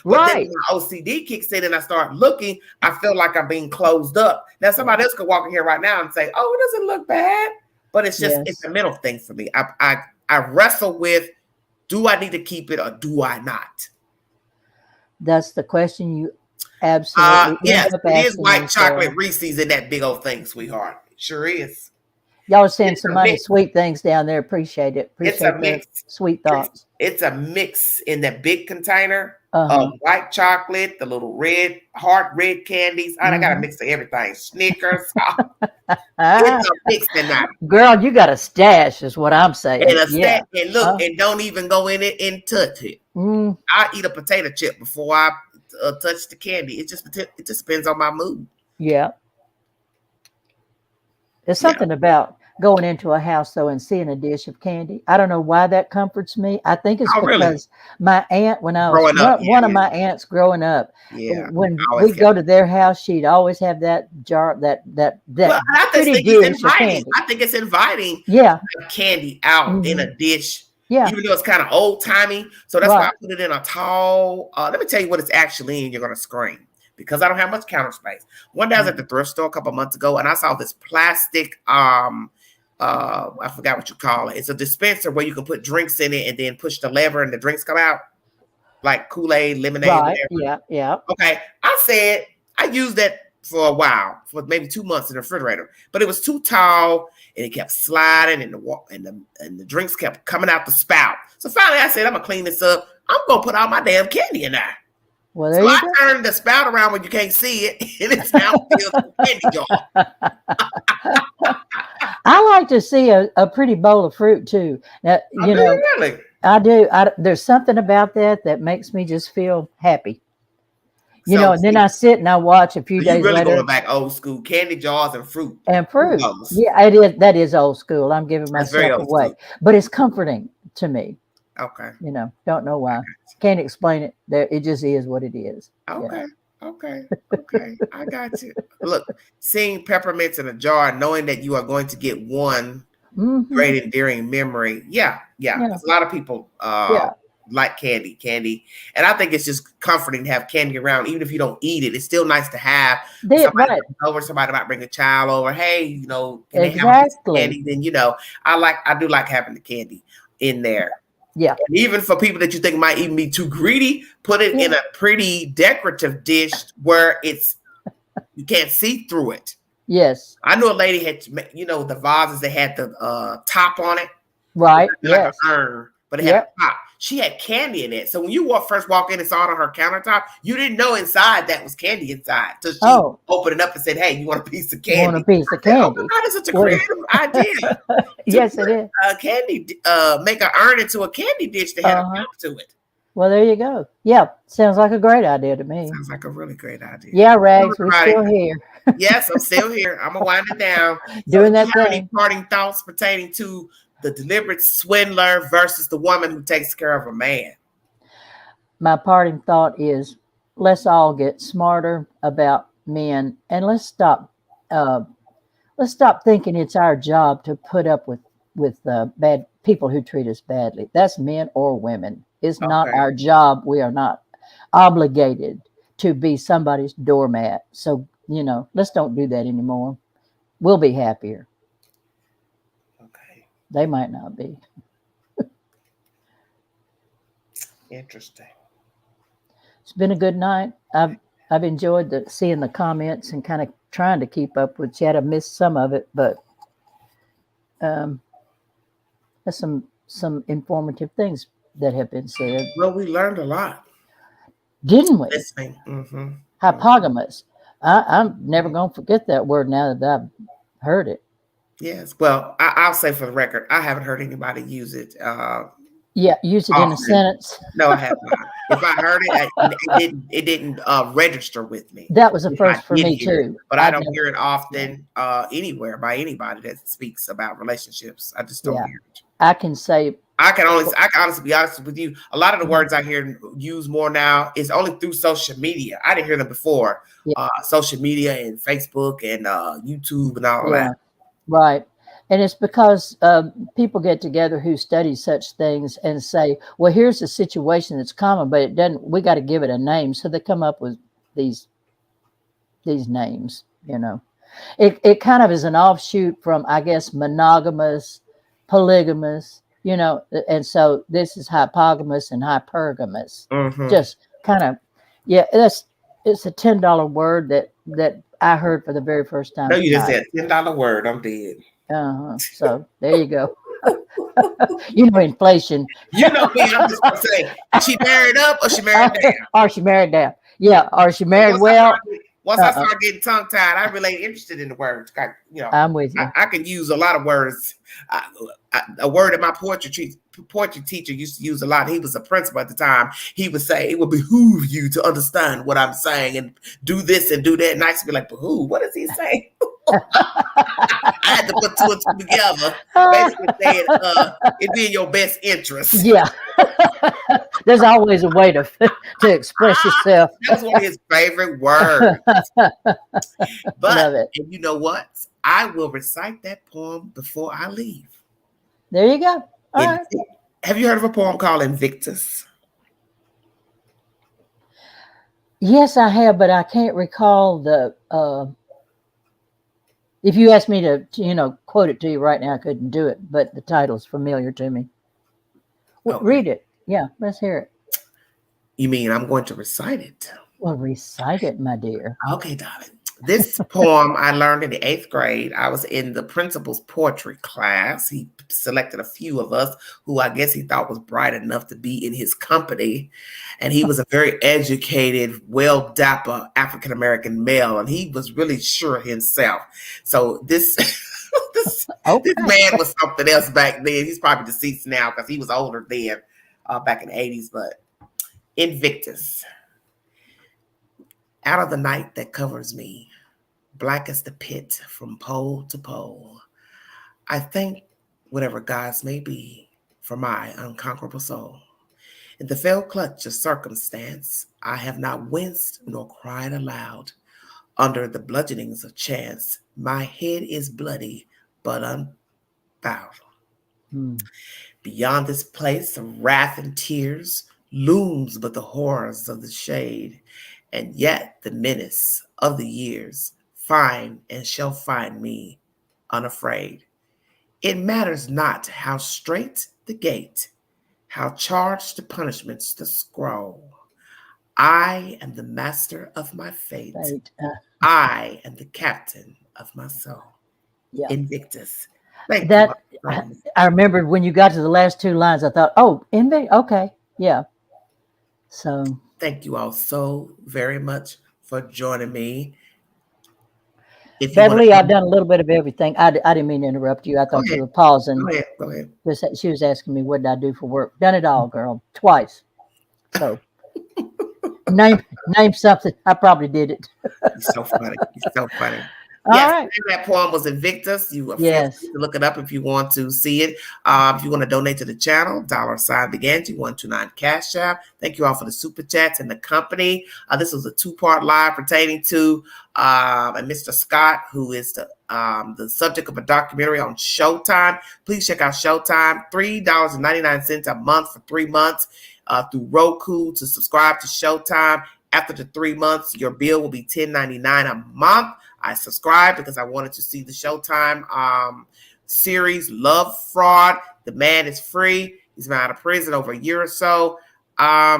But then when my OCD kicks in and I start looking, I feel like I'm being closed up. Now, somebody else could walk in here right now and say, oh, it doesn't look bad. But it's just, it's a mental thing for me. I wrestle with, do I need to keep it or do I not? That's the question you absolutely yes, it is white chocolate Reese's in that big old thing, sweetheart. It sure is. Y'all send some money, sweet things down there. Appreciate it. Appreciate it's a mix. Sweet thoughts. It's a mix in that big container of white chocolate, the little heart red candies. I got a mix of everything. Snickers. It's a mix in that. Girl, you got a stash, is what I'm saying. And a stash. And look, and don't even go in it and touch it. I eat a potato chip before I touch the candy. It just depends on my mood. Yeah. There's something about going into a house, though, and seeing a dish of candy. I don't know why that comforts me. I think it's because my aunt, when I was one of my aunts growing up, when we go to their house, she'd always have that jar, that pretty dish of candy. I think it's inviting candy out in a dish. Yeah. Even though it's kind of old timey. So that's why I put it in a tall. Let me tell you what it's actually in. You're going to scream. Because I don't have much counter space. One day I was at the thrift store a couple months ago and I saw this plastic, I forgot what you call it. It's a dispenser where you can put drinks in it and then push the lever and the drinks come out. Like Kool-Aid, lemonade. Right. Yeah. Okay. I said I used that for a while, for maybe 2 months in the refrigerator. But it was too tall and it kept sliding and the drinks kept coming out the spout. So finally I said, I'm gonna clean this up. I'm gonna put all my damn candy in there. Well, there you go. I turned the spout around when you can't see it, and it's now filled with candy jar. I like to see a pretty bowl of fruit too. Now, really? I do. There's something about that makes me just feel happy. And then I sit and I watch a few days later. Going back old school, candy jars and fruit. And fruit. Yeah, it is. That is old school. I'm giving myself away, but it's comforting to me. Okay. Don't know why. Can't explain it. It just is what it is. Okay. Okay. I got you. Look, seeing peppermints in a jar, knowing that you are going to get one great endearing memory. Yeah. A lot of people like candy. And I think it's just comforting to have candy around. Even if you don't eat it, it's still nice to have. Somebody might bring a child over. Hey, can they have candy? Then, I do like having the candy in there. Yeah. And even for people that you think might even be too greedy, put it in a pretty decorative dish where you can't see through it. Yes. I knew a lady had, the vases that had the top on it. Right. Like an urn, but it had a top. She had candy in it. So when you first walk in and saw it on her countertop, you didn't know inside that was candy inside. So she opened it up and said, hey, you want a piece of candy? You want a piece of candy? Oh my God, it's such a creative idea. Yes, it is. Candy, make an urn into a candy dish to have a top to it. Well, there you go. Yeah, sounds like a great idea to me. Sounds like a really great idea. Yeah, Rags, we're still here. Yes, I'm still here. I'm gonna wind it down. Doing that do you have thing. any parting thoughts pertaining to the deliberate swindler versus the woman who takes care of a man? My parting thought is, let's all get smarter about men, and let's stop thinking it's our job to put up with bad people who treat us badly. That's men or women. It's not our job. We are not obligated to be somebody's doormat. So, let's don't do that anymore. We'll be happier. Okay. They might not be. Interesting. It's been a good night. I've enjoyed seeing the comments and kind of trying to keep up with chat. I missed some of it, but there's some informative things that have been said. Well, we learned a lot, didn't we? Listening. Mm-hmm. Hypogamous. I'm never gonna forget that word now that I've heard it. Yes. Well, I'll say for the record, I haven't heard anybody use it. Yeah, use it in a sentence. No, I have not. If I heard it, it didn't register with me. That was a first for me too. But I don't hear it often anywhere by anybody that speaks about relationships. I just don't hear it. I can honestly be honest with you. A lot of the words I hear used more now is only through social media. I didn't hear them before. Yeah. Social media and Facebook and YouTube and all that. Right. And it's because people get together who study such things and say, well, here's a situation that's common, but it doesn't, we got to give it a name. So they come up with these names, It kind of is an offshoot from, I guess, monogamous, polygamous, and so this is hypogamous and hypergamous. Mm-hmm. Just kind of, it's a $10 word that I heard for the very first time. No, you just said $10 word. I'm dead. So there you go. Inflation. Me. I'm just gonna say, is she married up or she married down? Or she married down. Yeah. Or she married well. Once I start getting tongue tied, I'm really interested in the words. I'm with you. I can use a lot of words. A word that my poetry teacher used to use a lot. He was a principal at the time. He would say, it would behoove you to understand what I'm saying and do this and do that. And I used to be like, behoove, what is he saying? I had to put two and two together. Basically saying, it'd be in your best interest. Yeah. There's always a way to express yourself. That's one of his favorite words. But love it. And you know what? I will recite that poem before I leave. There you go. All right. Have you heard of a poem called Invictus? Yes, I have, but I can't recall the if you asked me to quote it to you right now, I couldn't do it, but the title's familiar to me. Well, read it. Yeah, let's hear it. You mean I'm going to recite it? Well, recite it, my dear. Okay, darling. This poem I learned in the 8th grade. I was in the principal's poetry class. He selected a few of us who I guess he thought was bright enough to be in his company. And he was a very educated, well-dapper African-American male. And he was really sure of himself. So this man was something else back then. He's probably deceased now because he was older then, back in the 80s. But Invictus. Out of the night that covers me, black as the pit from pole to pole, I thank whatever gods may be for my unconquerable soul. In the fell clutch of circumstance, I have not winced nor cried aloud. Under the bludgeonings of chance, my head is bloody but unbowed. Beyond this place of wrath and tears looms but the horrors of the shade. And yet the menace of the years find and shall find me unafraid. It matters not how straight the gate, how charged the punishments the scroll. I am the master of my fate. I am the captain of my soul. Yeah. Invictus. I remembered when you got to the last two lines, I thought, Invictus. Okay. Yeah. So thank you all so very much for joining me. Beverly, I've done a little bit of everything. I didn't mean to interrupt you. I thought you were pausing. Go ahead. She was asking me, what did I do for work? Done it all, girl. Twice. So name something. I probably did it. He's so funny. He's so funny. All yes, right. that poem was Invictus. You feel free to look it up if you want to see it. If you want to donate to the channel, $ Big Angie 129 Cash App. Thank you all for the super chats and the company. This was a 2-part live pertaining to and Mr. Scott, who is the subject of a documentary on Showtime. Please check out Showtime. $3.99 a month for 3 months through Roku to subscribe to Showtime. After the 3 months, your bill will be $10.99 a month. I subscribed because I wanted to see the Showtime series, Love Fraud. The man is free. He's been out of prison over a year or so.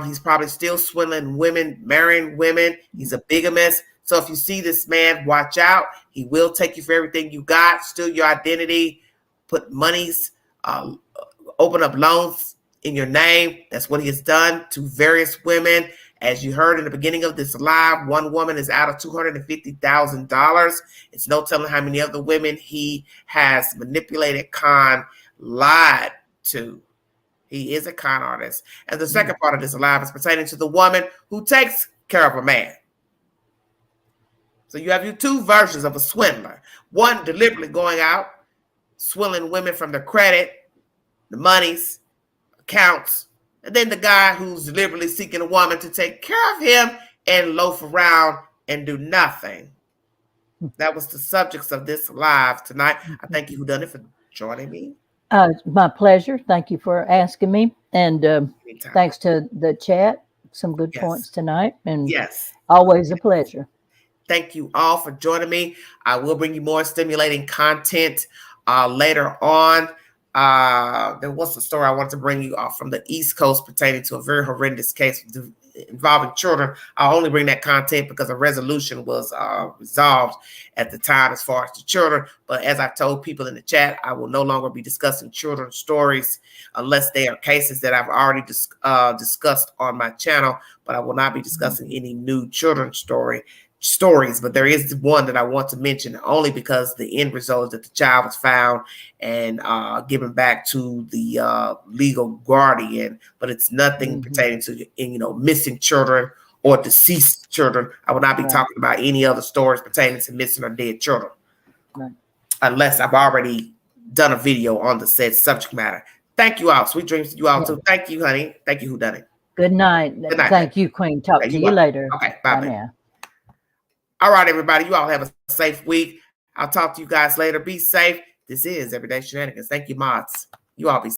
He's probably still swindling women, marrying women. He's a bigamist. So if you see this man, watch out. He will take you for everything you got, steal your identity, put monies, open up loans in your name. That's what he has done to various women. As you heard in the beginning of this live, one woman is out of $250,000. It's no telling how many other women he has manipulated, lied to. He is a con artist. And the second part of this live is pertaining to the woman who takes care of a man. So you have your 2 versions of a swindler. One deliberately going out, swindling women from their credit, the monies, accounts, and then the guy who's deliberately seeking a woman to take care of him and loaf around and do nothing. That was the subjects of this live tonight. I thank you, whodunit, for joining me. My pleasure. Thank you for asking me. And thanks to the chat. Some good points tonight. And always a pleasure. Thank you all for joining me. I will bring you more stimulating content later on. There was a story I wanted to bring you from the East Coast pertaining to a very horrendous case involving children. I'll only bring that content because a resolution was resolved at the time as far as the children. But as I've told people in the chat, I will no longer be discussing children's stories unless they are cases that I've already discussed on my channel. But I will not be discussing any new children's stories, but there is one that I want to mention only because the end result is that the child was found and given back to the legal guardian, but it's nothing pertaining to missing children or deceased children. I will not be talking about any other stories pertaining to missing or dead children unless I've already done a video on the said subject matter. Thank you all. Sweet dreams to you all too. Thank you, honey. Thank you, whodunit. Good night. Good night. Thank you, Queen. Talk to you later. Okay, bye now. All right, everybody. You all have a safe week. I'll talk to you guys later. Be safe. This is Everyday Shenanigans. Thank you, mods. You all be safe.